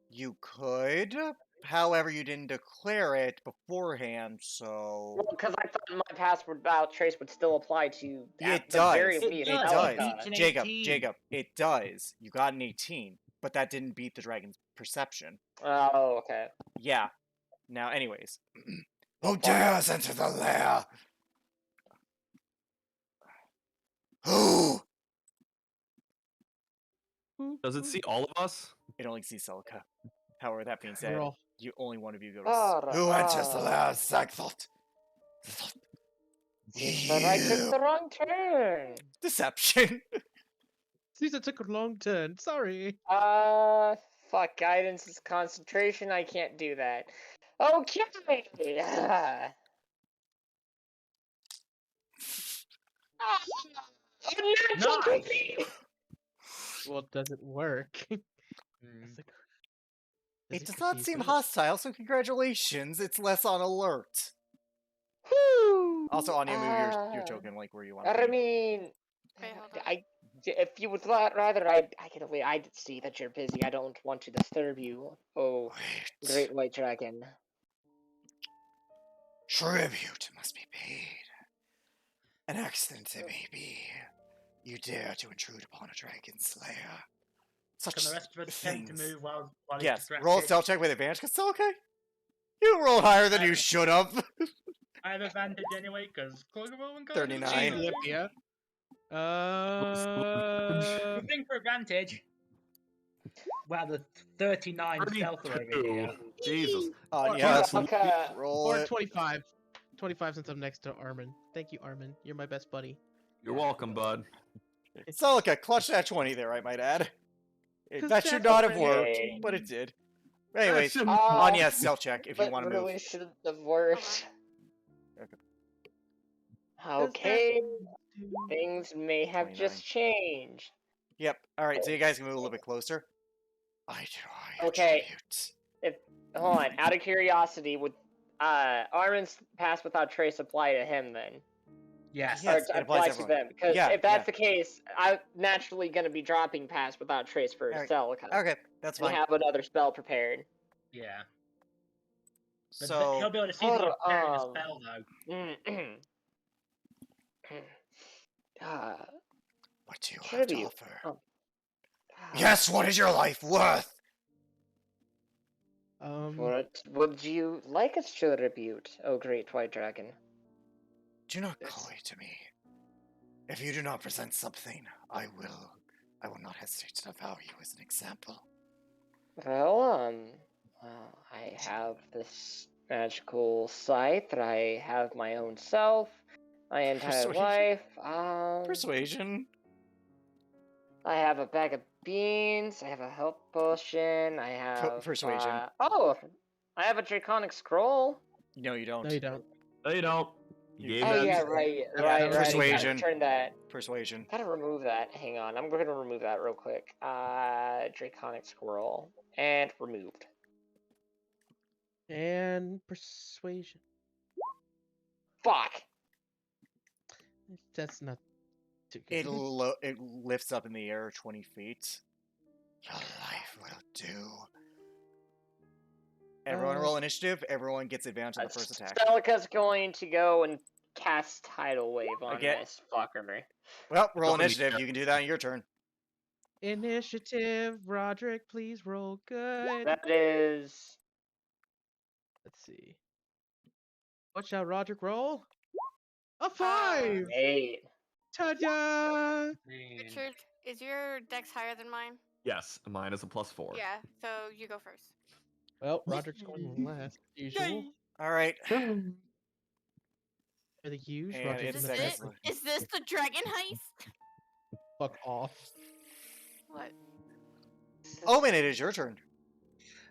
You could. However, you didn't declare it beforehand, so... Well, because I thought my pass without trace would still apply to. Yeah, at it the does. very It least, does. Celica. It's an Jacob, 18. it does. You got an 18, but that didn't beat the dragon's perception. Oh, okay. Yeah. Now, anyways. Who dares enter the lair? Who? Does it see all of us? It only sees Celica. However, that being said, Roll. only one of you go Ah, to... Who enters the lair? Sagthot. But I took the wrong turn. Deception. Caesar took a long turn. Sorry. Fuck, guidance is concentration. I can't do that. Okay. Nice. Well, does it work? It does not seem hostile, so congratulations. It's less on alert. Whew. Also, Anya, move your token like where you want. I to be. mean, Wait, hold on. if you would rather, I can wait. I see that you're busy. I don't want to disturb you. Oh, Wait. great white dragon. Tribute must be paid. An accident it may be. You dare to intrude upon a dragon slayer. Such Can the rest of us attempt to things. move while he's Yes, distracted? roll a stealth check with advantage, because it's okay. You rolled higher than you should have. I have advantage anyway, because Cloak of Owen 39. Jeez, Olympia. You think for advantage? Wow, the 39 stealth over here. Jesus. Anya, Yes, roll Or it. 25. 25 since I'm next to Armin. Thank you, Armin. You're my best buddy. You're welcome, bud. Celica, clutch that 20 there, I might add. 'Cause That should that's not have okay. worked, but it did. Anyways, That Anya, stealth check if you But want to really move. shouldn't have worked. Okay. Okay, things may have 29. just changed. Yep. Alright, so you guys can move a little bit closer. I do Okay. tribute. Hold on, out of curiosity, would Armin's pass without trace apply to him then? Yes. Yes, or it applies to to everyone. them? Because Yeah, if that's yeah. the case, I'm naturally going to be dropping pass without trace for Alright, Celica. Okay, that's And fine. have another spell prepared. Yeah. But So, he'll be able to see hold that you're preparing a on, spell, though. what do you have to tribute. offer? Oh. Yes, what is your life worth? What would you like us to tribute, O great white dragon? Do not call to me. If you do not present something, I will not hesitate to devour you as an example. Well, I have this magical scythe. I have my own self, my entire Persuasion. life. Persuasion. I have a bag of beans. I have a health potion. I have Persuasion. I have a draconic scroll. No, you don't. No, you don't. No, you don't. You gave Oh that. yeah, right. Persuasion. Turn that. Persuasion. Gotta remove that. Hang on, I'm gonna remove that real quick. Draconic scroll and removed. And persuasion. Fuck. That's not too good. It lifts up in the air 20 feet. Your life will do. Everyone roll initiative. Everyone gets advantage on the first attack. Celica's going to go and cast Tidal Wave on Again? this fucker. Well, roll Nobody initiative. cares. You can do that on your turn. Initiative, Roderick, please roll good. That is. Let's see. Watch out, Roderick, roll. A 5! 8. Ta-da! Richard, is your dex higher than mine? Yes, mine is a +4. Yeah, so you go first. Well, Roderick's going last, usual. All right. For the huge, And Roderick's it's in the second best. slot. Is this the dragon heist? Fuck off. What? Omen, it is your turn.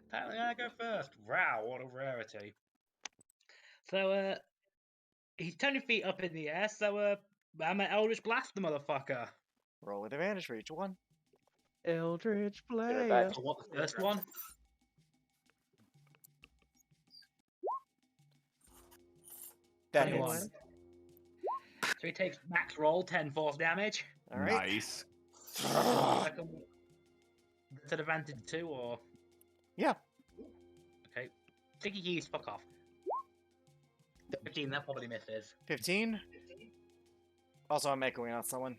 Apparently I go first. Wow, what a rarity. So, he's 20 feet up in the air, so, I'm an Eldritch Blast the motherfucker. Roll with advantage for each one. Eldritch back. Blade. So what, the first one? That 21. hits. So he takes max roll, 10 force damage. All right. Nice. Second, is it advantage 2 or? Yeah. Okay. Sticky keys, fuck off. 15, that probably misses. 15. Also, I'm echoing on someone.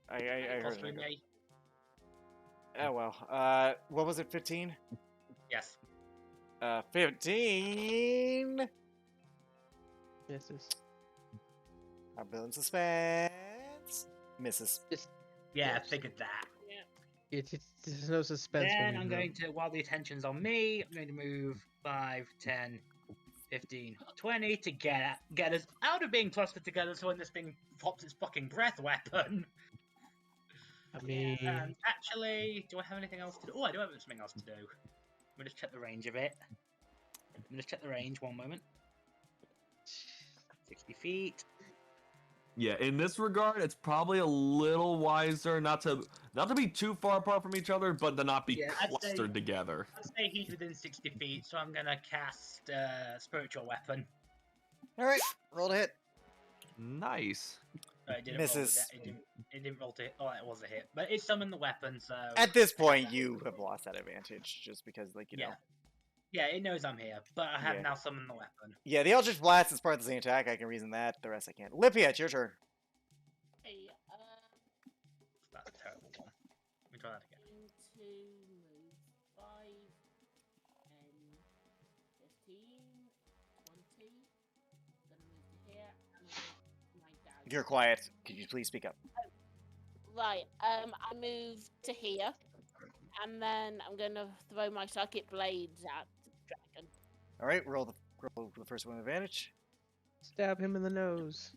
I heard Plus it. 3 me. Oh well. What was it? 15. Yes. 15. Misses. I'm building suspense. Misses. Yeah, figured that. There's no suspense. when Then we I'm roll. going to, while the attention's on me, I'm going to move 5, 10, 15, 20 to get us out of being clustered together so when this thing pops its fucking breath weapon. I mean, And actually, do I have anything else to do? Oh, I do have something else to do. Let me just check the range of it. Let me just check the range, one moment. 60 feet. Yeah, in this regard, it's probably a little wiser not to be too far apart from each other, but to not be Yeah, I'd say- clustered together. I'd say he's within 60 feet, so I'm gonna cast Spiritual Weapon. All right, roll to hit. Nice. It didn't Misses. Roll to, it didn't roll to hit. Oh, it was a hit, but it summoned the weapon. So At this point, you have lost that advantage just because, like, you know. Yeah, it knows I'm here, but I have Yeah. now summoned the weapon. Yeah, the Eldritch Blast is part of the same attack. I can reason that. The rest I can't. Lippia, it's your turn. Hey, That's a terrible one. Let me try that again. going to move 5, 10, 15, 20. Gonna move to here and with my dagger. You're quiet. Could you please speak up? Right, I move to here, and then I'm gonna throw my psychic blades at the dragon. All right, roll the first one with advantage. Stab him in the nose.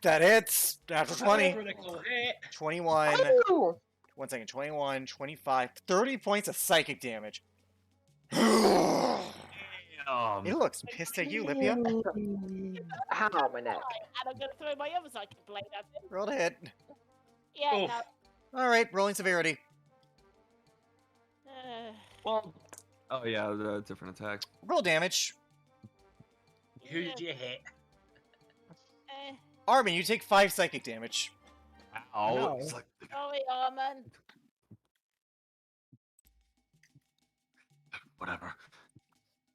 That hits. After 20. Critical hit. 21. Ooh. 1 second. 21, 25, 30 points of psychic damage. It looks pissed at you, Lippia. Ow, my neck. And I'm gonna throw my other psychic blade at him. Roll to hit. Yeah, Oof. no. All right, rolling severity. Well, oh yeah, the different attacks. Roll damage. Who did you hit? Armin, you take 5 psychic damage. Ow. No. It's like, Sorry, Armin. Whatever.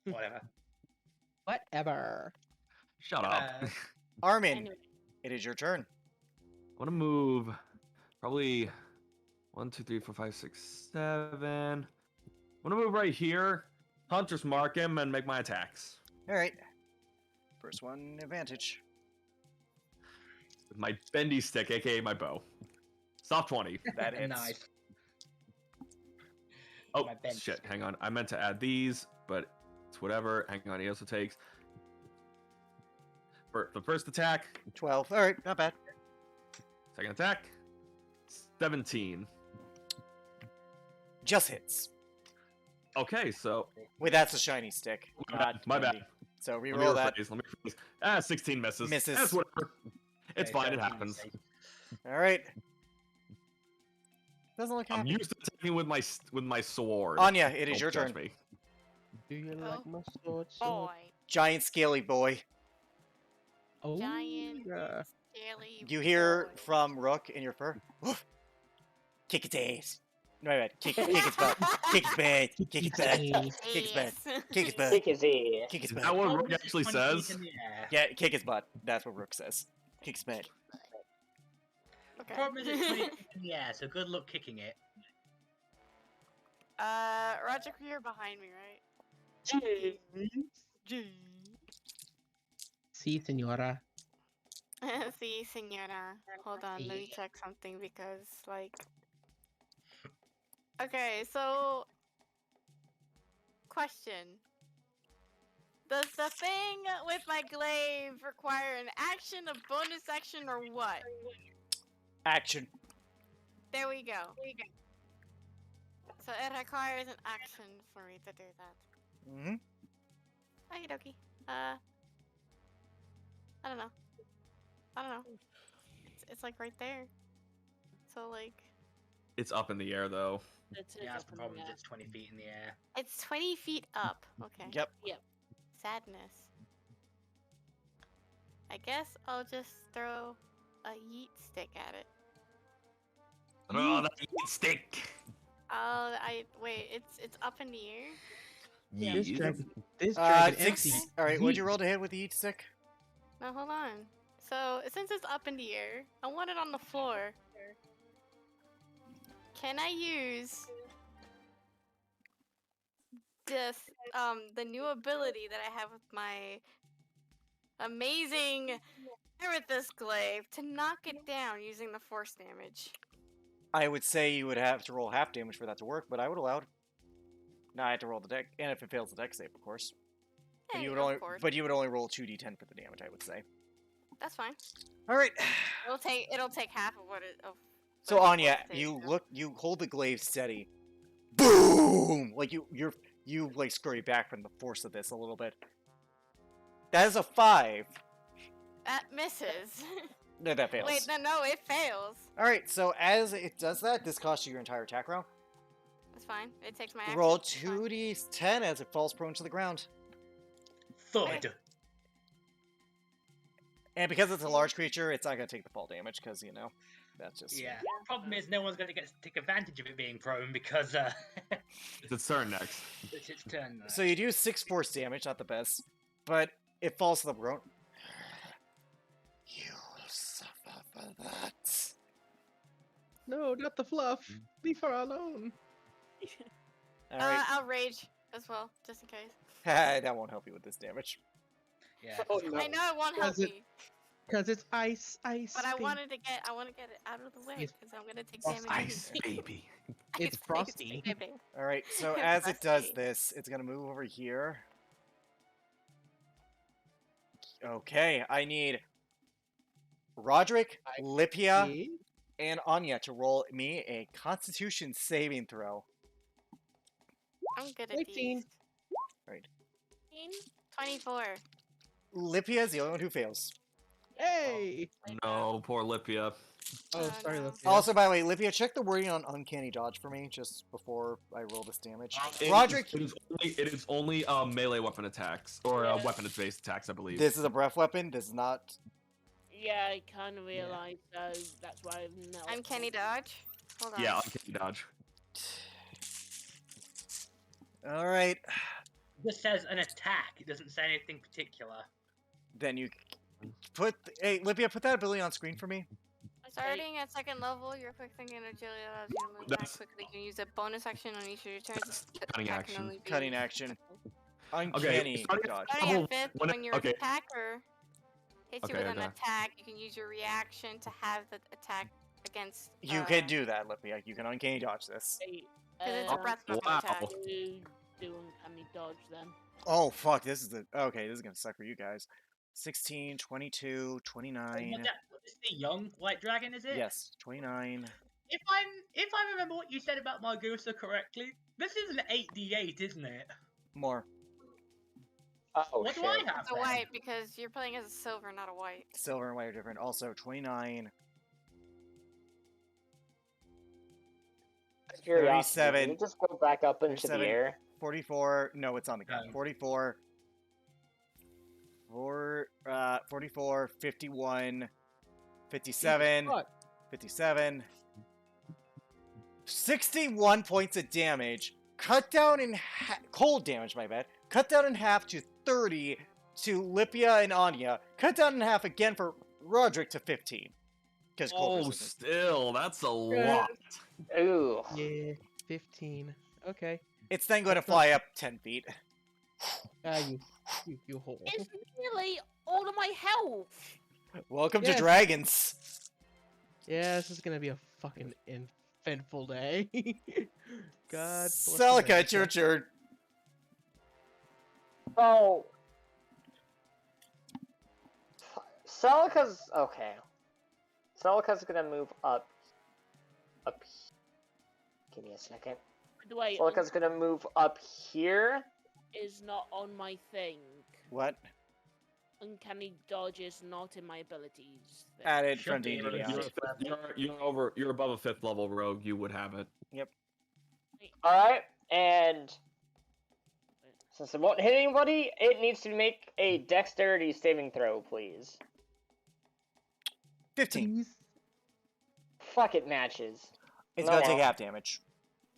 Whatever. Whatever. shut up. Armin, Anyway. it is your turn. I want to move probably 1, 2, 3, 4, 5, 6, 7. I want to move right here. Hunter's mark him and make my attacks. All right. First one, advantage. With my bendy stick, aka my bow. Soft 20. That hits. Nice. Oh, My bendy shit. Hang on. I meant to add these, but it's whatever. Hang on. He also takes. For the first attack, 12. All right, not bad. second attack, 17. Just hits. Okay, so. Wait, that's a shiny stick. My bad. bendy. So Let me reroll that. rephrase, let me rephrase. 16 misses. Misses. That's whatever. It's Okay, fine, it 17 happens. misses. All right. Doesn't look I'm happy. used to attacking with my sword. Anya, it is Don't your judge turn. me. Do you Oh. like my sword? Boy. Giant scaly boy. Oh, Giant. yeah. Scaly You hear boy. from Rook in your fur. Woof. Kick its ass. No, wait, kick its butt. Kick its butt. Kick its butt. Kick its butt. Yes. Kick its butt. Kick his ear. Kick its Is butt. that what Oh, Rook it's actually 20 feet says? in the air. Yeah, kick its butt. That's what Rook says. Kick its butt. Okay. Problem is it's 20 feet in the air, so good luck kicking it. Roger, you're behind me, right? See, senora. See, senora. Hold on, let me check something because, like. Okay, so. Question. Does the thing with my glaive require an action, a bonus action, or what? Action. There we go. So it requires an action for me to do that. Mm-hmm. Okie dokie. I don't know. It's like right there. So like, It's up in the air though. Yeah, that's the problem. Is it's 20 feet in the air. it's 20 feet up. Okay. Yep. Sadness. I guess I'll just throw a yeet stick at it. Oh, that stick. Wait. It's up in the air. This Yeet. dragon, this dragon 6. empty. All right, what'd you roll to hit with the eat stick? No, hold on. So since it's up in the air, I want it on the floor. Can I use this the new ability that I have with my amazing Amethyst Glaive to knock it down using the force damage? I would say you would have to roll half damage for that to work, but I would allow it. No, I have to roll the deck, and if it fails the deck save, of course. But Hey, you would of only, course. but you would only roll 2d10 for the damage, I would say. That's fine. All right. It'll take half of what it. So what it's Anya, supposed to take, you so. look, you hold the glaive steady. Boom! Like you like scurry back from the force of this a little bit. That is a 5. That misses. No, that fails. Wait, no, it fails. All right. So as it does that, this costs you your entire attack round. That's fine. It takes my action. Roll It's fine. 2d10 as it falls prone to the ground. Thud. And because it's a large creature, it's not going to take the fall damage, because, you know, that's just... Yeah. Problem is, no one's going to take advantage of it being prone because It's its turn next. it's its turn. So you do 6 force damage, not the best, but it falls to the ground. You will suffer for that. No, not the fluff. Leave her alone. Alright. I'll rage as well, just in case. That won't help you with this damage. Yeah. Oh, no. I know it won't help Does it- me, Cause it's ice, but I baby. want to get it out of the way It's because I'm gonna take frosty. damage. Ice baby. It's Ice frosty. baby. Alright, so as it does Frosty. this, it's going to move over here. Okay, I need Roderick, Lipia, Yeah. and Anya to roll me a Constitution saving throw. I'm good at 18. these. Right. 24. Lipia is the only one who fails. Hey. No, poor Lipia. Oh, Oh, sorry, no. let's Also, by the way, Lipia, check the wording on Uncanny Dodge for me, just before I roll this damage. It Roderick, is only melee weapon attacks, or weapon-based attacks, I believe. this is a breath weapon. This is not... Yeah, I kind of realized, so that's why I've knelt. Uncanny dodge. Hold on. Yeah, uncanny dodge. Alright, It just says an attack. It doesn't say anything particular. then you put... Hey, Lipia, put that ability on screen for me. Starting at second level, your quick thinking agility allows you to move back That's- quickly. You can use a bonus action on each of your turns. The Cutting attack action. Can only be Cutting used- action. Uncanny starting- Dodge. Starting Oh, at fifth, when when it- your okay. attacker hits you Okay, with an okay. attack, you can use your reaction to have the attack against. You can do that, Lipia. You can Uncanny Dodge this. Hey, Because it's a uh, breath weapon wow. attack. do uncanny dodge then. Oh, fuck, this is the... Okay, this is gonna suck for you guys. 16, 22, 29... It's the young white dragon, is it? Yes, 29... If I remember what you said about Margusa correctly, this is an 8d8, isn't it? More. Oh, What shit. do I have? It's a then? white because you're playing as a silver, not a white. Silver and white are different. Also, 29... Curiosity, 37. Can you just go back up into 37. the air? 44... No, it's on the ground. 44... 44, 51, 57, Fuck. 57, 61 points of damage. Cut down in cold damage, my bad. Cut down in half to 30 to Lipia and Anya. Cut down in half again for Roderick to 15. Because Oh, still, that's a lot. Ooh. Yeah, 15. Okay. it's then going to fly up 10 feet. You hole. It's nearly all of my health. Welcome Yes. to Dragons. Yeah, this is gonna be a fucking eventful day. God bless Celica, it's your America. turn. Oh. Celica's okay. Celica's gonna move up. Give me a second. By the way, Celica's gonna move up here. is not on my thing. What? Uncanny dodge is not in my abilities. thing. Added Should from be, D&D but Beyond. You're above a 5th level rogue. You would have it. All right, and since it won't hit anybody, it needs to make a dexterity saving throw, please. 15. Please. Fuck, it matches. It's No. going to take half damage.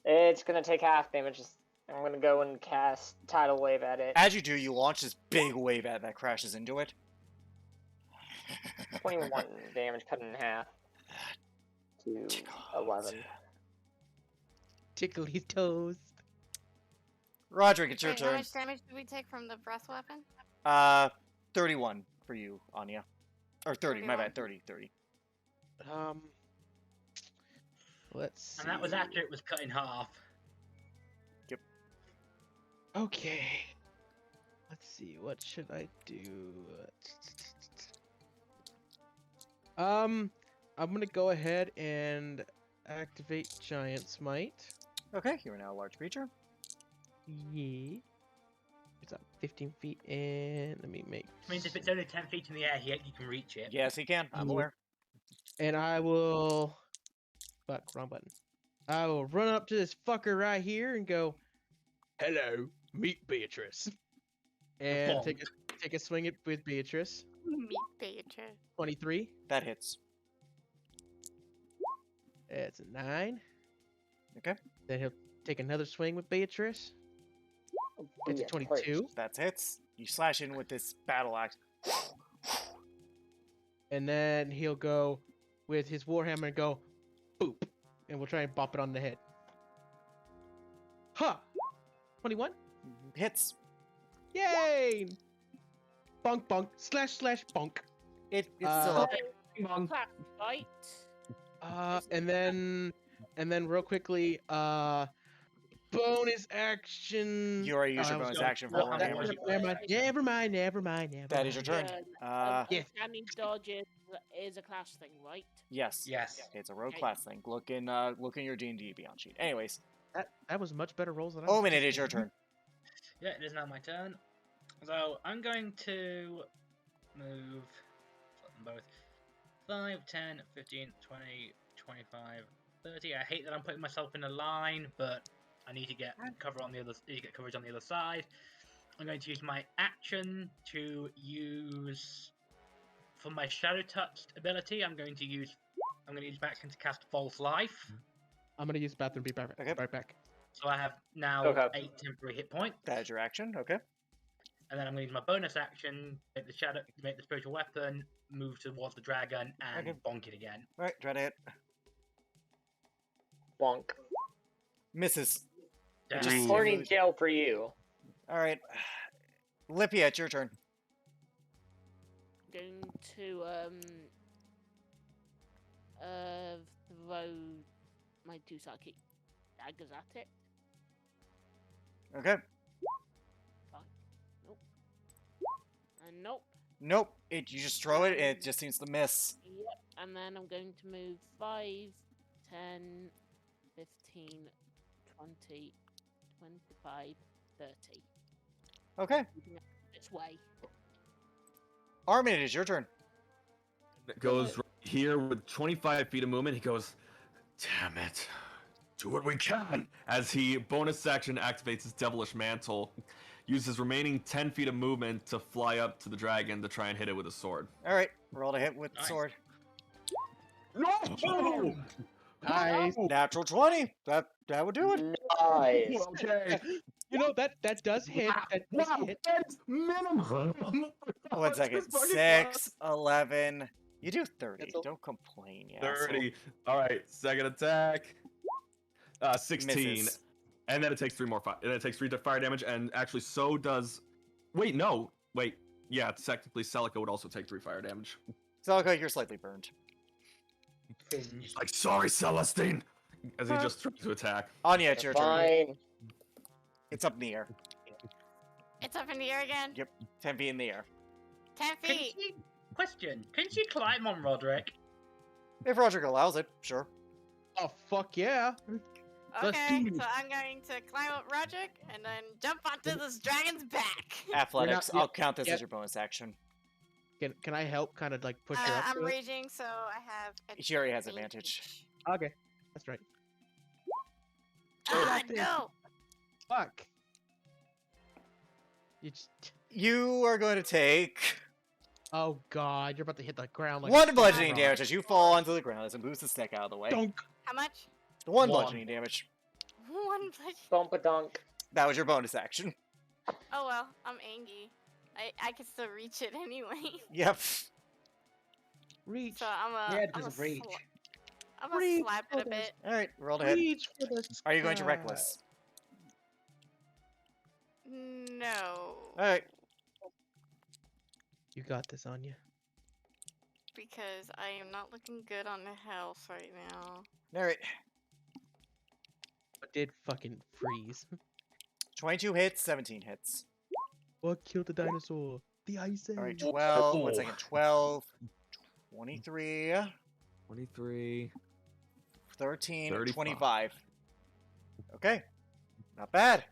It's gonna take half damage. I'm gonna go and cast Tidal Wave at it. As you do, you launch this big wave at that crashes into it. 21 damage cut in half to 11. Tickly toes. Roderick, it's your Wait, how turn. much damage did we take from the breath weapon? 31 for you, Anya. Or 30, my bad, 30. Let's see. And that was after it was cut in half. Okay. Let's see. What should I do? I'm gonna go ahead and activate Giant Smite. Okay, you are now a large creature. Yeah. It's up 15 feet, and let me make. Which means if it's only 10 feet in the air, you can reach it. Yes, he can. I'm Yeah. aware. And I will. Fuck, wrong button. I will run up to this fucker right here and go, "Hello, meet Beatrice," and Bonk. take a swing with Beatrice. Meet Beatrice. 23. That hits. It's a 9. Okay. Then he'll take another swing with Beatrice. It's a Yeah, 22. That hits. You slash in with this battle axe. And then he'll go with his warhammer and go boop. And we'll try and bop it on the head. Ha! 21? Hits. Yay! Bonk bonk. Slash slash bonk. It's still Uh, up. Class fight. And then real quickly, bonus action. You already used your I was bonus going- action for Oh, Warhammer. Never mind. That is your turn. Yeah, Yeah. Uncanny dodge is a class thing, right? Yes. Yes. It's a rogue Okay. class thing. Look in your D&D Beyond sheet. Anyways, That was much better rolls than I was Omen, it is your anticipating. turn. Yeah, it is now my turn. So I'm going to move both 5, 10, 15, 20, 25, 30. I hate that I'm putting myself in a line, but I need to get coverage on the other side. I'm going to use my action to use for my Shadow Touch ability. I'm going to use my action to cast False Life. I'm gonna use bathroom. Be back. Okay. Right back. So I have now Okay. 8 temporary hit points. That is your action. Okay. And then I'm going to use my bonus action, make the spiritual weapon, move towards the dragon, and Okay. bonk it again. All right. Try to hit. Bonk. Misses. Damn. Just- Morning jail for you. All right. Lipia, it's your turn. Going to throw my 2 psychic daggers at it. Okay. And nope. Nope. You just throw it, and it just seems to miss. Yep. And then I'm going to move 5, 10, 15, 20, 25, 30. Okay. Its way. Armin, it is your turn. It goes right here with 25 feet of movement. He goes, damn it. Do what we can. As he bonus action activates his devilish mantle, uses remaining 10 feet of movement to fly up to the dragon to try and hit it with a sword. All right. Roll to hit with the Nice. sword. No! Nice. Natural 20. That would do it. Nice. Okay. You know that does hit. That does Wow, hit. that's minimum. 1 second. 6, 11. You do 30. That's a- Don't complain, yeah. 30. All right, second attack. 16. Misses. And then it takes 3 more fire. And it takes 3 fire damage, and actually so does. Wait, no. Wait. Yeah, technically Celica would also take 3 fire damage. Celica, you're slightly burned. He's like, sorry, Celestine! As he just tries to attack. Anya, it's your turn. Fine. It's up in the air. It's up in the air again. Yep. 10 feet in the air. 10 Can feet. she, question, can she climb on Roderick? If Roderick allows it, sure. Oh fuck yeah! Okay, so I'm going to climb up Roderick and then jump onto this dragon's back. Athletics. yeah, I'll count this yeah. as your bonus action. Can I help? Kind of like push her up. I'm to it? raging, so I have. She already has advantage. Okay, that's right. Ah, that is- no! Fuck. You just. You are going to take Oh god, you're about to hit the ground like. 1 a bludgeoning rock. damage as you fall onto the ground as it moves the snake out of the way. Donk. How much? 1 One. bludgeoning damage. 1 bludgeon. Bumpadunk. That was your bonus action. Oh well, I'm angry. I can still reach it anyway. Yep. Reach. So I'm a. Yeah, it I'm a doesn't reach. I'm gonna Reach slap for it a bit. All right, roll to hit. Reach for the Are you going to sky. reckless? No, All right. You got this, Anya. because I am not looking good on the health right now. All right. What did fucking freeze? 22 hits, 17 hits. What killed the dinosaur? The ice age. All right, 12. 1 second. 12. 23. 23. 13. 35. 25. Okay. Not bad.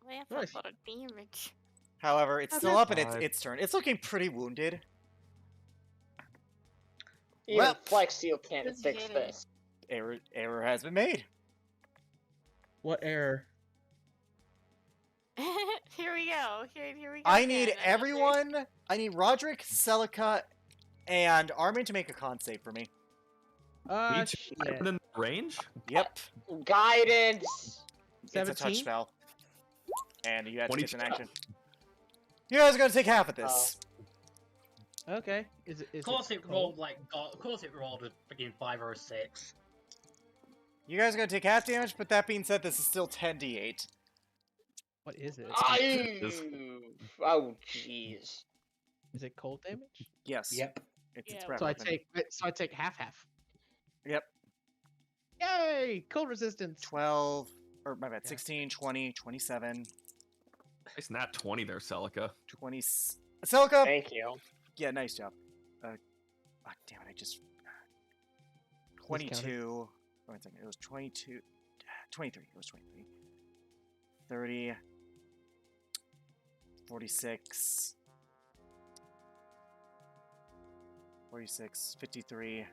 I have Nice. a lot of damage. However, it's still Okay. up and it's 5. its turn. It's looking pretty wounded. Even Well- Flexsteel can't Just fix kidding. this. Error, error has been made. What error? Here we go. Here we go. I need again. everyone. I need Roderick, Celica, and Armin to make a con save for me. Me too. Shit. Within range? Yep. Guidance. It's a touch 17? spell. And you have to take an 22. action. You guys are gonna take half of this. Okay. Is Of course it rolled of course it rolled a freaking 5 or a 6. You guys are gonna take half damage, but that being said, this is still 10d8. What is it? Oh, jeez. Is it cold damage? Yes. Yep. It's Yeah, threat So weapon. I take half. Yep. Yay! Cold resistance. 12, or my bad, 16, 20, 27, Nice nat 20 there, Celica. 20. Celica! Thank you. Yeah, nice job. Damn it, I just... 22... Wait a second, it was 22... 23, it was 23. 30... 46... 46, 53...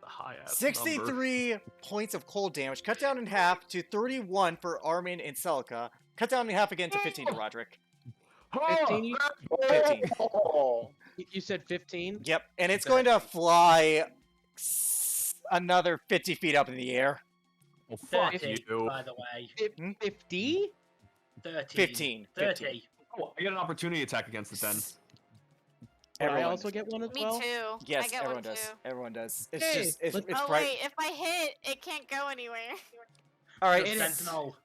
The high ass 63 points of cold damage, cut down in half to 31 for Armin and Celica. Cut down in half again to 15 to Roderick. 15? 15. Oh. You said 15? Yep, and it's going to fly another 50 feet up in the air. Well, fuck 30, you. by the way. 50? 30. 15. 30. Oh, I get an opportunity attack against it then. Will I Everyone also get one as Me well? too. I Yes, get everyone one does. too. Everyone does. It's Hey, just, it's let's- Oh bright. wait, if I hit, it can't go anywhere. Alright, Good it is- Sentinel.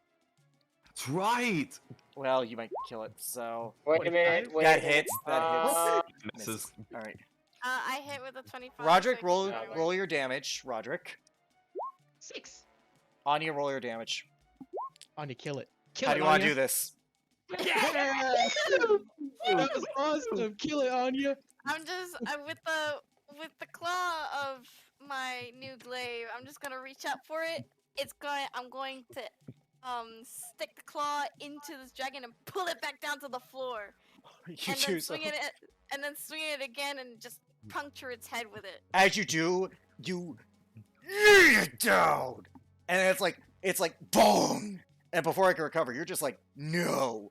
That's right. well, you might kill it, so... Wait a minute. Wait That a minute. hits, that Misses. Alright. I hit with a 25. Roderick, so I roll, can go anywhere. roll your damage. Roderick. 6. Anya, roll your damage. Anya, kill it. Kill How it, do you want to Anya. do this? Yeah! That was awesome. Kill it, Anya. I'm with the claw of my new glaive. I'm just gonna reach up for it. I'm going to stick the claw into this dragon and pull it back down to the floor. You and then choose. swing it and then swing it again and just puncture its head with it. As you do, you knee it down, and it's like boom. And before I can recover, you're just like, no.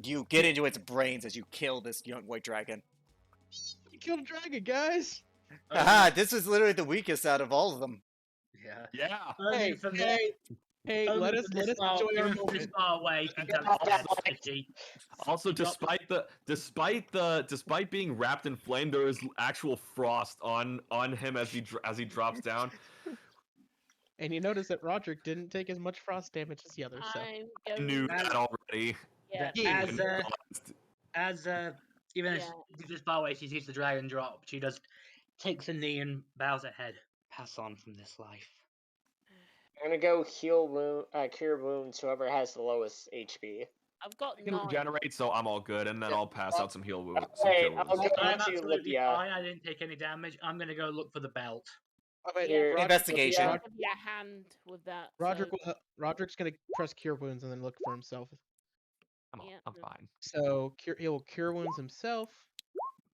You get into its brains as you kill this young white dragon. You killed a dragon, guys. Haha, this is literally the weakest out of all of them. Yeah. Yeah. Hey, hey, let us enjoy our This moment. far away can tell it's dead, Stitchy. Also, despite being wrapped in flame, there is actual frost on him as he drops down. And you notice that Roderick didn't take as much frost damage as the others, so. I'm I going. knew that already. Yeah. Yeah. Even as Yeah. this far away, she sees the dragon drop. She just takes a knee and bows her head. Pass on from this life. I'm gonna go heal cure wounds. Whoever has the lowest HP. I've got I can 9. regenerate, so I'm all good, and then I'll pass out some heal wounds. Alright, I'll go I'm to absolutely Libya. fine. I didn't take any damage. I'm gonna go look for the belt. Oh, wait, Here, Roderick- Investigation. Rod- Give you a hand with that. Roderick, so, Roderick's gonna press cure wounds and then look for himself. Yeah, I'm no. fine. So he'll cure wounds himself.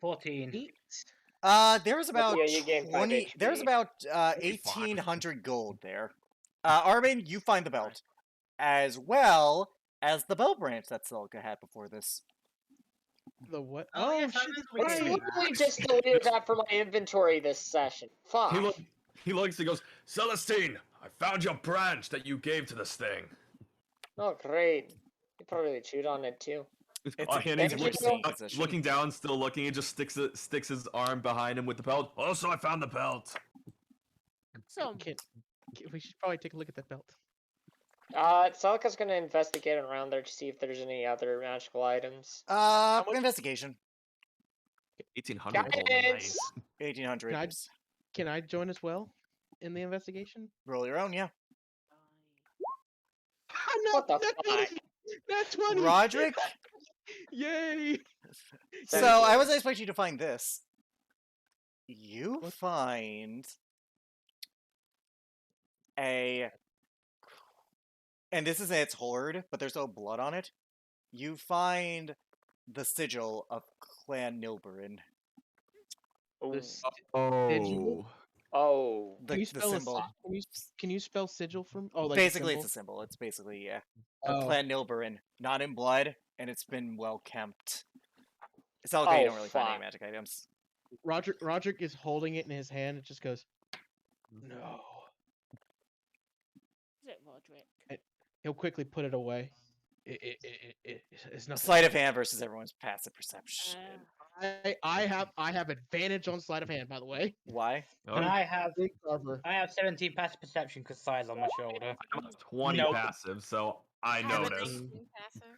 14. 8. There's about Yeah, you gain 5 20. There's HP. about You'll be fine. 1,800 gold there. Armin, you find the belt, as well as the bow branch that Celica had before this. The what? Oh, Oh, yes, I shit! remember that's we I did right. that. literally just deleted that from my inventory this session. Fuck. He looks. He goes, Celestine, I found your branch that you gave to this thing. Oh, great. You probably chewed on it too. It's And he's very looking, position. looking down, still looking. He just sticks his arm behind him with the belt. Also, I found the belt. Some. We should probably take a look at that belt. Celica's gonna investigate around there to see if there's any other magical items. Investigation. 1800 gold. Guidance! Nice. 1,800. Can Can I join as well in the investigation? Roll your own, yeah. What the Not fuck? 20! Not 20! Roderick? Yay! So I wasn't expecting you to find this. You find a, and this is its hoard, but there's no blood on it. You find the sigil of Clan Nilberin. Oh. Sigil? Oh. Oh. Can you The spell symbol. Can you spell sigil from? Oh, like Basically, the it's a symbol. It's basically, yeah. Oh. Clan Nilberin. Not in blood, and it's been well kept. It's all okay, you Oh, don't really find any fuck. magic items. Roderick is holding it in his hand. It just goes, no. Is it Roderick? He'll quickly put it away. It's nothing. Sleight of hand versus everyone's passive perception. I have advantage on sleight of hand, by the way. Why? Oh, And I have Big cover. 17 passive perception because Si's on my shoulder. I'm at 20 Nope. passive, so I Seventeen. notice. Passive.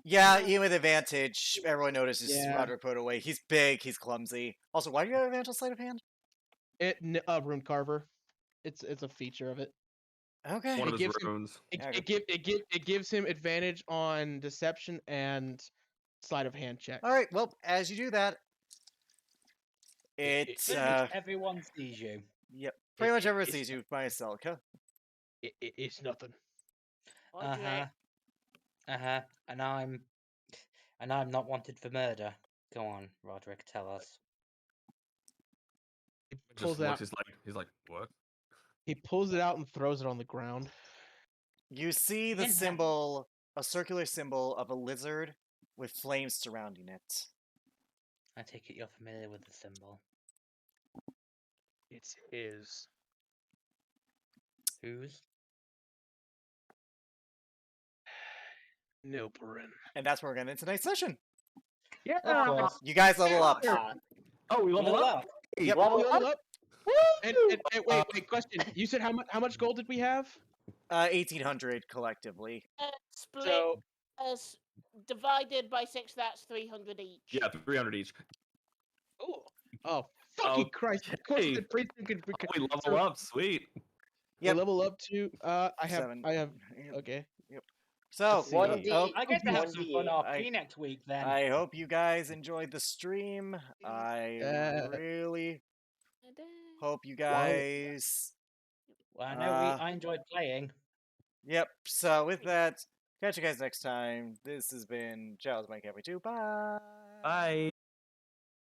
Yeah, even with advantage, everyone notices Yeah. Roderick put it away. He's big, he's clumsy. Also, why do you have advantage on sleight of hand? Rune carver. It's a feature of it. Okay. One It of his gives him- runes. It gives him advantage on deception and sleight of hand checks. All right. Well, as you do that, it's Pretty much everyone sees you. yep. Pretty much everyone it's- sees you minus Celica. It's nothing. Roderick. And I'm not wanted for murder. Go on, Roderick, tell us. He Just pulls it out. looks, he's like, what? He pulls it out and throws it on the ground. You see the And that- symbol, a circular symbol of a lizard with flames surrounding it. I take it you're familiar with the symbol. It's his. Whose? Nilberin. And that's where we're going to end tonight's session. Yeah. Of course. You guys level up. Oh, we leveled up? Yep. Level up. And wait. Question. You said how much gold did we have? 1,800 collectively. Split So as divided by 6, that's 300 each. Yeah, 300 each. oh fucking Christ! Of course, Okay. the priest can We level up, sweet. we Yep. level up to. I have. 7. Yep. Okay. Okay. So, Let's see. One I D. hope, I get to have some fun 1d8. RP next week then. I hope you guys enjoyed the stream. I really hope you guys. Well, I know I enjoyed playing. Yep. So with that, catch you guys next time. This has been Charles Mike Happy 2. Bye. Bye.